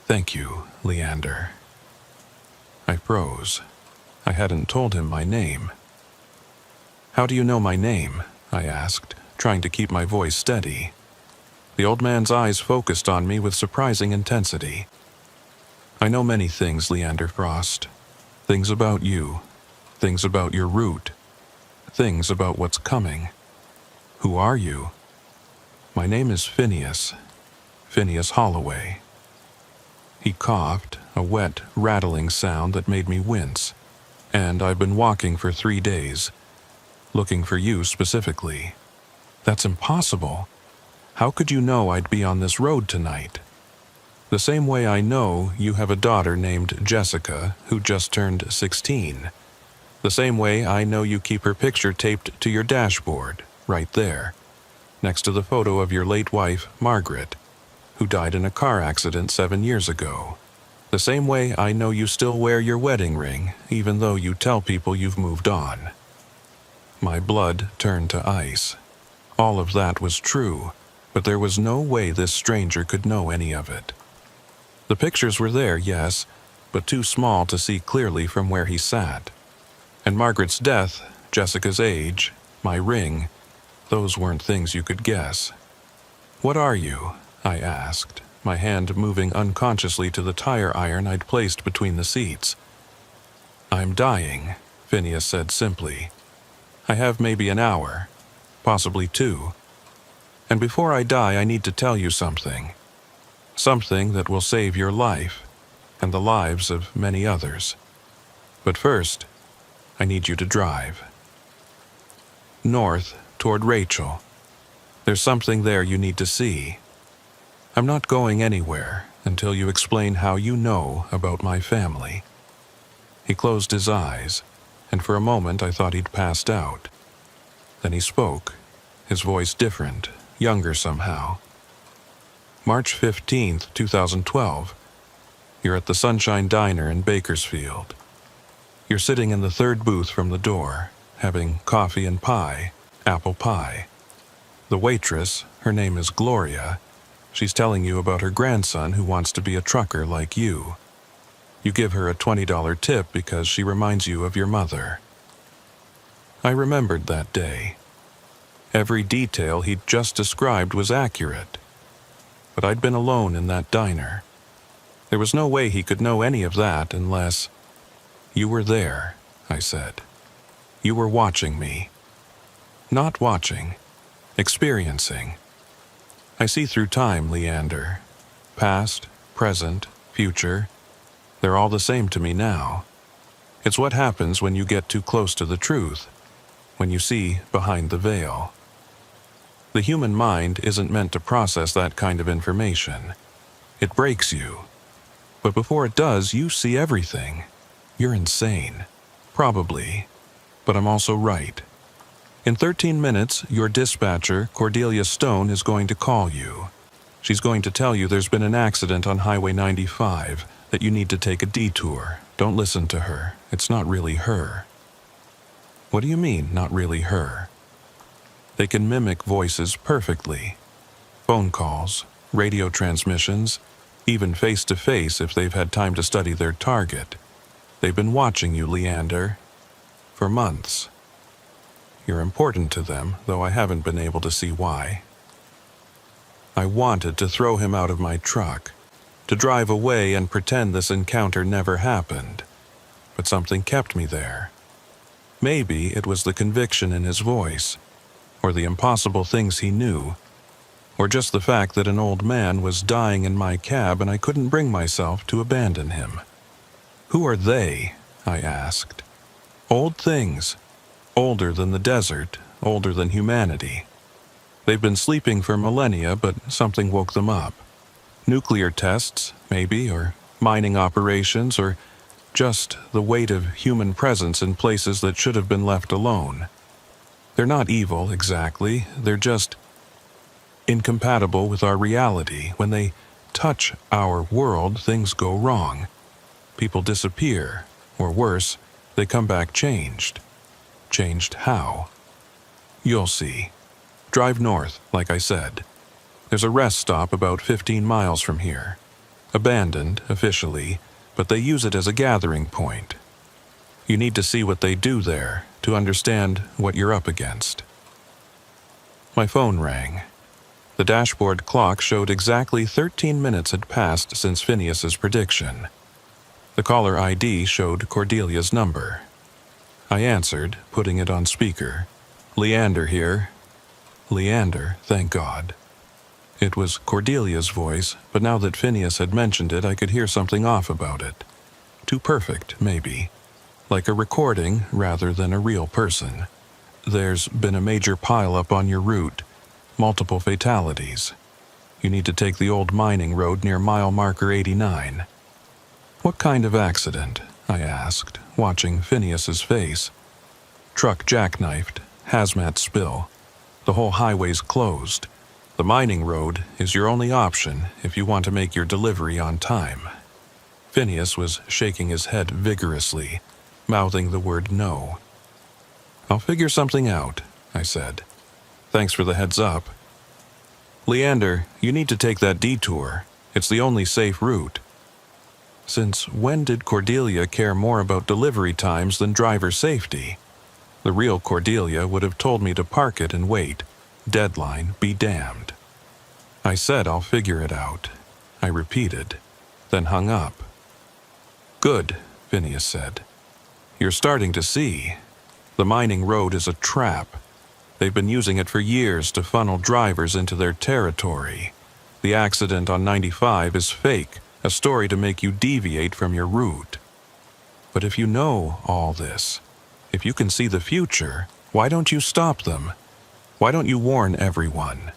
"Thank you, Leander." I froze. I hadn't told him my name. "How do you know my name?" I asked, trying to keep my voice steady. The old man's eyes focused on me with surprising intensity. "I know many things, Leander Frost. Things about you. Things about your route. Things about what's coming. Who are you?" "My name is Phineas. Phineas Holloway." He coughed, a wet, rattling sound that made me wince. "And I've been walking for 3 days, looking for you specifically." "That's impossible. How could you know I'd be on this road tonight?" "The same way I know you have a daughter named Jessica who just turned 16. The same way I know you keep her picture taped to your dashboard, right there, next to the photo of your late wife, Margaret, who died in a car accident 7 years ago. The same way I know you still wear your wedding ring, even though you tell people you've moved on." My blood turned to ice. All of that was true, but there was no way this stranger could know any of it. The pictures were there, yes, but too small to see clearly from where he sat. And Margaret's death, Jessica's age, my ring, those weren't things you could guess. "What are you?" I asked, my hand moving unconsciously to the tire iron I'd placed between the seats. "I'm dying," Phineas said simply. "I have maybe an hour, possibly 2. And before I die, I need to tell you something." Something that will save your life and the lives of many others. But first, I need you to drive. North toward Rachel. There's something there you need to see. I'm not going anywhere until you explain how you know about my family. He closed his eyes, and for a moment I thought he'd passed out. Then he spoke, his voice different, younger somehow. March 15th, 2012. You're at the Sunshine Diner in Bakersfield. You're sitting in the third booth from the door, having coffee and pie, apple pie. The waitress, her name is Gloria, she's telling you about her grandson who wants to be a trucker like you. You give her a $20 tip because she reminds you of your mother. I remembered that day. Every detail he'd just described was accurate. But I'd been alone in that diner. There was no way he could know any of that unless... You were there, I said. You were watching me. Not watching, experiencing. I see through time, Leander. Past, present, future. They're all the same to me now. It's what happens when you get too close to the truth, when you see behind the veil. The human mind isn't meant to process that kind of information. It breaks you. But before it does, you see everything. You're insane. Probably. But I'm also right. In 13 minutes, your dispatcher, Cordelia Stone, is going to call you. She's going to tell you there's been an accident on Highway 95, that you need to take a detour. Don't listen to her. It's not really her. What do you mean, not really her? They can mimic voices perfectly. Phone calls, radio transmissions, even face-to-face if they've had time to study their target. They've been watching you, Leander, for months. You're important to them, though I haven't been able to see why. I wanted to throw him out of my truck, to drive away and pretend this encounter never happened, but something kept me there. Maybe it was the conviction in his voice, or the impossible things he knew, or just the fact that an old man was dying in my cab and I couldn't bring myself to abandon him. Who are they? I asked. Old things. Older than the desert, older than humanity. They've been sleeping for millennia, but something woke them up. Nuclear tests, maybe, or mining operations, or just the weight of human presence in places that should have been left alone. They're not evil, exactly. They're just incompatible with our reality. When they touch our world, things go wrong. People disappear, or worse, they come back changed. Changed how? You'll see. Drive north, like I said. There's a rest stop about 15 miles from here. Abandoned, officially, but they use it as a gathering point. You need to see what they do there to understand what you're up against. My phone rang. The dashboard clock showed exactly 13 minutes had passed since Phineas's prediction. The caller ID showed Cordelia's number. I answered, putting it on speaker. Leander here. Leander, thank God. It was Cordelia's voice, but now that Phineas had mentioned it, I could hear something off about it. Too perfect, maybe. Like a recording rather than a real person. There's been a major pileup on your route. Multiple fatalities. You need to take the old mining road near mile marker 89. What kind of accident? I asked, watching Phineas's face. Truck jackknifed, hazmat spill. The whole highway's closed. The mining road is your only option if you want to make your delivery on time. Phineas was shaking his head vigorously, mouthing the word no. I'll figure something out, I said. Thanks for the heads up. Leander, you need to take that detour. It's the only safe route. Since when did Cordelia care more about delivery times than driver safety? The real Cordelia would have told me to park it and wait. Deadline be damned. I said I'll figure it out. I repeated, then hung up. Good, Phineas said. You're starting to see. The mining road is a trap. They've been using it for years to funnel drivers into their territory. The accident on 95 is fake, a story to make you deviate from your route. But if you know all this, if you can see the future, why don't you stop them? Why don't you warn everyone?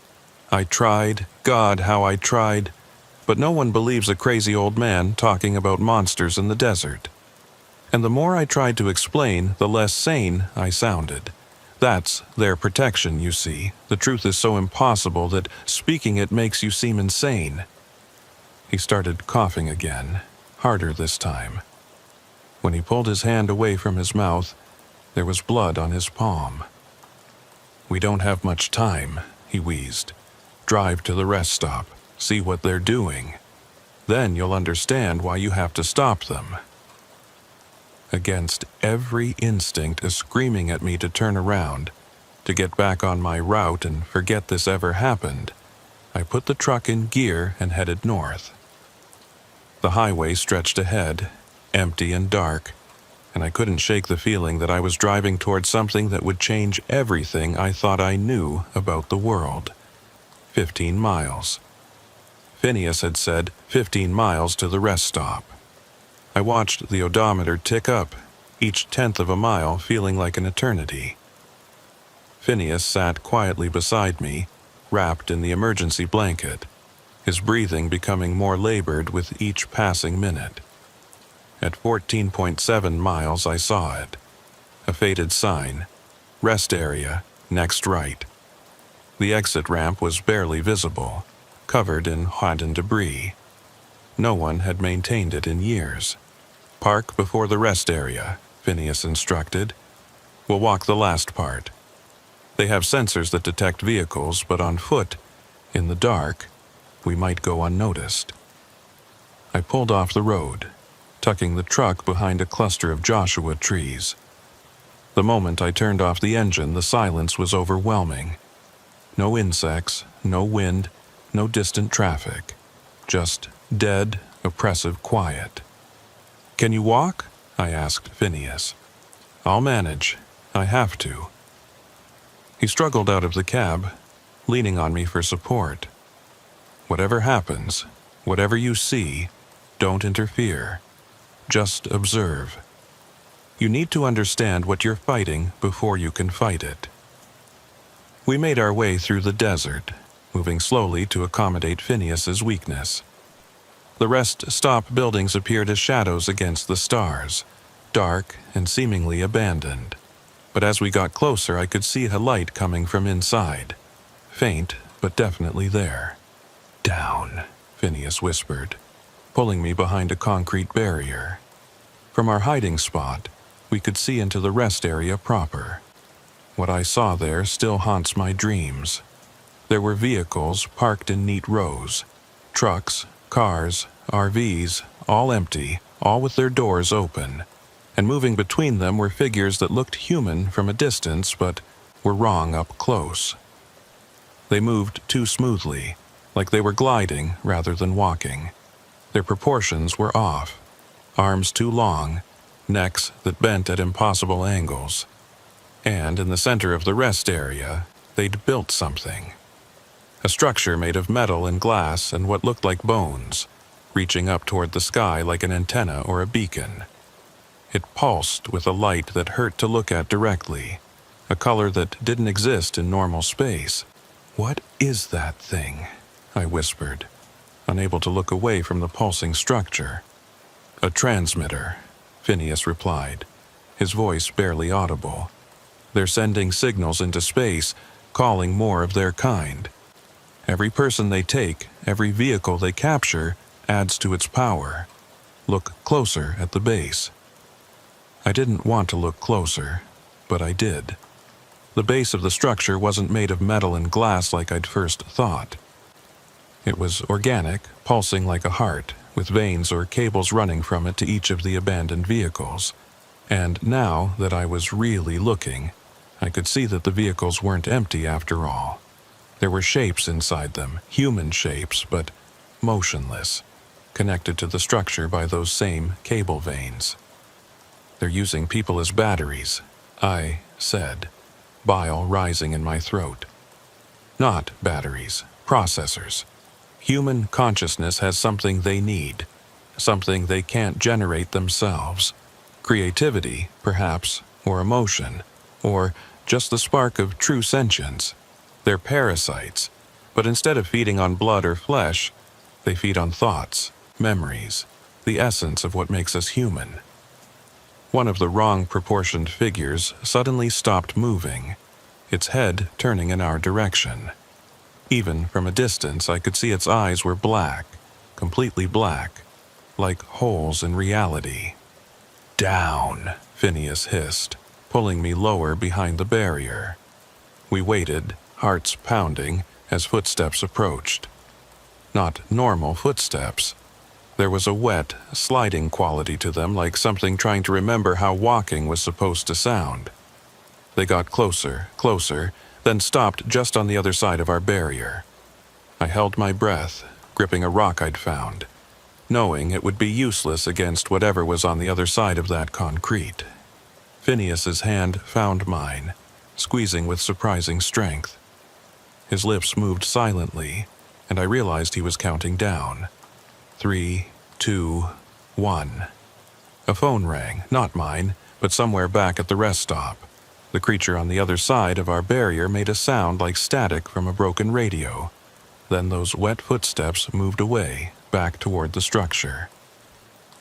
I tried, God, how I tried, but no one believes a crazy old man talking about monsters in the desert. And the more I tried to explain, the less sane I sounded. That's their protection, you see. The truth is so impossible that speaking it makes you seem insane. He started coughing again, harder this time. When he pulled his hand away from his mouth, there was blood on his palm. "We don't have much time," he wheezed. "Drive to the rest stop, see what they're doing. Then you'll understand why you have to stop them." Against every instinct is screaming at me to turn around, to get back on my route and forget this ever happened, I put the truck in gear and headed north. The highway stretched ahead, empty and dark, and I couldn't shake the feeling that I was driving toward something that would change everything I thought I knew about the world. 15 miles. Phineas had said 15 miles to the rest stop. I watched the odometer tick up, each tenth of a mile feeling like an eternity. Phineas sat quietly beside me, wrapped in the emergency blanket, his breathing becoming more labored with each passing minute. At 14.7 miles I saw it. A faded sign. Rest area, next right. The exit ramp was barely visible, covered in hardened debris. No one had maintained it in years. "Park before the rest area," Phineas instructed. "We'll walk the last part. They have sensors that detect vehicles, but on foot, in the dark, we might go unnoticed." I pulled off the road, tucking the truck behind a cluster of Joshua trees. The moment I turned off the engine, the silence was overwhelming. No insects, no wind, no distant traffic. Just dead, oppressive quiet. "Can you walk?" I asked Phineas. "I'll manage. I have to." He struggled out of the cab, leaning on me for support. "Whatever happens, whatever you see, don't interfere. Just observe. You need to understand what you're fighting before you can fight it." We made our way through the desert, moving slowly to accommodate Phineas's weakness. The rest stop buildings appeared as shadows against the stars, dark and seemingly abandoned. But as we got closer, I could see a light coming from inside. Faint, but definitely there. "Down," Phineas whispered, pulling me behind a concrete barrier. From our hiding spot, we could see into the rest area proper. What I saw there still haunts my dreams. There were vehicles parked in neat rows. Trucks, cars, RVs, all empty, all with their doors open. And moving between them were figures that looked human from a distance but were wrong up close. They moved too smoothly, like they were gliding rather than walking. Their proportions were off. Arms too long, necks that bent at impossible angles. And in the center of the rest area, they'd built something. A structure made of metal and glass and what looked like bones, reaching up toward the sky like an antenna or a beacon. It pulsed with a light that hurt to look at directly, a color that didn't exist in normal space. "What is that thing?" I whispered, unable to look away from the pulsing structure. "A transmitter," Phineas replied, his voice barely audible. "They're sending signals into space, calling more of their kind. Every person they take, every vehicle they capture, adds to its power. Look closer at the base." I didn't want to look closer, but I did. The base of the structure wasn't made of metal and glass like I'd first thought. It was organic, pulsing like a heart, with veins or cables running from it to each of the abandoned vehicles. And now that I was really looking, I could see that the vehicles weren't empty after all. There were shapes inside them, human shapes, but motionless, connected to the structure by those same cable veins. "They're using people as batteries," I said, bile rising in my throat. "Not batteries, processors. Human consciousness has something they need, something they can't generate themselves. Creativity, perhaps, or emotion, or just the spark of true sentience. They're parasites, but instead of feeding on blood or flesh, they feed on thoughts, memories, the essence of what makes us human. One of the wrong-proportioned figures suddenly stopped moving, its head turning in our direction. Even from a distance, I could see its eyes were black, completely black, like holes in reality. "Down," Phineas hissed, pulling me lower behind the barrier. We waited, hearts pounding, as footsteps approached. Not normal footsteps. There was a wet, sliding quality to them, like something trying to remember how walking was supposed to sound. They got closer, closer, then stopped just on the other side of our barrier. I held my breath, gripping a rock I'd found, knowing it would be useless against whatever was on the other side of that concrete. Phineas's hand found mine, squeezing with surprising strength. His lips moved silently, and I realized he was counting down. 3, 2, 1. A phone rang, not mine, but somewhere back at the rest stop. The creature on the other side of our barrier made a sound like static from a broken radio. Then those wet footsteps moved away, back toward the structure.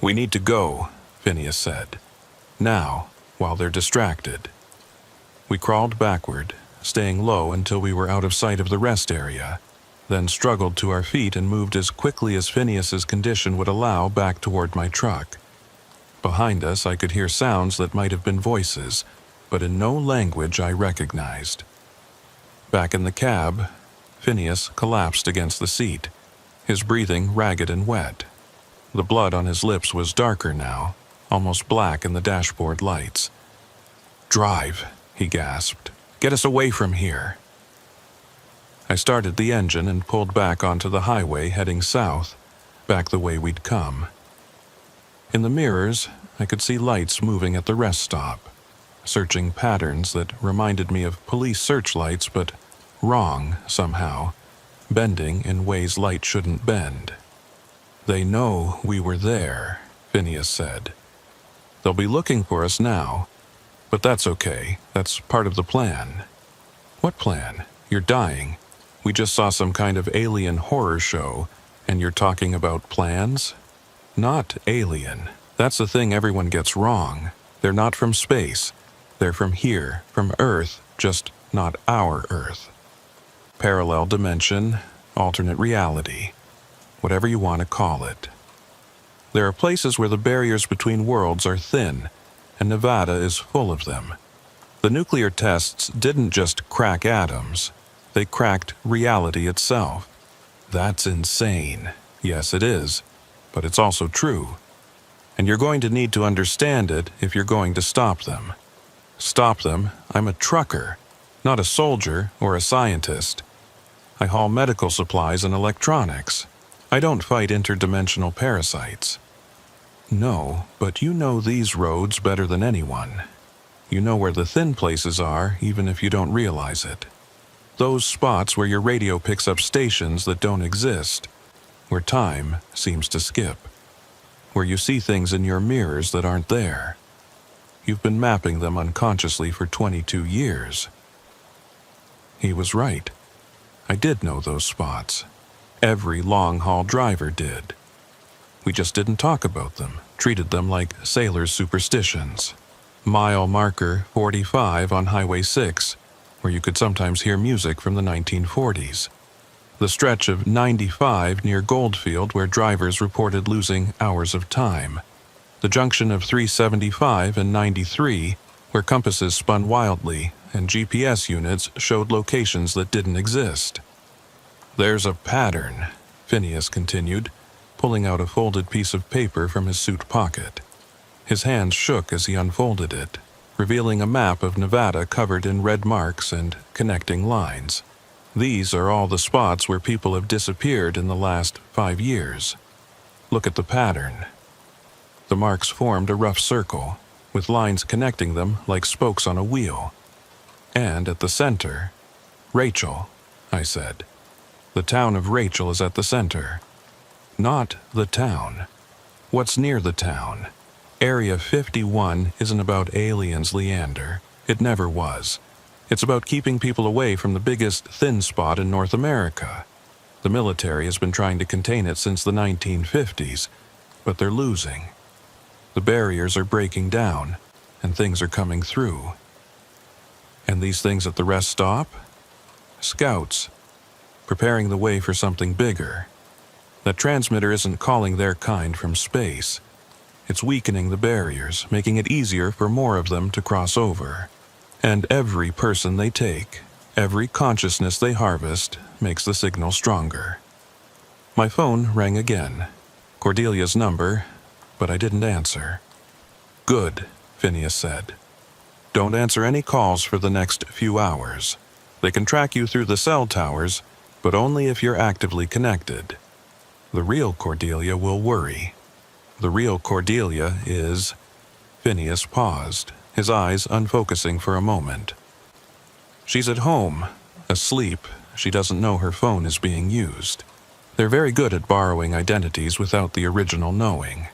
"We need to go," Phineas said. "Now, while they're distracted." We crawled backward, staying low until we were out of sight of the rest area, then struggled to our feet and moved as quickly as Phineas's condition would allow back toward my truck. Behind us, I could hear sounds that might have been voices, but in no language I recognized. Back in the cab, Phineas collapsed against the seat, his breathing ragged and wet. The blood on his lips was darker now, almost black in the dashboard lights. "Drive," he gasped. "Get us away from here." I started the engine and pulled back onto the highway heading south, back the way we'd come. In the mirrors, I could see lights moving at the rest stop, searching patterns that reminded me of police searchlights, but wrong somehow, bending in ways light shouldn't bend. "They know we were there," Phineas said. "They'll be looking for us now, but that's okay. That's part of the plan." "What plan? You're dying. We just saw some kind of alien horror show, and you're talking about plans?" "Not alien. That's the thing everyone gets wrong. They're not from space. They're from here, from Earth, just not our Earth. Parallel dimension, alternate reality, whatever you want to call it. There are places where the barriers between worlds are thin, and Nevada is full of them. The nuclear tests didn't just crack atoms, they cracked reality itself. That's insane. Yes, it is, but it's also true. And you're going to need to understand it if you're going to stop them. Stop them? I'm a trucker, not a soldier or a scientist. I haul medical supplies and electronics. I don't fight interdimensional parasites. No, but you know these roads better than anyone. You know where the thin places are, even if you don't realize it. Those spots where your radio picks up stations that don't exist, where time seems to skip, where you see things in your mirrors that aren't there. You've been mapping them unconsciously for 22 years. He was right. I did know those spots. Every long-haul driver did. We just didn't talk about them, treated them like sailors' superstitions. Mile marker 45 on Highway 6, where you could sometimes hear music from the 1940s. The stretch of 95 near Goldfield, where drivers reported losing hours of time. The junction of 375 and 93, where compasses spun wildly and GPS units showed locations that didn't exist. "There's a pattern," Phineas continued, pulling out a folded piece of paper from his suit pocket. His hands shook as he unfolded it, revealing a map of Nevada covered in red marks and connecting lines. "These are all the spots where people have disappeared in the last 5 years. Look at the pattern." The marks formed a rough circle, with lines connecting them like spokes on a wheel. "And at the center, Rachel," I said. The town of Rachel is at the center. Not the town. What's near the town? Area 51 isn't about aliens, Leander. It never was. It's about keeping people away from the biggest thin spot in North America. The military has been trying to contain it since the 1950s, but they're losing. The barriers are breaking down, and things are coming through. And these things at the rest stop? Scouts, preparing the way for something bigger. That transmitter isn't calling their kind from space. It's weakening the barriers, making it easier for more of them to cross over. And every person they take, every consciousness they harvest, makes the signal stronger. My phone rang again. Cordelia's number, but I didn't answer. "Good," Phineas said. "Don't answer any calls for the next few hours. They can track you through the cell towers, but only if you're actively connected. The real Cordelia will worry. The real Cordelia is..." Phineas paused, his eyes unfocusing for a moment. "She's at home, asleep. She doesn't know her phone is being used. They're very good at borrowing identities without the original knowing.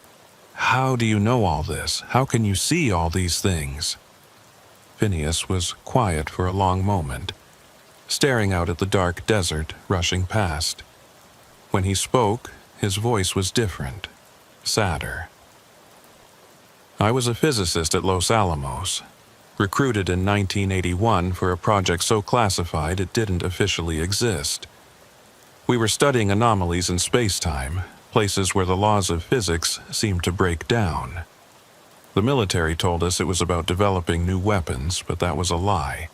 How do you know all this? How can you see all these things?" Phineas was quiet for a long moment, staring out at the dark desert rushing past. When he spoke, his voice was different, sadder. "I was a physicist at Los Alamos, recruited in 1981 for a project so classified it didn't officially exist. We were studying anomalies in space-time, places where the laws of physics seemed to break down. The military told us it was about developing new weapons, but that was a lie.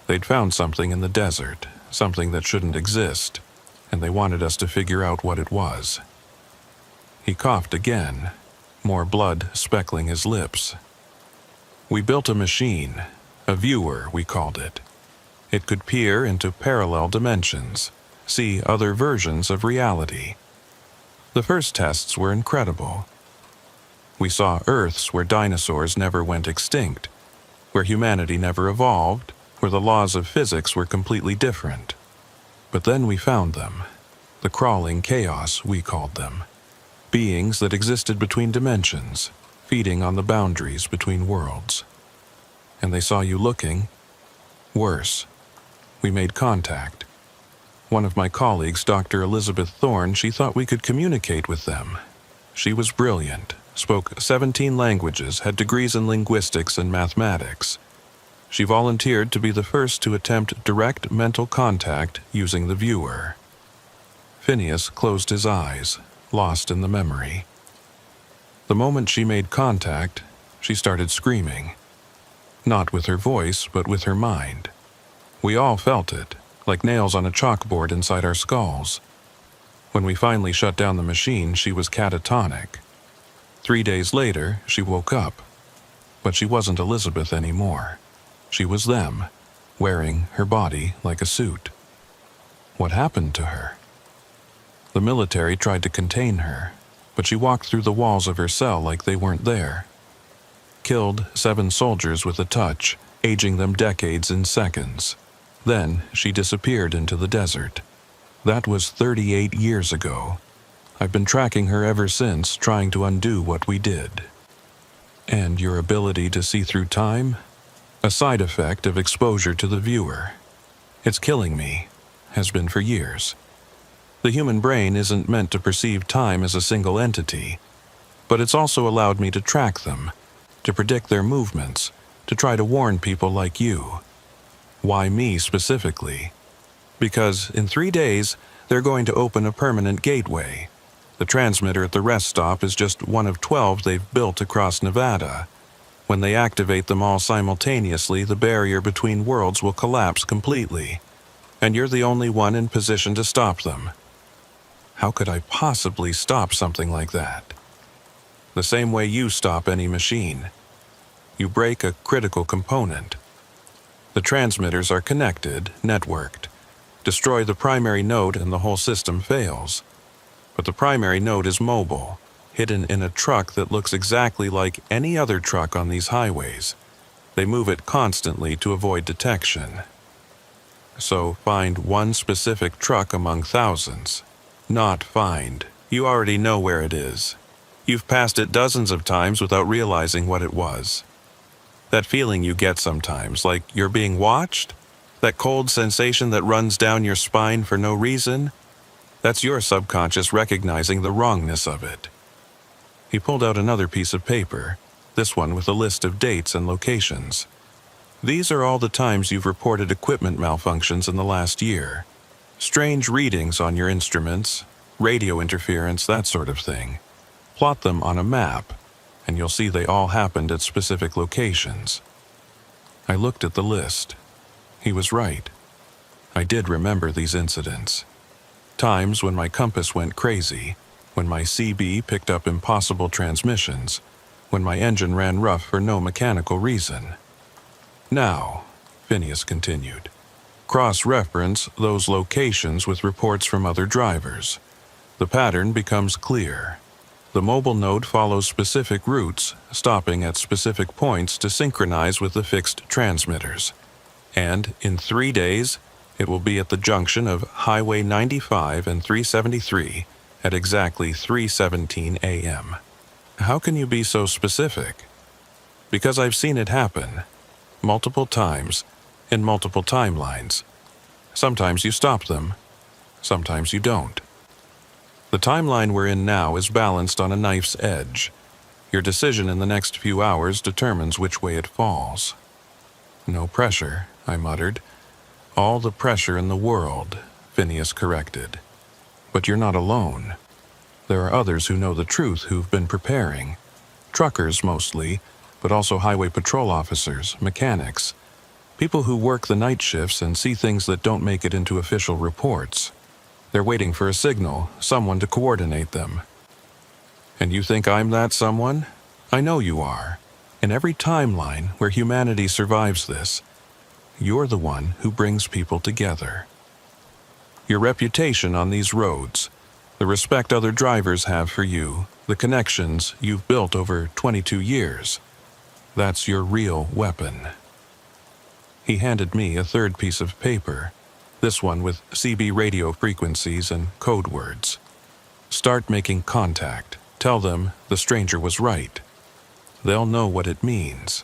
They'd found something in the desert, something that shouldn't exist, and they wanted us to figure out what it was." He coughed again, more blood speckling his lips. "We built a machine, a viewer, we called it. It could peer into parallel dimensions, see other versions of reality. The first tests were incredible. We saw Earths where dinosaurs never went extinct, where humanity never evolved, where the laws of physics were completely different. But then we found them, the crawling chaos, we called them. Beings that existed between dimensions, feeding on the boundaries between worlds. And they saw you looking. Worse. We made contact. One of my colleagues, Dr. Elizabeth Thorne, she thought we could communicate with them. She was brilliant, spoke 17 languages, had degrees in linguistics and mathematics. She volunteered to be the first to attempt direct mental contact using the viewer." Phineas closed his eyes, lost in the memory. "The moment she made contact, she started screaming. Not with her voice, but with her mind. We all felt it, like nails on a chalkboard inside our skulls. When we finally shut down the machine, she was catatonic. 3 days later, she woke up. But she wasn't Elizabeth anymore. She was them, wearing her body like a suit. What happened to her? The military tried to contain her, but she walked through the walls of her cell like they weren't there. Killed 7 soldiers with a touch, aging them decades in seconds. Then she disappeared into the desert. That was 38 years ago. I've been tracking her ever since, trying to undo what we did." "And your ability to see through time? A side effect of exposure to the viewer. It's killing me, has been for years. The human brain isn't meant to perceive time as a single entity, but it's also allowed me to track them, to predict their movements, to try to warn people like you. Why me specifically? Because in 3 days, they're going to open a permanent gateway. The transmitter at the rest stop is just one of 12 they've built across Nevada. When they activate them all simultaneously, the barrier between worlds will collapse completely, and you're the only one in position to stop them. How could I possibly stop something like that? The same way you stop any machine. You break a critical component. The transmitters are connected, networked. Destroy the primary node and the whole system fails. But the primary node is mobile, hidden in a truck that looks exactly like any other truck on these highways. They move it constantly to avoid detection. So find one specific truck among thousands. Not find. You already know where it is. You've passed it dozens of times without realizing what it was. That feeling you get sometimes, like you're being watched? That cold sensation that runs down your spine for no reason? That's your subconscious recognizing the wrongness of it. He pulled out another piece of paper, this one with a list of dates and locations. These are all the times you've reported equipment malfunctions in the last year. Strange readings on your instruments, radio interference, that sort of thing. Plot them on a map, and you'll see they all happened at specific locations. I looked at the list. He was right. I did remember these incidents. Times when my compass went crazy, when my CB picked up impossible transmissions, when my engine ran rough for no mechanical reason. Now, Phineas continued, cross-reference those locations with reports from other drivers. The pattern becomes clear. The mobile node follows specific routes, stopping at specific points to synchronize with the fixed transmitters. And in 3 days, it will be at the junction of Highway 95 and 373 at exactly 3:17 a.m. How can you be so specific? Because I've seen it happen. Multiple times, in multiple timelines. Sometimes you stop them, sometimes you don't. The timeline we're in now is balanced on a knife's edge. Your decision in the next few hours determines which way it falls. No pressure, I muttered. All the pressure in the world, Phineas corrected. But you're not alone. There are others who know the truth who've been preparing. Truckers mostly, but also highway patrol officers, mechanics, people who work the night shifts and see things that don't make it into official reports. They're waiting for a signal, someone to coordinate them. And you think I'm that someone? I know you are. In every timeline where humanity survives this, you're the one who brings people together. Your reputation on these roads, the respect other drivers have for you, the connections you've built over 22 years, that's your real weapon. He handed me a third piece of paper, this one with CB radio frequencies and code words. Start making contact. Tell them the stranger was right. They'll know what it means.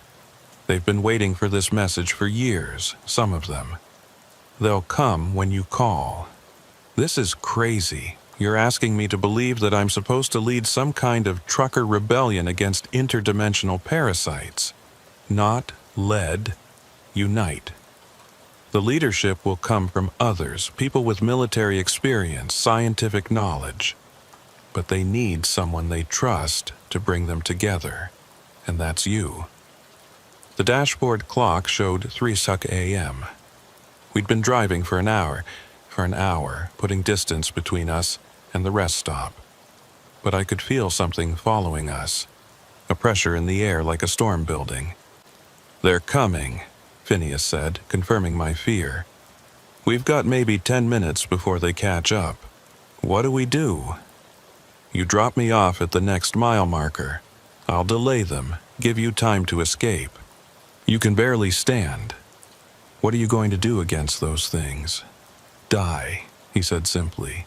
They've been waiting for this message for years, some of them. They'll come when you call. This is crazy. You're asking me to believe that I'm supposed to lead some kind of trucker rebellion against interdimensional parasites. Not led. Unite. The leadership will come from others, people with military experience, scientific knowledge. But they need someone they trust to bring them together. And that's you. The dashboard clock showed 3:00 a.m. We'd been driving for an hour, putting distance between us and the rest stop. But I could feel something following us, a pressure in the air like a storm building. They're coming, Phineas said, confirming my fear. We've got maybe 10 minutes before they catch up. What do we do? You drop me off at the next mile marker. I'll delay them, give you time to escape. You can barely stand. What are you going to do against those things? Die, he said simply.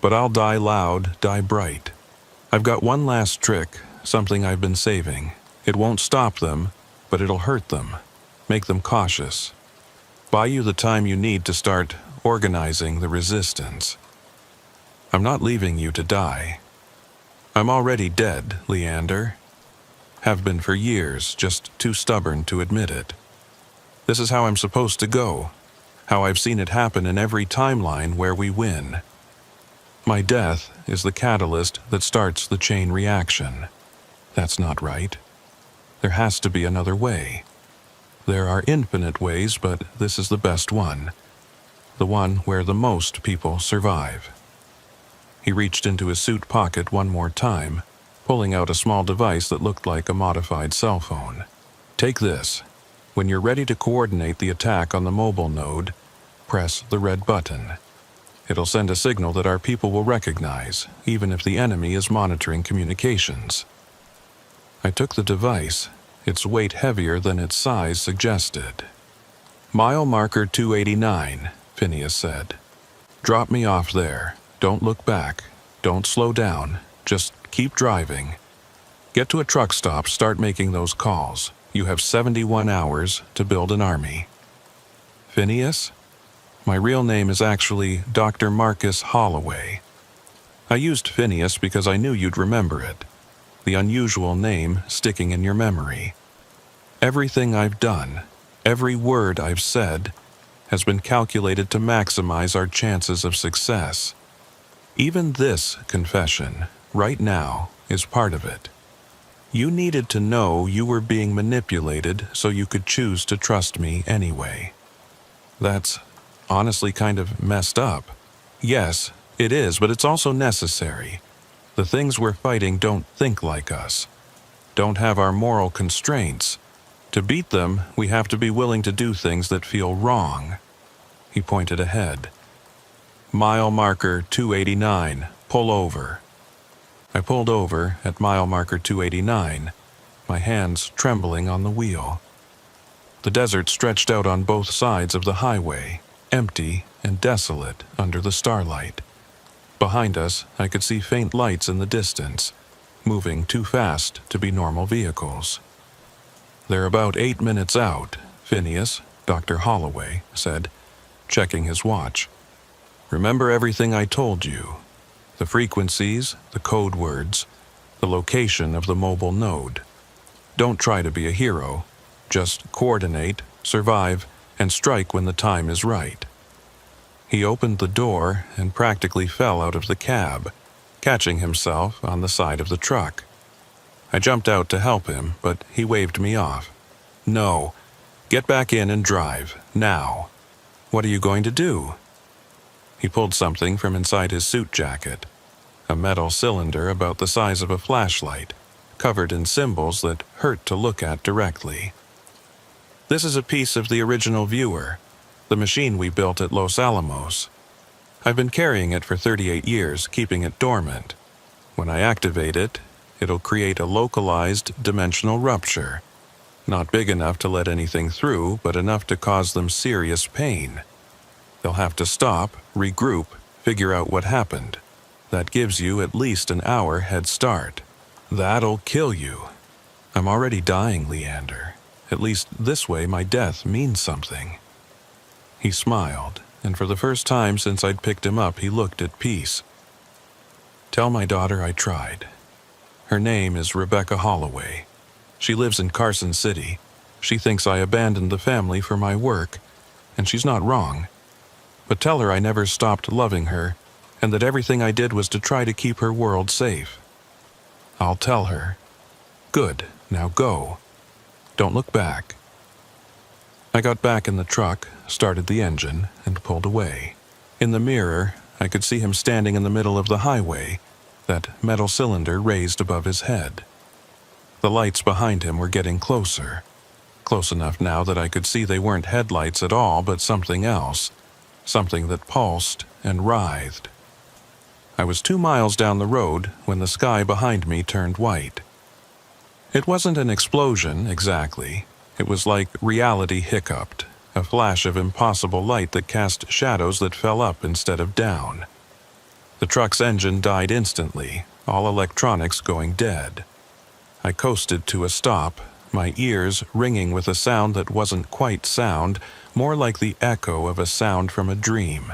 But I'll die loud, die bright. I've got one last trick, something I've been saving. It won't stop them, but it'll hurt them, make them cautious. Buy you the time you need to start organizing the resistance. I'm not leaving you to die. I'm already dead, Leander. Have been for years, just too stubborn to admit it. This is how I'm supposed to go, how I've seen it happen in every timeline where we win. My death is the catalyst that starts the chain reaction. That's not right. There has to be another way. There are infinite ways, but this is the best one. The one where the most people survive. He reached into his suit pocket one more time, pulling out a small device that looked like a modified cell phone. Take this. When you're ready to coordinate the attack on the mobile node, press the red button. It'll send a signal that our people will recognize, even if the enemy is monitoring communications. I took the device, its weight heavier than its size suggested. Mile marker 289, Phineas said. Drop me off there. Don't look back. Don't slow down. Just keep driving. Get to a truck stop, start making those calls. You have 71 hours to build an army. Phineas? My real name is actually Dr. Marcus Holloway. I used Phineas because I knew you'd remember it. The unusual name sticking in your memory. Everything I've done, every word I've said, has been calculated to maximize our chances of success. Even this confession, right now, is part of it. You needed to know you were being manipulated so you could choose to trust me anyway. That's honestly kind of messed up. Yes, it is, but it's also necessary. The things we're fighting don't think like us, don't have our moral constraints. To beat them, we have to be willing to do things that feel wrong. He pointed ahead. Mile marker 289, pull over. I pulled over at mile marker 289, my hands trembling on the wheel. The desert stretched out on both sides of the highway, empty and desolate under the starlight. Behind us, I could see faint lights in the distance, moving too fast to be normal vehicles. They're about 8 minutes out, Phineas, Dr. Holloway, said, checking his watch. Remember everything I told you. The frequencies, the code words, the location of the mobile node. Don't try to be a hero. Just coordinate, survive, and strike when the time is right. He opened the door and practically fell out of the cab, catching himself on the side of the truck. I jumped out to help him, but he waved me off. No, get back in and drive, now. What are you going to do? He pulled something from inside his suit jacket, a metal cylinder about the size of a flashlight, covered in symbols that hurt to look at directly. This is a piece of the original viewer, the machine we built at Los Alamos. I've been carrying it for 38 years, keeping it dormant. When I activate it, it'll create a localized dimensional rupture. Not big enough to let anything through, but enough to cause them serious pain. They'll have to stop, regroup, figure out what happened. That gives you at least an hour head start. That'll kill you. I'm already dying, Leander. At least this way my death means something. He smiled, and for the first time since I'd picked him up, he looked at peace. Tell my daughter I tried. Her name is Rebecca Holloway. She lives in Carson City. She thinks I abandoned the family for my work, and she's not wrong. But tell her I never stopped loving her, and that everything I did was to try to keep her world safe. I'll tell her. Good, now go. Don't look back. I got back in the truck, started the engine, and pulled away. In the mirror, I could see him standing in the middle of the highway, that metal cylinder raised above his head. The lights behind him were getting closer. Close enough now that I could see they weren't headlights at all, but something else. Something that pulsed and writhed. I was 2 miles down the road when the sky behind me turned white. It wasn't an explosion, exactly. It was like reality hiccuped, a flash of impossible light that cast shadows that fell up instead of down. The truck's engine died instantly, all electronics going dead. I coasted to a stop, my ears ringing with a sound that wasn't quite sound, more like the echo of a sound from a dream.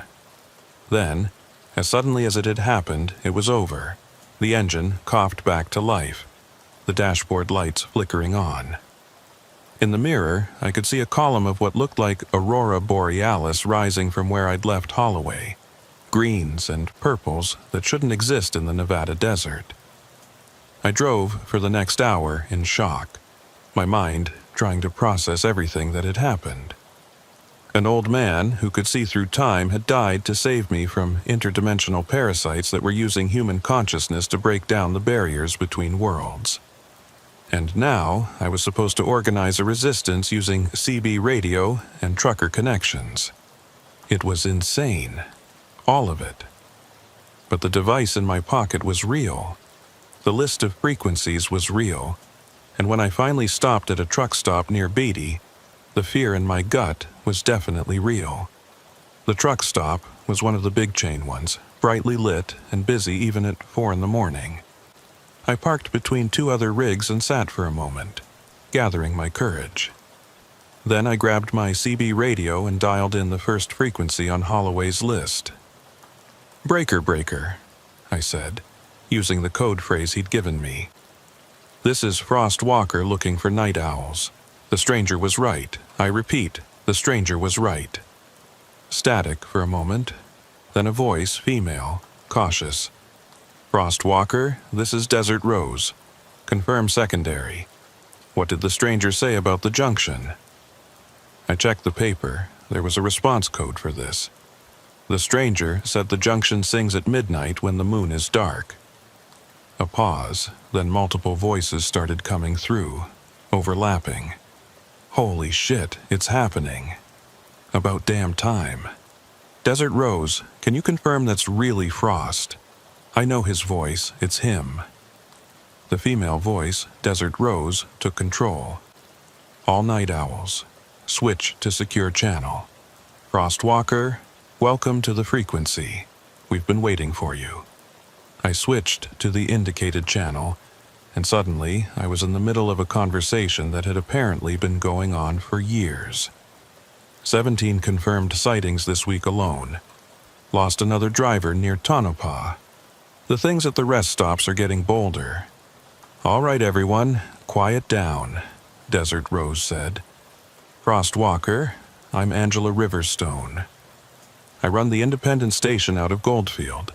Then, as suddenly as it had happened, it was over. The engine coughed back to life, the dashboard lights flickering on. In the mirror, I could see a column of what looked like aurora borealis rising from where I'd left Holloway. Greens and purples that shouldn't exist in the Nevada desert. I drove for the next hour in shock, my mind trying to process everything that had happened. An old man who could see through time had died to save me from interdimensional parasites that were using human consciousness to break down the barriers between worlds. And now I was supposed to organize a resistance using CB radio and trucker connections. It was insane. All of it. But the device in my pocket was real. The list of frequencies was real. And when I finally stopped at a truck stop near Beatty, The fear in my gut was definitely real. The truck stop was one of the big chain ones, brightly lit and busy even at 4 in the morning. I parked between 2 other rigs and sat for a moment, gathering my courage. Then I grabbed my CB radio and dialed in the first frequency on Holloway's list. "Breaker, breaker," I said, using the code phrase he'd given me. "This is Frost Walker looking for night owls. The stranger was right. I repeat, the stranger was right." Static for a moment, then a voice, female, cautious. "Frost Walker, this is Desert Rose. Confirm secondary. What did the stranger say about the junction?" I checked the paper. There was a response code for this. The stranger said the junction sings at midnight when the moon is dark. A pause, then multiple voices started coming through, overlapping. Holy shit, it's happening. About damn time. "Desert Rose, can you confirm that's really Frost? I know his voice, it's him." The female voice, Desert Rose, took control. "All night owls. Switch to secure channel. Frost Walker, welcome to the frequency. We've been waiting for you." I switched to the indicated channel, and suddenly I was in the middle of a conversation that had apparently been going on for years. 17 confirmed sightings this week alone. Lost another driver near Tonopah. The things at the rest stops are getting bolder. "All right, everyone, quiet down," Desert Rose said. "Frost Walker, I'm Angela Riverstone. I run the independent station out of Goldfield.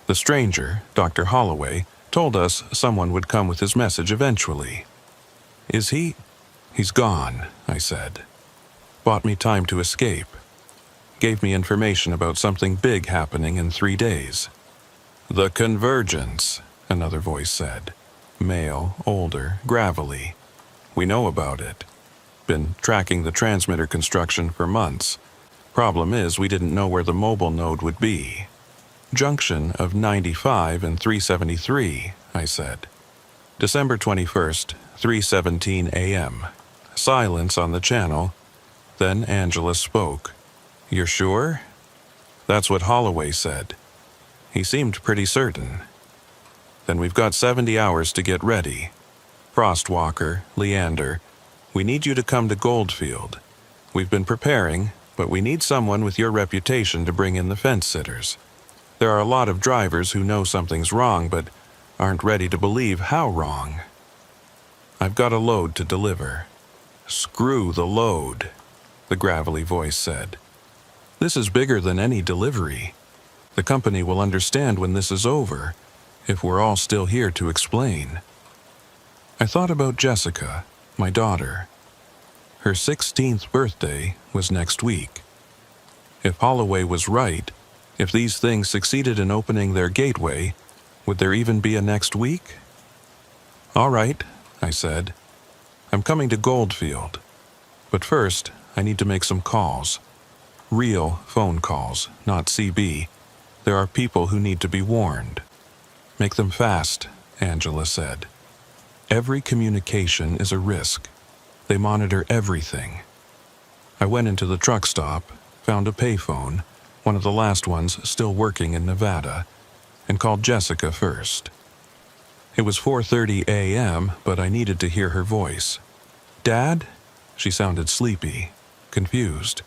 The stranger, Dr. Holloway, told us someone would come with his message eventually." "Is he?" "He's gone," I said. "Bought me time to escape. Gave me information about something big happening in 3 days." "The convergence," another voice said. Male, older, gravelly. "We know about it. Been tracking the transmitter construction for months. Problem is, we didn't know where the mobile node would be." "Junction of 95 and 373, I said. "December 21st, 3:17 a.m. Silence on the channel. Then Angela spoke. "You're sure?" "That's what Holloway said. He seemed pretty certain." "Then we've got 70 hours to get ready. Frost Walker, Leander, we need you to come to Goldfield. We've been preparing, but we need someone with your reputation to bring in the fence sitters. There are a lot of drivers who know something's wrong but aren't ready to believe how wrong. I've got a load to deliver." "Screw the load," the gravelly voice said. "This is bigger than any delivery. The company will understand when this is over, if we're all still here to explain." I thought about Jessica, my daughter. Her 16th birthday was next week. If Holloway was right, if these things succeeded in opening their gateway, would there even be a next week? "All right," I said. "I'm coming to Goldfield. But first, I need to make some calls. Real phone calls, not CB. There are people who need to be warned." "Make them fast," Angela said. "Every communication is a risk. They monitor everything." I went into the truck stop, found a payphone, one of the last ones still working in Nevada, and called Jessica first. It was 4:30 a.m., but I needed to hear her voice. "Dad?" She sounded sleepy, confused.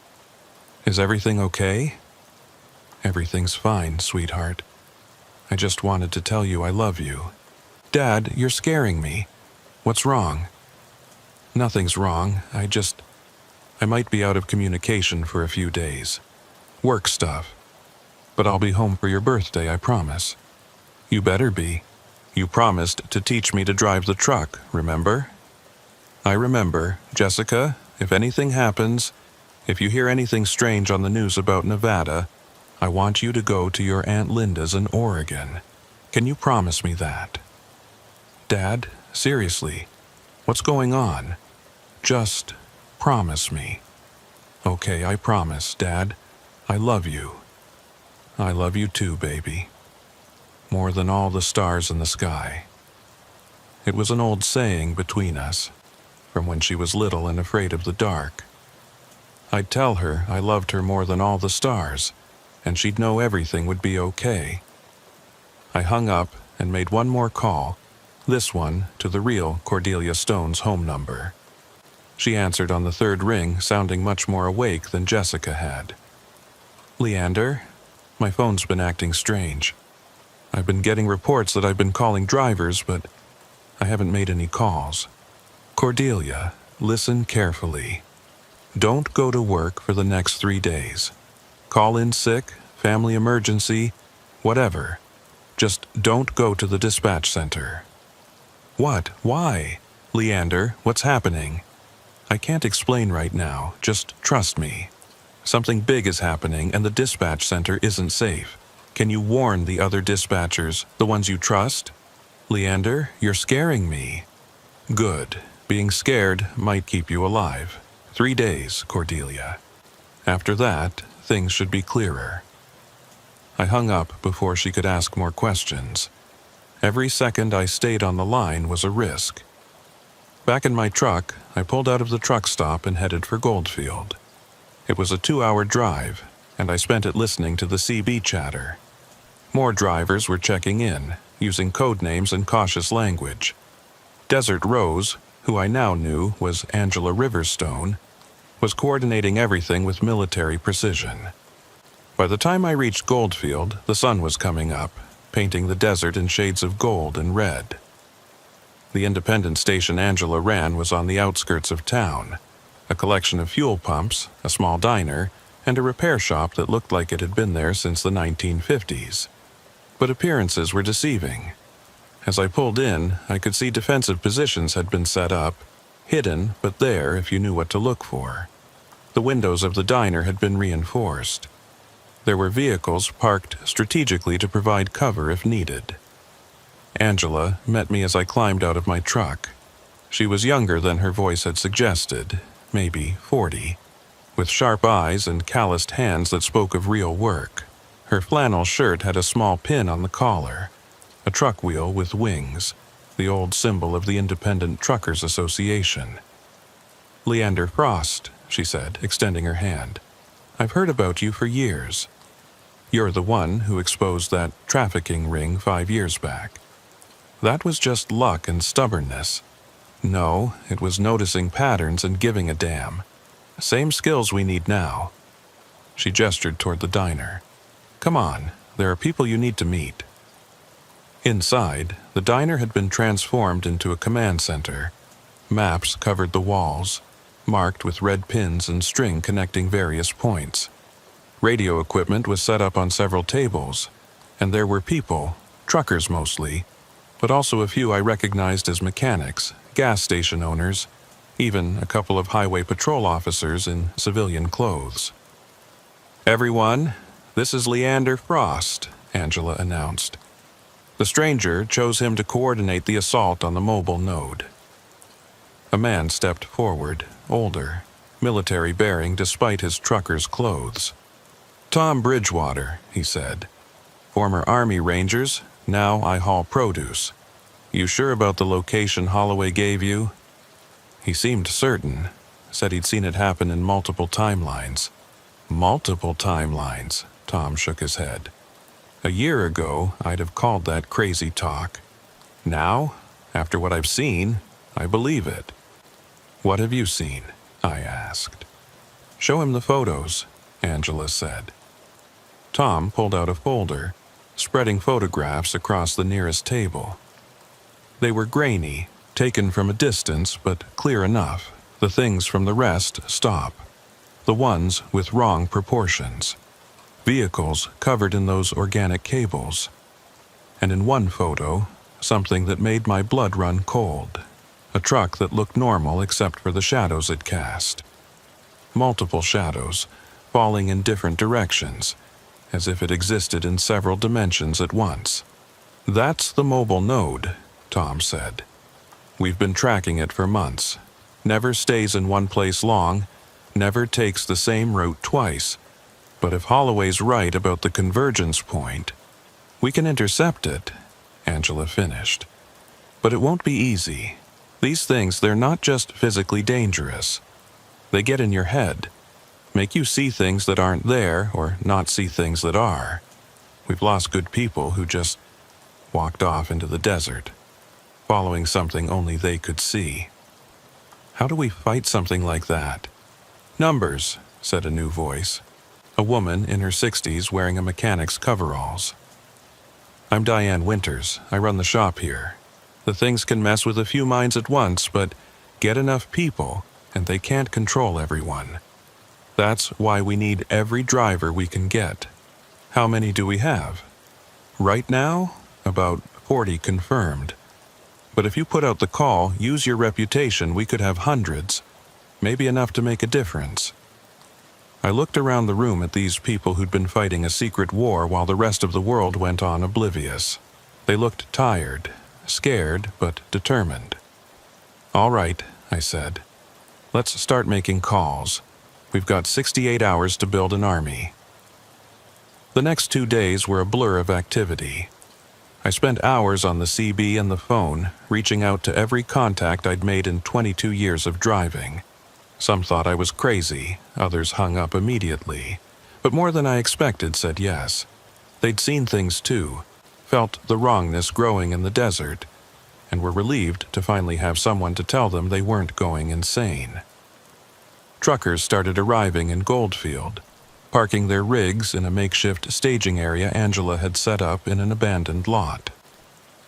"Is everything okay?" "Everything's fine, sweetheart. I just wanted to tell you I love you." "Dad, you're scaring me. What's wrong?" "Nothing's wrong. I might be out of communication for a few days. Work stuff. But I'll be home for your birthday, I promise." "You better be. You promised to teach me to drive the truck, remember?" "I remember. Jessica, if anything happens, if you hear anything strange on the news about Nevada, I want you to go to your Aunt Linda's in Oregon. Can you promise me that?" "Dad, seriously, what's going on? Just promise me." "Okay, I promise, Dad. I love you." "I love you too, baby. More than all the stars in the sky." It was an old saying between us, from when she was little and afraid of the dark. I'd tell her I loved her more than all the stars, and she'd know everything would be okay. I hung up and made one more call, this one to the real Cordelia Stone's home number. She answered on the third ring, sounding much more awake than Jessica had. "Leander, my phone's been acting strange. I've been getting reports that I've been calling drivers, but I haven't made any calls. Cordelia, listen carefully. Don't go to work for the next 3 days. Call in sick, family emergency, whatever. Just don't go to the dispatch center." "What? Why?" "Leander, what's happening?" "I can't explain right now. Just trust me. Something big is happening and the dispatch center isn't safe. Can you warn the other dispatchers, the ones you trust?" "Leander, you're scaring me." "Good. Being scared might keep you alive. 3 days, Cordelia. After that, things should be clearer." I hung up before she could ask more questions. Every second I stayed on the line was a risk. Back in my truck, I pulled out of the truck stop and headed for Goldfield. It was a 2-hour drive, and I spent it listening to the CB chatter. More drivers were checking in, using code names and cautious language. Desert Rose, who I now knew was Angela Riverstone, was coordinating everything with military precision. By the time I reached Goldfield, the sun was coming up, painting the desert in shades of gold and red. The independent station Angela ran was on the outskirts of town, a collection of fuel pumps, a small diner, and a repair shop that looked like it had been there since the 1950s. But appearances were deceiving. As I pulled in, I could see defensive positions had been set up, hidden but there if you knew what to look for. The windows of the diner had been reinforced. There were vehicles parked strategically to provide cover if needed. Angela met me as I climbed out of my truck. She was younger than her voice had suggested, maybe 40, with sharp eyes and calloused hands that spoke of real work. Her flannel shirt had a small pin on the collar, a truck wheel with wings, the old symbol of the Independent Truckers Association. "Leander Frost," she said, extending her hand. "I've heard about you for years. You're the one who exposed that trafficking ring 5 years back. That was just luck and stubbornness. No, it was noticing patterns and giving a damn. Same skills we need now." She gestured toward the diner. "Come on, there are people you need to meet." Inside, the diner had been transformed into a command center. Maps covered the walls, marked with red pins and string connecting various points. Radio equipment was set up on several tables, and there were people, truckers mostly, but also a few I recognized as mechanics, gas station owners, even a couple of highway patrol officers in civilian clothes. "Everyone, this is Leander Frost," Angela announced. The stranger chose him to coordinate the assault on the mobile node. A man stepped forward, older, military bearing despite his trucker's clothes. "Tom Bridgewater," he said. "Former Army Rangers, now I haul produce. You sure about the location Holloway gave you?" He seemed certain, said he'd seen it happen in multiple timelines. "Multiple timelines," Tom shook his head. "A year ago, I'd have called that crazy talk. Now, after what I've seen, I believe it." "What have you seen?" I asked. "Show him the photos," Angela said. Tom pulled out a folder, spreading photographs across the nearest table. They were grainy, taken from a distance, but clear enough. The things from the rest stop. The ones with wrong proportions. Vehicles covered in those organic cables. And in one photo, something that made my blood run cold. A truck that looked normal except for the shadows it cast. Multiple shadows, falling in different directions, as if it existed in several dimensions at once. "That's the mobile node," Tom said. "We've been tracking it for months. Never stays in one place long, never takes the same route twice. But if Holloway's right about the convergence point, we can intercept it," Angela finished. "But it won't be easy. These things, they're not just physically dangerous. They get in your head. make you see things that aren't there or not see things that are. We've lost good people who just walked off into the desert, following something only they could see. How do we fight something like that? Numbers, said a new voice. A woman in her 60s wearing a mechanic's coveralls. I'm Diane Winters. I run the shop here. The things can mess with a few minds at once, but get enough people, and they can't control everyone. That's why we need every driver we can get. How many do we have? Right now, about 40 confirmed. But if you put out the call, use your reputation, we could have hundreds. Maybe enough to make a difference. I looked around the room at these people who'd been fighting a secret war while the rest of the world went on oblivious. They looked tired, scared, but determined. All right, I said. Let's start making calls. We've got 68 hours to build an army. The next 2 days were a blur of activity. I spent hours on the CB and the phone, reaching out to every contact I'd made in 22 years of driving. Some thought I was crazy, others hung up immediately, but more than I expected said yes. They'd seen things too, felt the wrongness growing in the desert, and were relieved to finally have someone to tell them they weren't going insane. Truckers started arriving in Goldfield, parking their rigs in a makeshift staging area Angela had set up in an abandoned lot.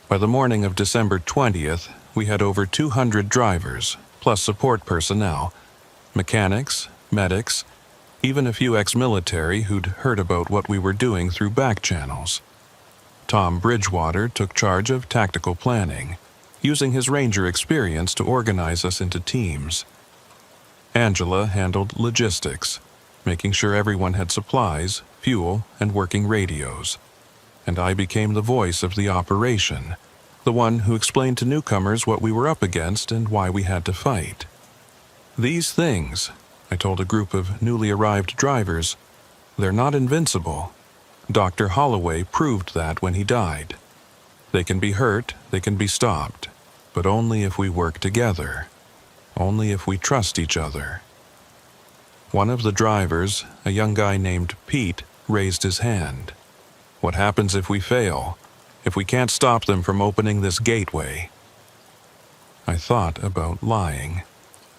By the morning of December 20th, we had over 200 drivers, plus support personnel, mechanics, medics, even a few ex-military who'd heard about what we were doing through back channels. Tom Bridgewater took charge of tactical planning, using his ranger experience to organize us into teams. Angela handled logistics, making sure everyone had supplies, fuel, and working radios. And I became the voice of the operation, the one who explained to newcomers what we were up against and why we had to fight. These things, I told a group of newly arrived drivers, they're not invincible. Dr. Holloway proved that when he died. They can be hurt, they can be stopped, but only if we work together, only if we trust each other. One of the drivers, a young guy named Pete, raised his hand. What happens if we fail? If we can't stop them from opening this gateway? I thought about lying,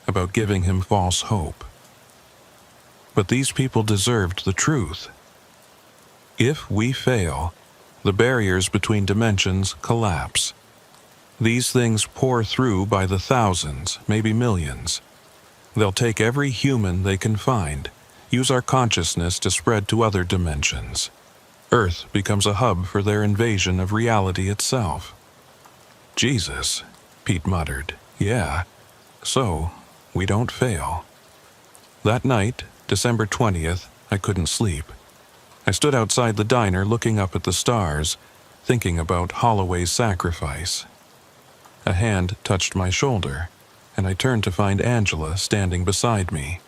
about giving him false hope. But these people deserved the truth. If we fail, the barriers between dimensions collapse. These things pour through by the thousands, maybe millions. They'll take every human they can find, use our consciousness to spread to other dimensions. Earth becomes a hub for their invasion of reality itself. Jesus, Pete muttered. Yeah, so we don't fail. That night, December 20th, I couldn't sleep. I stood outside the diner looking up at the stars, thinking about Holloway's sacrifice. A hand touched my shoulder, and I turned to find Angela standing beside me.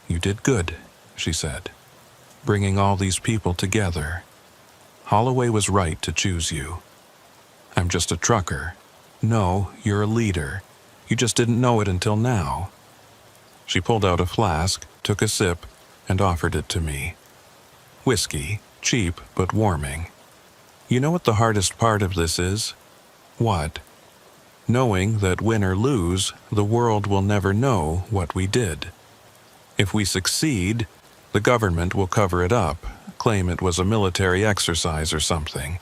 You did good, she said, bringing all these people together. Holloway was right to choose you. I'm just a trucker. No, you're a leader. You just didn't know it until now. She pulled out a flask, took a sip, and offered it to me. Whiskey, cheap but warming. You know what the hardest part of this is? What? Knowing that win or lose, the world will never know what we did. If we succeed, the government will cover it up, claim it was a military exercise or something.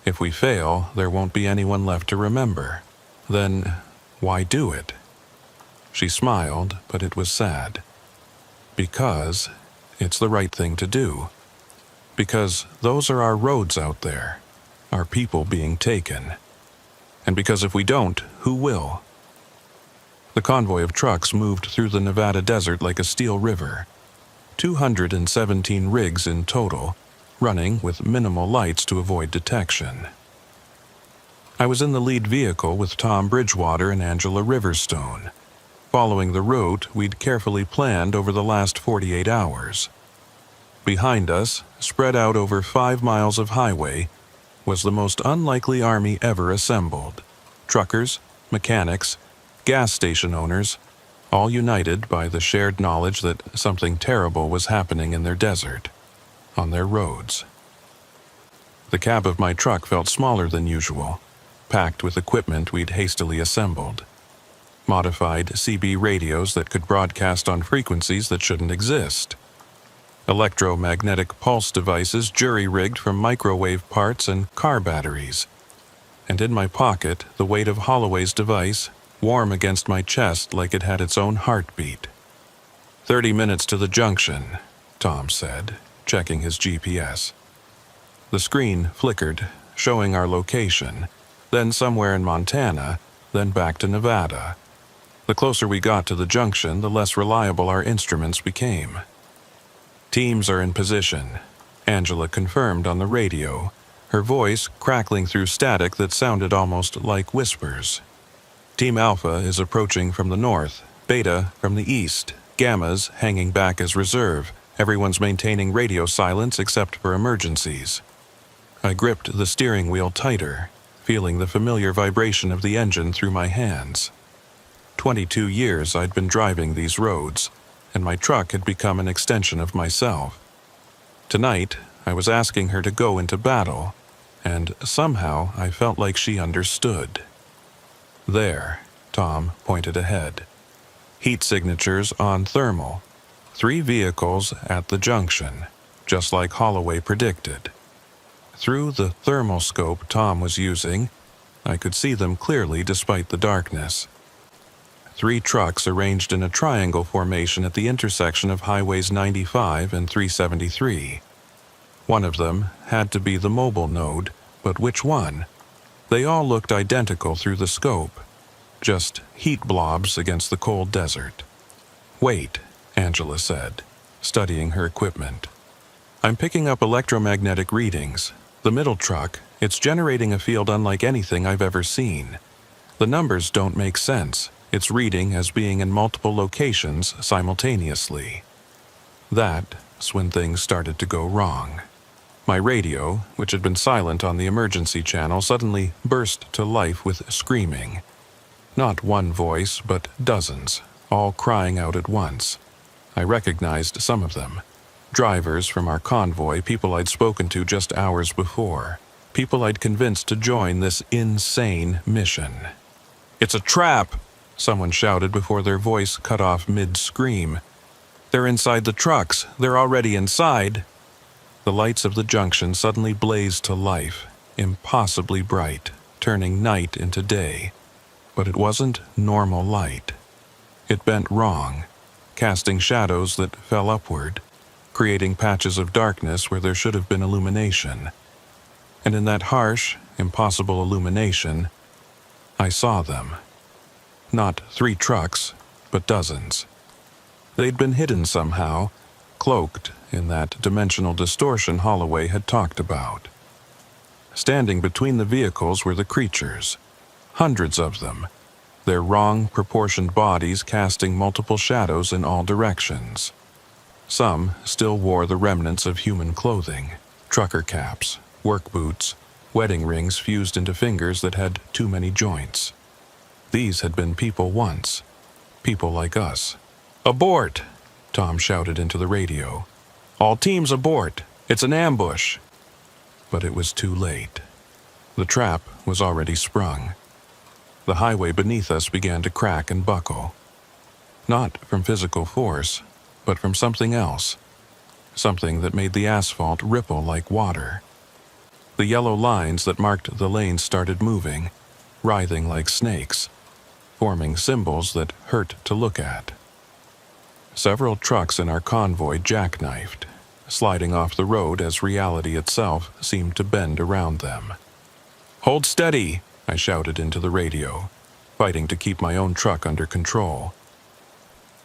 If we fail, there won't be anyone left to remember. Then, why do it? She smiled, but it was sad. Because it's the right thing to do. Because those are our roads out there, our people being taken. And because if we don't, who will? The convoy of trucks moved through the Nevada desert like a steel river. 217 rigs in total, running with minimal lights to avoid detection. I was in the lead vehicle with Tom Bridgewater and Angela Riverstone, following the route we'd carefully planned over the last 48 hours. Behind us, spread out over 5 miles of highway, was the most unlikely army ever assembled. Truckers, mechanics, gas station owners, all united by the shared knowledge that something terrible was happening in their desert, on their roads. The cab of my truck felt smaller than usual, packed with equipment we'd hastily assembled. Modified CB radios that could broadcast on frequencies that shouldn't exist. Electromagnetic pulse devices jury-rigged from microwave parts and car batteries. And in my pocket, the weight of Holloway's device, warm against my chest like it had its own heartbeat. 30 minutes to the junction, Tom said, checking his GPS. The screen flickered, showing our location, then somewhere in Montana, then back to Nevada. The closer we got to the junction, the less reliable our instruments became. Teams are in position, Angela confirmed on the radio, her voice crackling through static that sounded almost like whispers. Team Alpha is approaching from the north, Beta from the east, Gamma's hanging back as reserve. Everyone's maintaining radio silence except for emergencies. I gripped the steering wheel tighter, feeling the familiar vibration of the engine through my hands. 22 years I'd been driving these roads, and my truck had become an extension of myself. Tonight, I was asking her to go into battle, and somehow I felt like she understood. There, Tom pointed ahead. Heat signatures on thermal. 3 vehicles at the junction, just like Holloway predicted. Through the thermal scope Tom was using, I could see them clearly despite the darkness. 3 trucks arranged in a triangle formation at the intersection of Highways 95 and 373. One of them had to be the mobile node, but which one? They all looked identical through the scope, just heat blobs against the cold desert. Wait, Angela said, studying her equipment. I'm picking up electromagnetic readings. The middle truck, it's generating a field unlike anything I've ever seen. The numbers don't make sense. It's reading as being in multiple locations simultaneously. That's when things started to go wrong. My radio, which had been silent on the emergency channel, suddenly burst to life with screaming. Not one voice, but dozens, all crying out at once. I recognized some of them. Drivers from our convoy, people I'd spoken to just hours before. People I'd convinced to join this insane mission. "It's a trap!" someone shouted before their voice cut off mid-scream. "They're inside the trucks. They're already inside." The lights of the junction suddenly blazed to life, impossibly bright, turning night into day. But it wasn't normal light. It bent wrong, casting shadows that fell upward, creating patches of darkness where there should have been illumination. And in that harsh, impossible illumination, I saw them. Not 3 trucks, but dozens. They'd been hidden somehow, cloaked in that dimensional distortion Holloway had talked about. Standing between the vehicles were the creatures, hundreds of them, their wrong proportioned bodies casting multiple shadows in all directions. Some still wore the remnants of human clothing, trucker caps, work boots, wedding rings fused into fingers that had too many joints. These had been people once, people like us. "Abort!" Tom shouted into the radio. "All teams abort! It's an ambush!" But it was too late. The trap was already sprung. The highway beneath us began to crack and buckle. Not from physical force, but from something else. Something that made the asphalt ripple like water. The yellow lines that marked the lanes started moving, writhing like snakes, forming symbols that hurt to look at. Several trucks in our convoy jackknifed, sliding off the road as reality itself seemed to bend around them. "Hold steady!" I shouted into the radio, fighting to keep my own truck under control.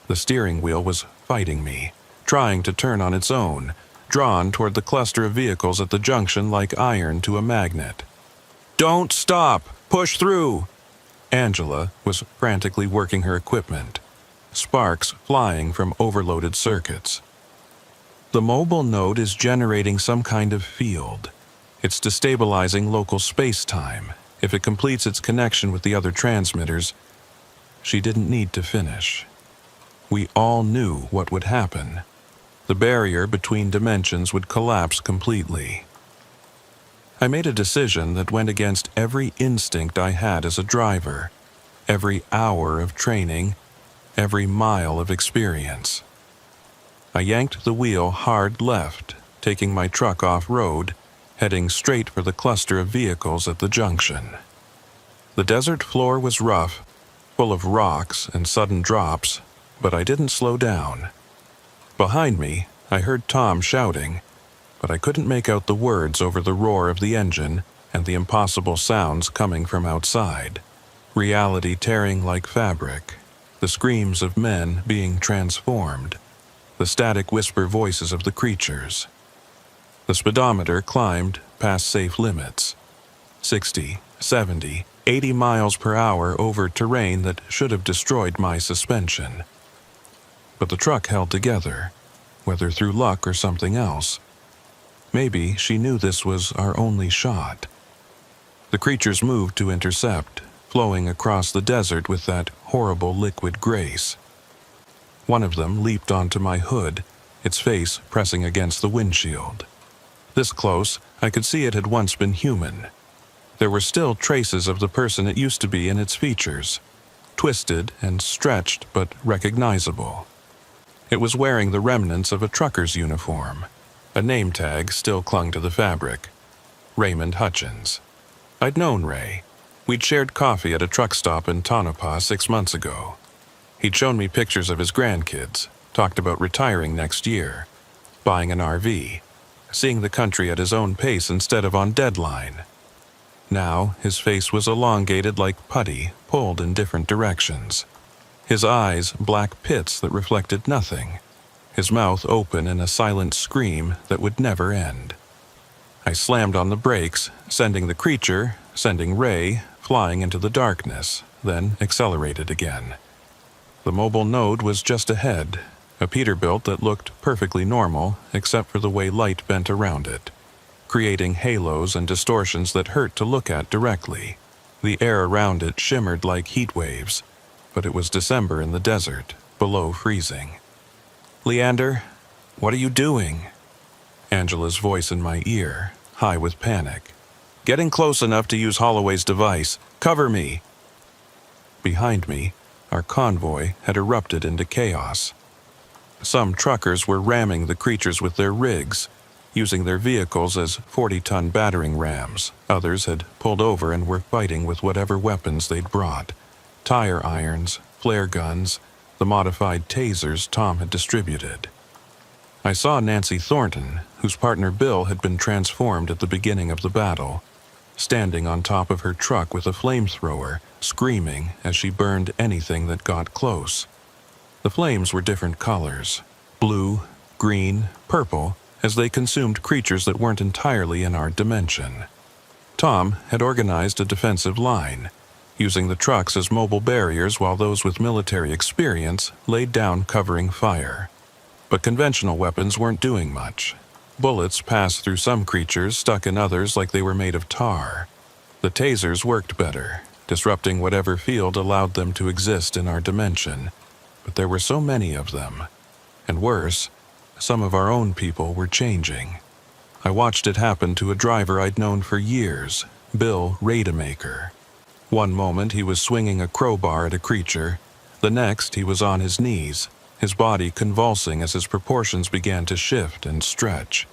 The steering wheel was fighting me, trying to turn on its own, drawn toward the cluster of vehicles at the junction like iron to a magnet. "Don't stop! Push through!" Angela was frantically working her equipment, sparks flying from overloaded circuits. "The mobile node is generating some kind of field. It's destabilizing local space-time. If it completes its connection with the other transmitters..." She didn't need to finish. We all knew what would happen. The barrier between dimensions would collapse completely. I made a decision that went against every instinct I had as a driver, every hour of training, every mile of experience. I yanked the wheel hard left, taking my truck off-road, heading straight for the cluster of vehicles at the junction. The desert floor was rough, full of rocks and sudden drops, but I didn't slow down. Behind me, I heard Tom shouting, but I couldn't make out the words over the roar of the engine and the impossible sounds coming from outside. Reality tearing like fabric, the screams of men being transformed, the static whisper voices of the creatures. The speedometer climbed past safe limits. 60, 70, 80 miles per hour over terrain that should have destroyed my suspension. But the truck held together, whether through luck or something else. Maybe she knew this was our only shot. The creatures moved to intercept, flowing across the desert with that horrible liquid grace. One of them leaped onto my hood, its face pressing against the windshield. This close, I could see it had once been human. There were still traces of the person it used to be in its features, twisted and stretched but recognizable. It was wearing the remnants of a trucker's uniform. A name tag still clung to the fabric. Raymond Hutchins. I'd known Ray. We'd shared coffee at a truck stop in Tonopah 6 months ago. He'd shown me pictures of his grandkids, talked about retiring next year, buying an RV, seeing the country at his own pace instead of on deadline. Now, his face was elongated like putty, pulled in different directions. His eyes black pits that reflected nothing. His mouth open in a silent scream that would never end. I slammed on the brakes, sending the creature, sending Ray, flying into the darkness, then accelerated again. The mobile node was just ahead, a Peterbilt that looked perfectly normal except for the way light bent around it, creating halos and distortions that hurt to look at directly. The air around it shimmered like heat waves, but it was December in the desert, below freezing. "Leander, what are you doing?" Angela's voice in my ear, high with panic. "Getting close enough to use Holloway's device. Cover me." Behind me, our convoy had erupted into chaos. Some truckers were ramming the creatures with their rigs, using their vehicles as 40-ton battering rams. Others had pulled over and were fighting with whatever weapons they'd brought. Tire irons, flare guns, the modified tasers Tom had distributed. I saw Nancy Thornton, whose partner Bill had been transformed at the beginning of the battle, standing on top of her truck with a flamethrower, screaming as she burned anything that got close. The flames were different colors, blue, green, purple, as they consumed creatures that weren't entirely in our dimension. Tom had organized a defensive line, using the trucks as mobile barriers while those with military experience laid down covering fire. But conventional weapons weren't doing much. Bullets passed through some creatures, stuck in others like they were made of tar. The tasers worked better, disrupting whatever field allowed them to exist in our dimension. But there were so many of them. And worse, some of our own people were changing. I watched it happen to a driver I'd known for years, Bill Rademacher. One moment he was swinging a crowbar at a creature, the next he was on his knees, his body convulsing as his proportions began to shift and stretch.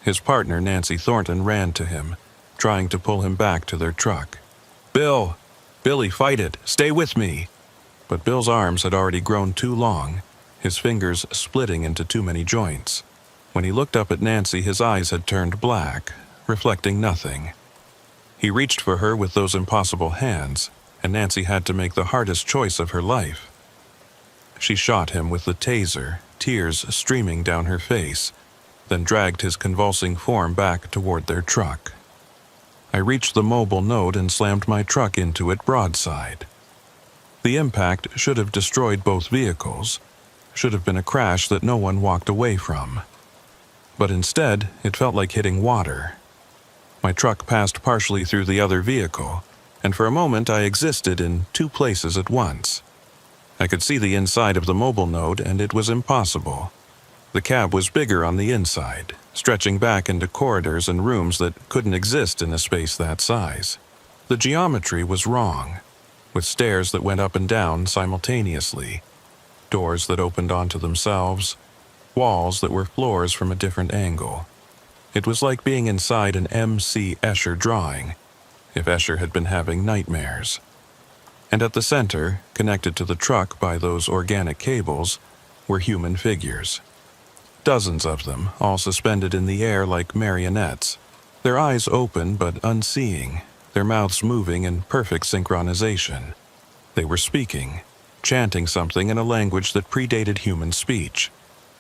His partner Nancy Thornton ran to him, trying to pull him back to their truck. "Bill! Billy, fight it! Stay with me!" But Bill's arms had already grown too long, his fingers splitting into too many joints. When he looked up at Nancy, his eyes had turned black, reflecting nothing. He reached for her with those impossible hands, and Nancy had to make the hardest choice of her life. She shot him with the taser, tears streaming down her face, then dragged his convulsing form back toward their truck. I reached the mobile node and slammed my truck into it broadside. The impact should have destroyed both vehicles, should have been a crash that no one walked away from. But instead, it felt like hitting water. My truck passed partially through the other vehicle, and for a moment I existed in two places at once. I could see the inside of the mobile node, and it was impossible. The cab was bigger on the inside, stretching back into corridors and rooms that couldn't exist in a space that size. The geometry was wrong, with stairs that went up and down simultaneously, doors that opened onto themselves, walls that were floors from a different angle. It was like being inside an M.C. Escher drawing, if Escher had been having nightmares. And at the center, connected to the truck by those organic cables, were human figures. Dozens of them, all suspended in the air like marionettes, their eyes open but unseeing, their mouths moving in perfect synchronization. They were speaking, chanting something in a language that predated human speech,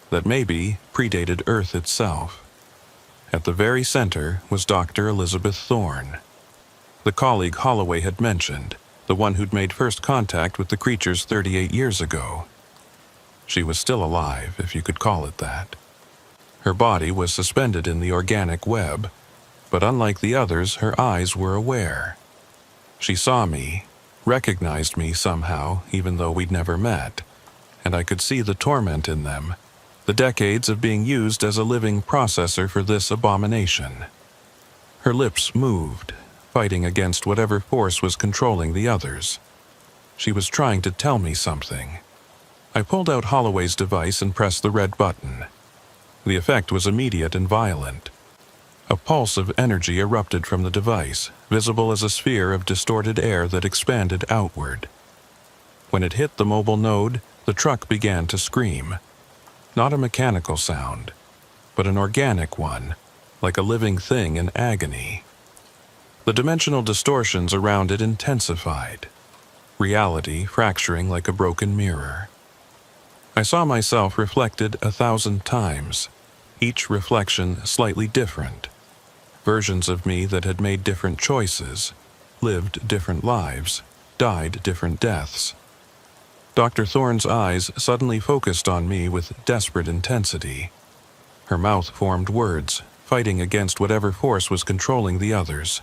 that maybe predated Earth itself. At the very center was Dr. Elizabeth Thorne, the colleague Holloway had mentioned, the one who'd made first contact with the creatures 38 years ago. She was still alive, if you could call it that. Her body was suspended in the organic web, but unlike the others, her eyes were aware. She saw me, recognized me somehow, even though we'd never met, and I could see the torment in them, the decades of being used as a living processor for this abomination. Her lips moved, fighting against whatever force was controlling the others. She was trying to tell me something. I pulled out Holloway's device and pressed the red button. The effect was immediate and violent. A pulse of energy erupted from the device, visible as a sphere of distorted air that expanded outward. When it hit the mobile node, the truck began to scream. Not a mechanical sound, but an organic one, like a living thing in agony. The dimensional distortions around it intensified, reality fracturing like a broken mirror. I saw myself reflected 1,000 times, each reflection slightly different. Versions of me that had made different choices, lived different lives, died different deaths. Dr. Thorne's eyes suddenly focused on me with desperate intensity. Her mouth formed words, fighting against whatever force was controlling the others.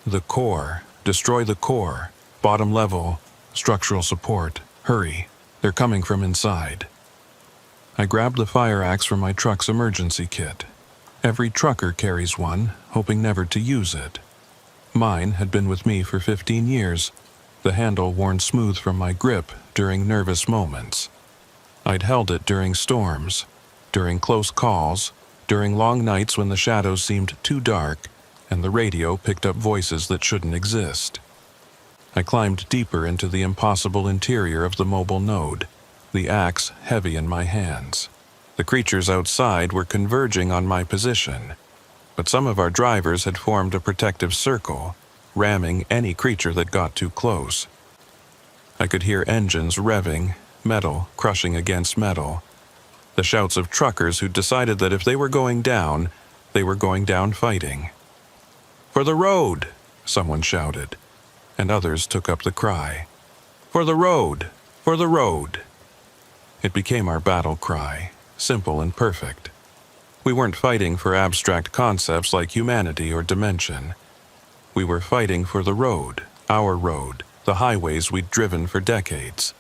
The core. Destroy the core. Bottom level. Structural support. Hurry. They're coming from inside. I grabbed the fire axe from my truck's emergency kit. Every trucker carries one, hoping never to use it. Mine had been with me for 15 years, the handle worn smooth from my grip during nervous moments. I'd held it during storms, during close calls, during long nights when the shadows seemed too dark and the radio picked up voices that shouldn't exist. I climbed deeper into the impossible interior of the mobile node, the axe heavy in my hands. The creatures outside were converging on my position, but some of our drivers had formed a protective circle, ramming any creature that got too close. I could hear engines revving, metal crushing against metal, the shouts of truckers who decided that if they were going down, they were going down fighting. "For the road!" someone shouted, and others took up the cry. "For the road! For the road!" It became our battle cry, simple and perfect. We weren't fighting for abstract concepts like humanity or dimension. We were fighting for the road, our road, the highways we'd driven for decades.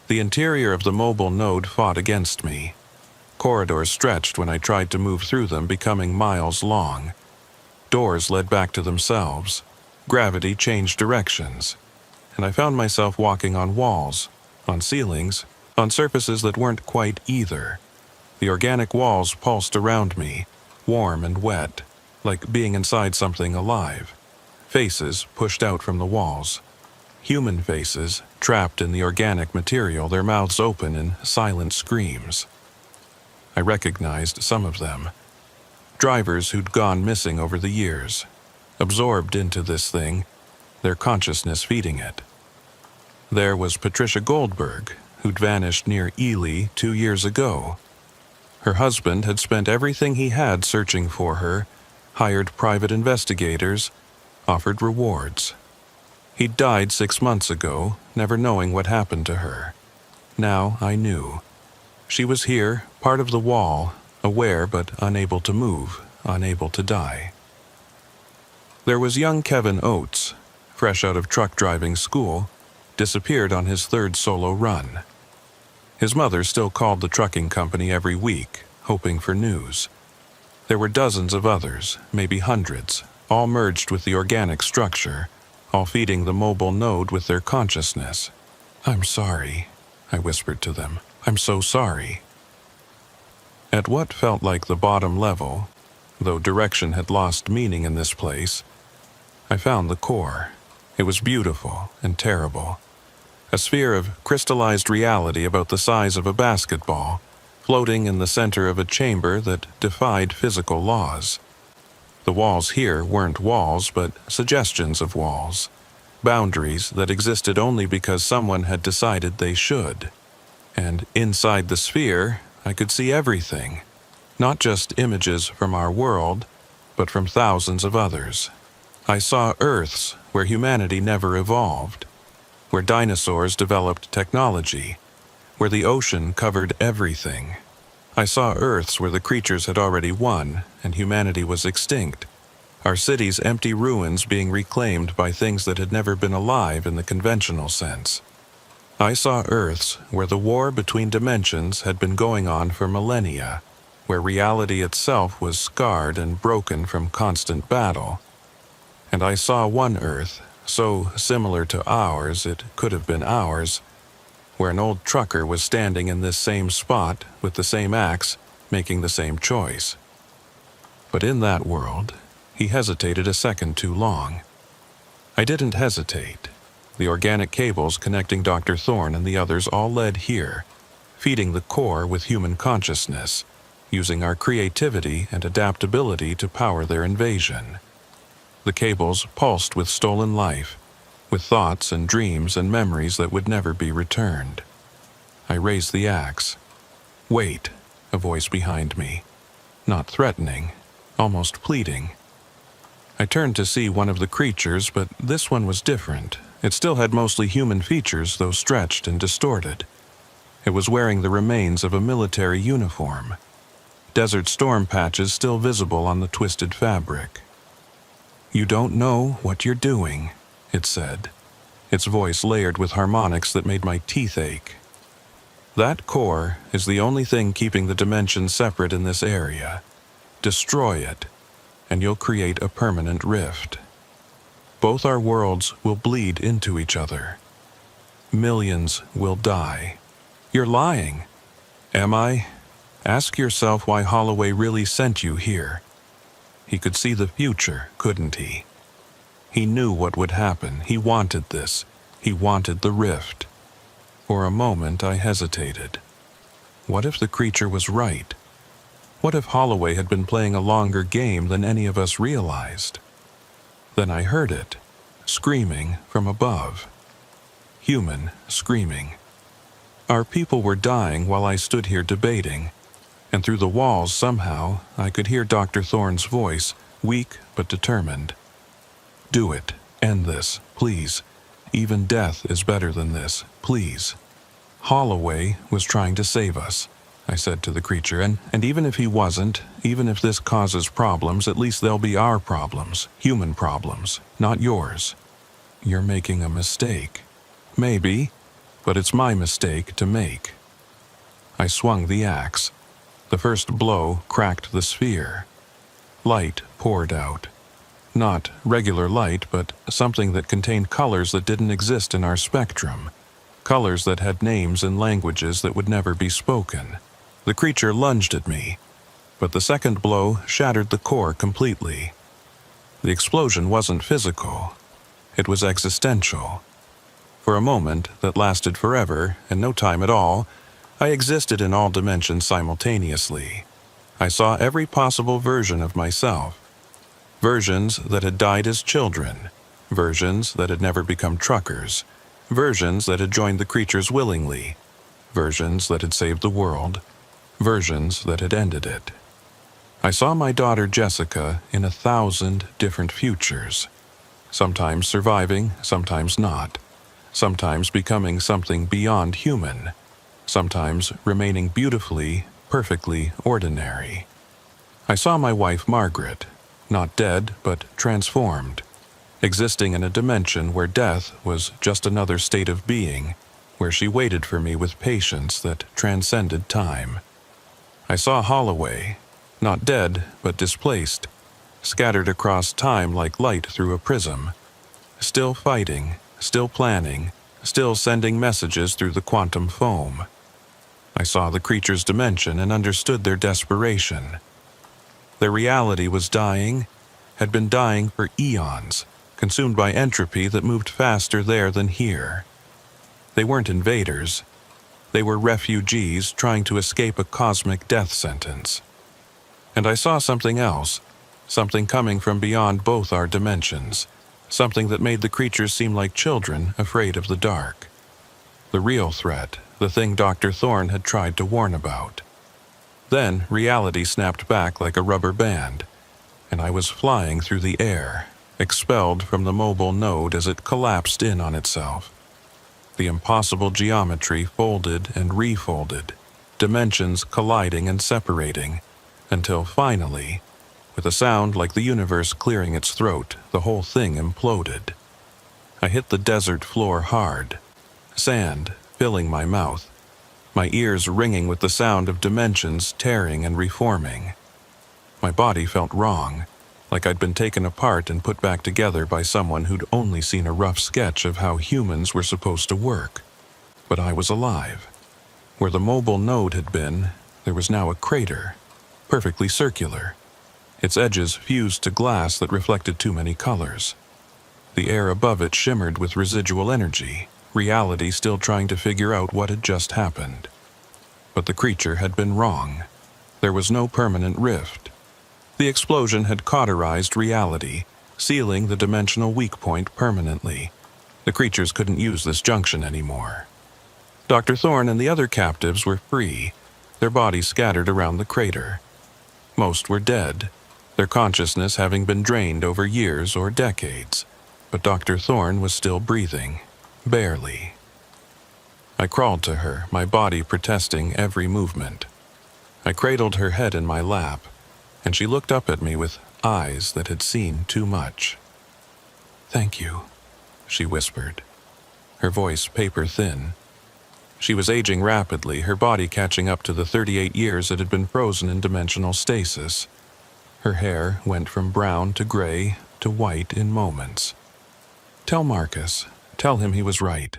The interior of the mobile node fought against me. Corridors stretched when I tried to move through them, becoming miles long. Doors led back to themselves. Gravity changed directions, and I found myself walking on walls, on ceilings, on surfaces that weren't quite either. The organic walls pulsed around me, warm and wet, like being inside something alive. Faces pushed out from the walls. Human faces, trapped in the organic material, their mouths open in silent screams. I recognized some of them. Drivers who'd gone missing over the years, absorbed into this thing, their consciousness feeding it. There was Patricia Goldberg, who'd vanished near Ely 2 years ago. Her husband had spent everything he had searching for her, hired private investigators, offered rewards. He'd died 6 months ago, never knowing what happened to her. Now I knew. She was here, part of the wall, aware but unable to move, unable to die. There was young Kevin Oates, fresh out of truck driving school, disappeared on his third solo run. His mother still called the trucking company every week, hoping for news. There were dozens of others, maybe hundreds, all merged with the organic structure, all feeding the mobile node with their consciousness. "I'm sorry," I whispered to them. "I'm so sorry." At what felt like the bottom level, though direction had lost meaning in this place, I found the core. It was beautiful and terrible. A sphere of crystallized reality about the size of a basketball, floating in the center of a chamber that defied physical laws. The walls here weren't walls, but suggestions of walls, boundaries that existed only because someone had decided they should. And inside the sphere, I could see everything, not just images from our world, but from thousands of others. I saw Earths where humanity never evolved, where dinosaurs developed technology, where the ocean covered everything. I saw Earths where the creatures had already won and humanity was extinct, our cities empty ruins being reclaimed by things that had never been alive in the conventional sense. I saw Earths where the war between dimensions had been going on for millennia, where reality itself was scarred and broken from constant battle. And I saw one Earth, so similar to ours it could have been ours, where an old trucker was standing in this same spot with the same axe, making the same choice. But in that world, he hesitated a second too long. I didn't hesitate. The organic cables connecting Dr. Thorne and the others all led here, feeding the core with human consciousness, using our creativity and adaptability to power their invasion. The cables pulsed with stolen life, with thoughts and dreams and memories that would never be returned. I raised the axe. "Wait," a voice behind me. Not threatening, almost pleading. I turned to see one of the creatures, but this one was different. It still had mostly human features, though stretched and distorted. It was wearing the remains of a military uniform. Desert Storm patches still visible on the twisted fabric. "You don't know what you're doing," it said, its voice layered with harmonics that made my teeth ache. "That core is the only thing keeping the dimensions separate in this area. Destroy it, and you'll create a permanent rift. Both our worlds will bleed into each other. Millions will die." "You're lying." "Am I? Ask yourself why Holloway really sent you here. He could see the future, couldn't he? He knew what would happen. He wanted this. He wanted the rift." For a moment I hesitated. What if the creature was right? What if Holloway had been playing a longer game than any of us realized? Then I heard it, screaming from above. Human screaming. Our people were dying while I stood here debating, and through the walls somehow I could hear Dr. Thorne's voice, weak but determined. "Do it. End this, please. Even death is better than this, please." "Holloway was trying to save us," I said to the creature, and even if he wasn't, even if this causes problems, at least they'll be our problems, human problems, not yours. You're making a mistake. Maybe, but it's my mistake to make. I swung the axe. The first blow cracked the sphere. Light poured out. Not regular light, but something that contained colors that didn't exist in our spectrum. Colors that had names and languages that would never be spoken. The creature lunged at me, but the second blow shattered the core completely. The explosion wasn't physical. It was existential. For a moment that lasted forever, and no time at all, I existed in all dimensions simultaneously. I saw every possible version of myself. Versions that had died as children. Versions that had never become truckers. Versions that had joined the creatures willingly. Versions that had saved the world. Versions that had ended it. I saw my daughter Jessica in 1,000 different futures. Sometimes surviving, sometimes not. Sometimes becoming something beyond human. Sometimes remaining beautifully, perfectly ordinary. I saw my wife Margaret, not dead, but transformed. existing in a dimension where death was just another state of being, where she waited for me with patience that transcended time. I saw Holloway, not dead, but displaced, scattered across time like light through a prism, still fighting, still planning, still sending messages through the quantum foam. I saw the creature's dimension and understood their desperation. Their reality was dying, had been dying for eons, consumed by entropy that moved faster there than here. They weren't invaders. They were refugees trying to escape a cosmic death sentence. And I saw something else, something coming from beyond both our dimensions, something that made the creatures seem like children afraid of the dark. The real threat, the thing Dr. Thorne had tried to warn about. Then reality snapped back like a rubber band, and I was flying through the air, expelled from the mobile node as it collapsed in on itself. The impossible geometry folded and refolded, dimensions colliding and separating, until finally, with a sound like the universe clearing its throat, the whole thing imploded. I hit the desert floor hard, sand filling my mouth, my ears ringing with the sound of dimensions tearing and reforming. My body felt wrong, like I'd been taken apart and put back together by someone who'd only seen a rough sketch of how humans were supposed to work. But I was alive. Where the mobile node had been, there was now a crater, perfectly circular. Its edges fused to glass that reflected too many colors. The air above it shimmered with residual energy, reality still trying to figure out what had just happened. But the creature had been wrong. There was no permanent rift. The explosion had cauterized reality, sealing the dimensional weak point permanently. The creatures couldn't use this junction anymore. Dr. Thorne and the other captives were free, their bodies scattered around the crater. Most were dead, their consciousness having been drained over years or decades, but Dr. Thorne was still breathing, barely. I crawled to her, my body protesting every movement. I cradled her head in my lap, and she looked up at me with eyes that had seen too much. "Thank you," she whispered, her voice paper-thin. She was aging rapidly, her body catching up to the 38 years it had been frozen in dimensional stasis. Her hair went from brown to gray to white in moments. "Tell Marcus, tell him he was right.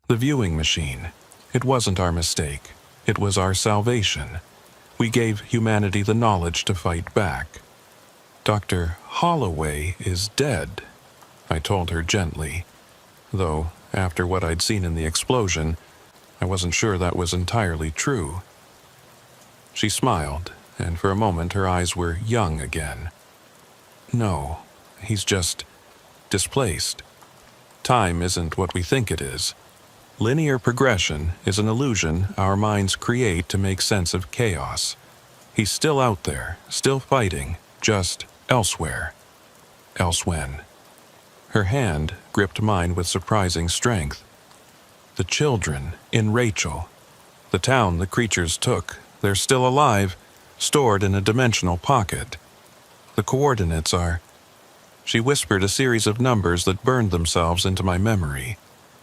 The viewing machine. It wasn't our mistake. It was our salvation. We gave humanity the knowledge to fight back. Dr. Holloway is dead," I told her gently, though, after what I'd seen in the explosion, I wasn't sure that was entirely true. She smiled, and for a moment her eyes were young again. "No, he's just displaced. Time isn't what we think it is. Linear progression is an illusion our minds create to make sense of chaos. He's still out there, still fighting, just elsewhere. Elsewhen." Her hand gripped mine with surprising strength. "The children in Rachel. The town the creatures took, they're still alive, stored in a dimensional pocket. The coordinates are..." She whispered a series of numbers that burned themselves into my memory.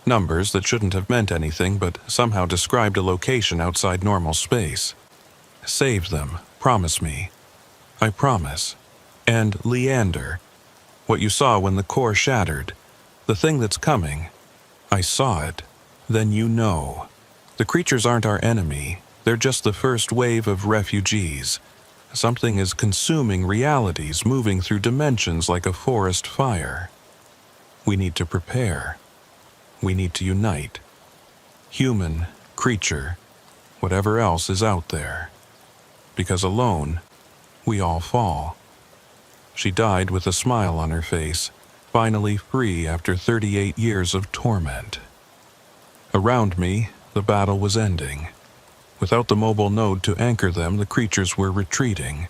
Numbers that shouldn't have meant anything but somehow described a location outside normal space. "Save them, promise me." "I promise." "And Leander. What you saw when the core shattered. The thing that's coming. I saw it. Then you know. The creatures aren't our enemy. They're just the first wave of refugees. Something is consuming realities, moving through dimensions like a forest fire. We need to prepare. We need to unite. Human, creature, whatever else is out there. Because alone, we all fall." She died with a smile on her face, finally free after 38 years of torment. Around me, the battle was ending. Without the mobile node to anchor them, the creatures were retreating.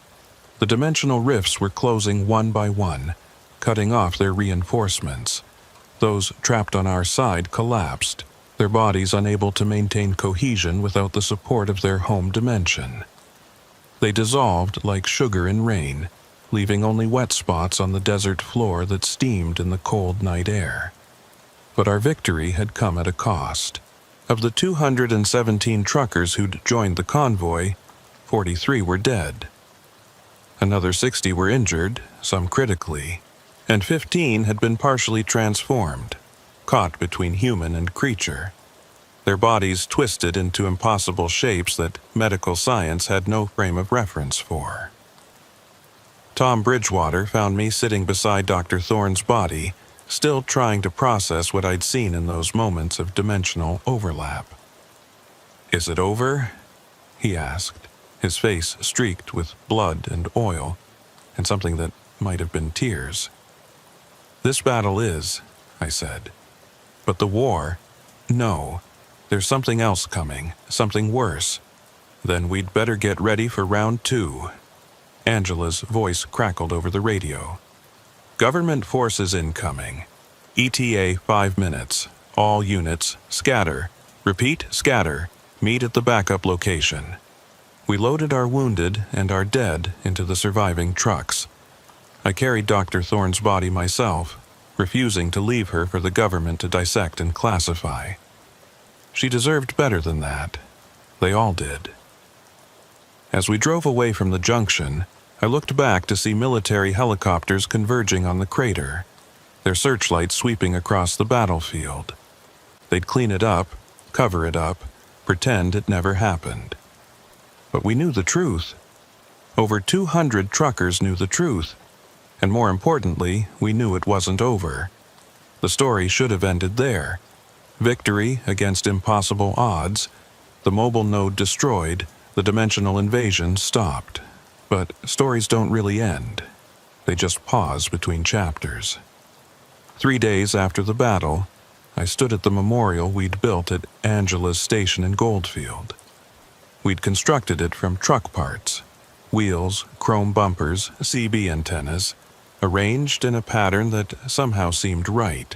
The dimensional rifts were closing one by one, cutting off their reinforcements. Those trapped on our side collapsed, their bodies unable to maintain cohesion without the support of their home dimension. They dissolved like sugar in rain, leaving only wet spots on the desert floor that steamed in the cold night air. But our victory had come at a cost. Of the 217 truckers who'd joined the convoy, 43 were dead. Another 60 were injured, some critically, and 15 had been partially transformed, caught between human and creature, their bodies twisted into impossible shapes that medical science had no frame of reference for. Tom Bridgewater found me sitting beside Dr. Thorne's body, still trying to process what I'd seen in those moments of dimensional overlap. "Is it over?" he asked, his face streaked with blood and oil, and something that might have been tears. "This battle is," I said. "But the war? No. There's something else coming, something worse. Then we'd better get ready for round 2. Angela's voice crackled over the radio. "Government forces incoming. ETA 5 minutes. All units, scatter. Repeat, scatter. Meet at the backup location." We loaded our wounded and our dead into the surviving trucks. I carried Dr. Thorne's body myself, refusing to leave her for the government to dissect and classify. She deserved better than that. They all did. As we drove away from the junction, I looked back to see military helicopters converging on the crater, their searchlights sweeping across the battlefield. They'd clean it up, cover it up, pretend it never happened. But we knew the truth. Over 200 truckers knew the truth, and more importantly, we knew it wasn't over. The story should have ended there. Victory against impossible odds, the mobile node destroyed, the dimensional invasion stopped. But stories don't really end. They just pause between chapters. 3 days after the battle, I stood at the memorial we'd built at Angela's station in Goldfield. We'd constructed it from truck parts, wheels, chrome bumpers, CB antennas, arranged in a pattern that somehow seemed right.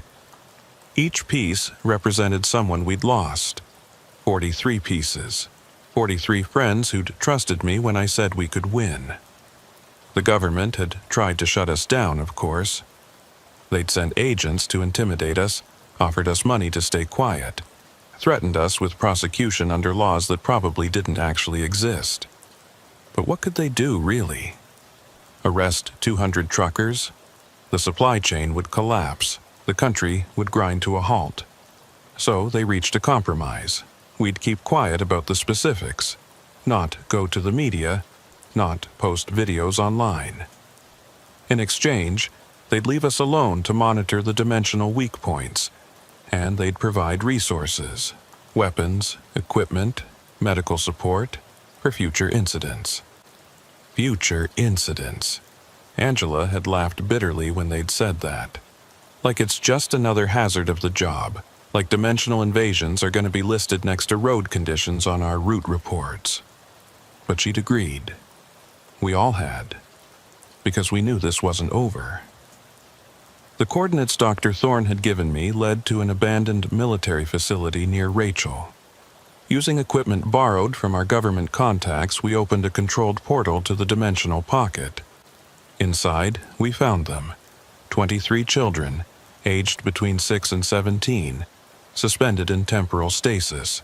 Each piece represented someone we'd lost. 43 pieces. 43 friends who'd trusted me when I said we could win. The government had tried to shut us down, of course. They'd sent agents to intimidate us, offered us money to stay quiet, threatened us with prosecution under laws that probably didn't actually exist. But what could they do, really? Arrest 200 truckers? The supply chain would collapse. The country would grind to a halt. So they reached a compromise. We'd keep quiet about the specifics, not go to the media, not post videos online. In exchange, they'd leave us alone to monitor the dimensional weak points, and they'd provide resources, weapons, equipment, medical support for future incidents. Future incidents. Angela had laughed bitterly when they'd said that. Like it's just another hazard of the job, like dimensional invasions are going to be listed next to road conditions on our route reports. But she'd agreed. We all had. Because we knew this wasn't over. The coordinates Dr. Thorne had given me led to an abandoned military facility near Rachel. Using equipment borrowed from our government contacts, we opened a controlled portal to the dimensional pocket. Inside, we found them. 23 children, aged between 6 and 17, suspended in temporal stasis.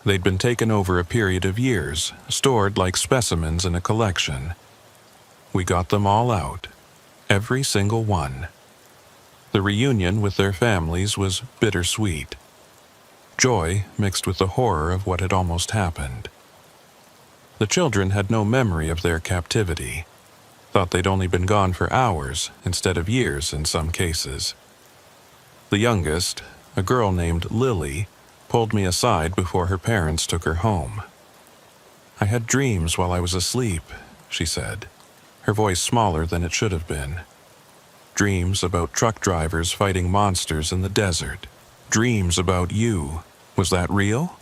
They'd been taken over a period of years, stored like specimens in a collection. We got them all out. Every single one. The reunion with their families was bittersweet. Joy mixed with the horror of what had almost happened. The children had no memory of their captivity. Thought they'd only been gone for hours instead of years in some cases. The youngest, a girl named Lily, pulled me aside before her parents took her home. "I had dreams while I was asleep," she said, her voice smaller than it should have been. "Dreams about truck drivers fighting monsters in the desert. Dreams about you. Was that real?"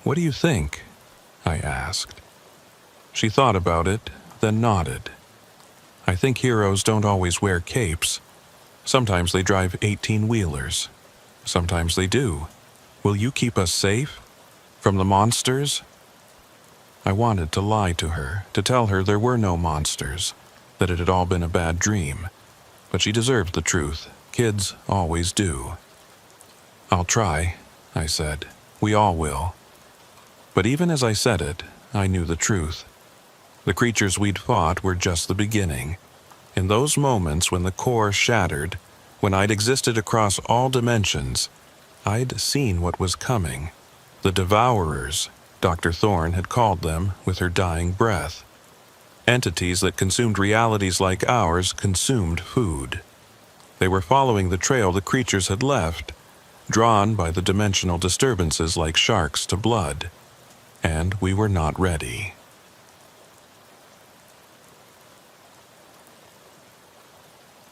"What do you think?" I asked. She thought about it, then nodded. "I think heroes don't always wear capes. Sometimes they drive 18-wheelers. Sometimes they do. Will you keep us safe? From the monsters?" I wanted to lie to her, to tell her there were no monsters. that it had all been a bad dream, but she deserved the truth. Kids always do. "I'll try," I said. "We all will." But even as I said it, I knew the truth. The creatures we'd fought were just the beginning. In those moments when the core shattered, when I'd existed across all dimensions, I'd seen what was coming. The Devourers, Dr. Thorne had called them with her dying breath. Entities that consumed realities like ours consumed food. They were following the trail the creatures had left, drawn by the dimensional disturbances like sharks to blood. And we were not ready.